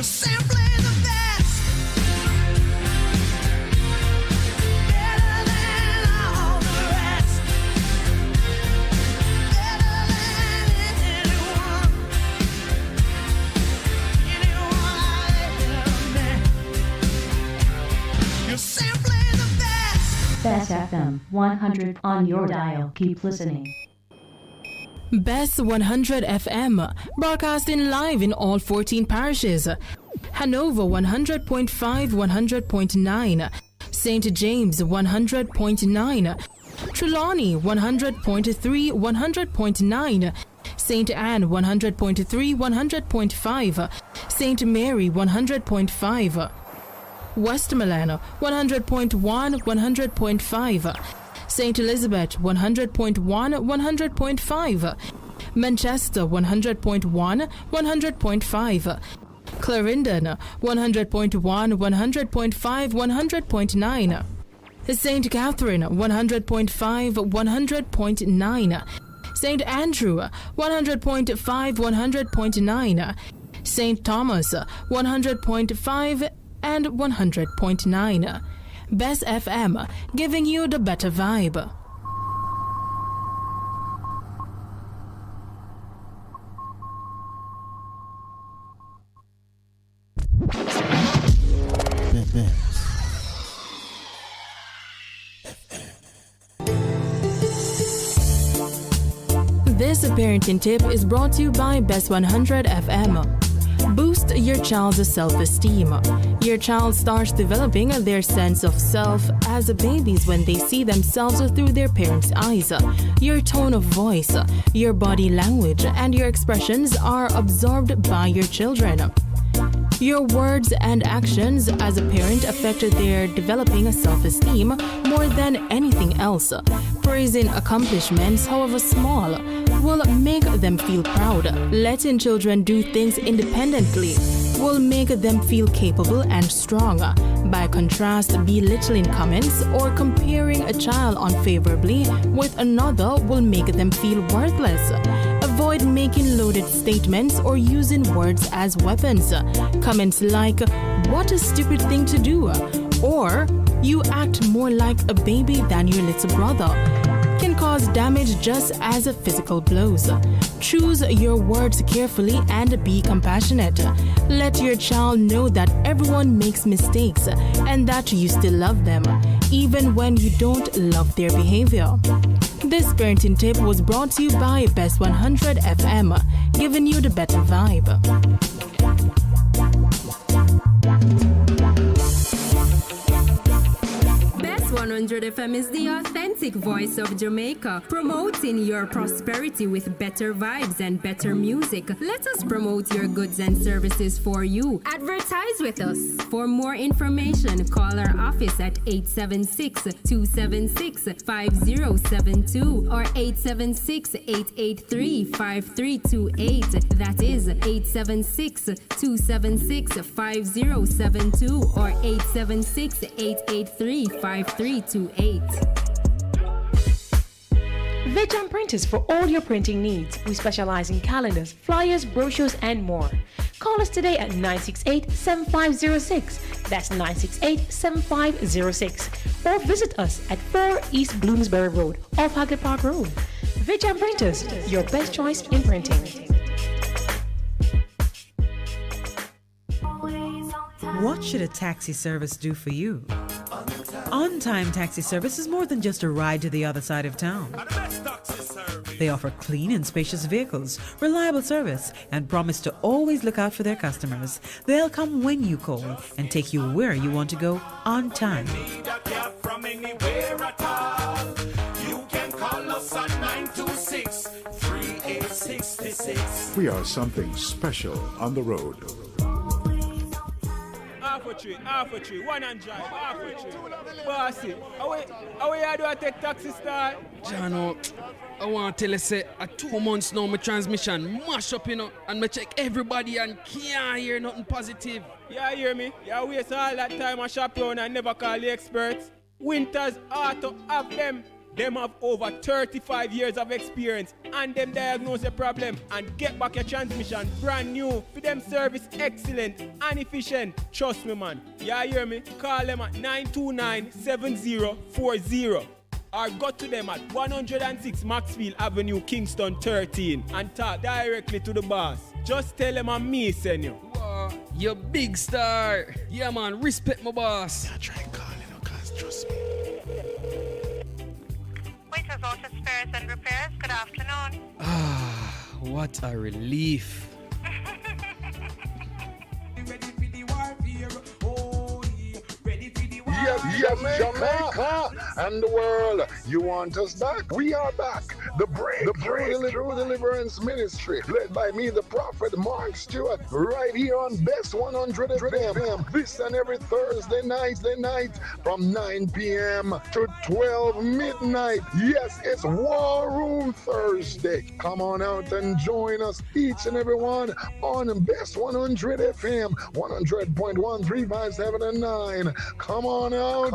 simply the best. Better than all the rest. Better than anyone. Anyone I ever met. You're simply the best. Bess FM-100 on your dial. Keep listening. Bess100 FM, broadcasting live in all 14 parishes. Hanover 100.5, 100.9. St. James 100.9. Trelawney 100.3, 100.9. St. Anne 100.3, 100.5. St. Mary 100.5. Westmoreland 100.1, 100.5. St. Elizabeth 100.1, 100.5. Manchester 100.1, 100.5. Clarendon 100.1, 100.5, 100.9. St. Catherine 100.5, 100.9. St. Andrew 100.5, 100.9. St. Thomas 100.5 and 100.9. Bess FM, giving you the better vibe. This parenting tip is brought to you by Bess100 FM. Boost your child's self-esteem. Your child starts developing their sense of self as babies when they see themselves through their parents' eyes. Your tone of voice, your body language, and your expressions are absorbed by your children. Your words and actions as a parent affect their developing self-esteem more than anything else. Praising accomplishments, however small, will make them feel proud. Letting children do things independently will make them feel capable and strong. By contrast, belittling comments or comparing a child unfavorably with another will make them feel worthless. Avoid making loaded statements or using words as weapons. Comments like, "What a stupid thing to do," or "You act more like a baby than your little brother," can cause damage just as physical blows. Choose your words carefully and be compassionate. Let your child know that everyone makes mistakes and that you still love them, even when you don't love their behavior. This parenting tip was brought to you by Bess100 FM, giving you the better vibe. Bess100 FM is the authentic voice of Jamaica, promoting your prosperity with better vibes and better music. Let us promote your goods and services for you. Advertise with us. For more information, call our office at 876-276-5072 or 876-883-5328. That is 876-276-5072 or 876-883-5328. Veg Printers for all your printing needs. We specialize in calendars, flyers, brochures, and more. Call us today at 968-7506. That's 968-7506. Or visit us at 4 East Bloomsbury Road, off Hagley Park Road. Veg Printers, your best choice in printing. What should a taxi service do for you? On-time taxi service is more than just a ride to the other side of town. They offer clean and spacious vehicles, reliable service, and promise to always look out for their customers. They'll come when you call and take you where you want to go on time. We are something special on the road. Half a tree, one and drive, half a tree. Bossy, how you do I take taxi star? Jano, I want to tell you, say, 2 months now, my transmission mash up, and I check everybody and can't hear nothing positive. Yeah, hear me? You waste all that time I shop around and never call the experts. Winter's Auto have them Them have over 35 years of experience and them diagnose the problem and get back your transmission brand new. For them service excellent and efficient. Trust me, man. You hear me? Call them at 929-7040 or go to them at 106 Maxfield Avenue, Kingston 13 and talk directly to the boss. Just tell them I'm me send you. Wow, you big star. Yeah, man, respect my boss. Yeah, try and call cause trust me. Winters Auto Spares and Repairs, good afternoon. Ah, what a relief. Yes, Jamaica and the world. You want us back? We are back. The True Deliverance Ministry, led by me, the Prophet Mark Stewart, right here on Bess100 FM. This and every Thursday night from 9 p.m. to 12 midnight. Yes, it's War Room Thursday. Come on out and join us, each and every one, on Bess100 FM, 100.1, 357 and 9. Come on out.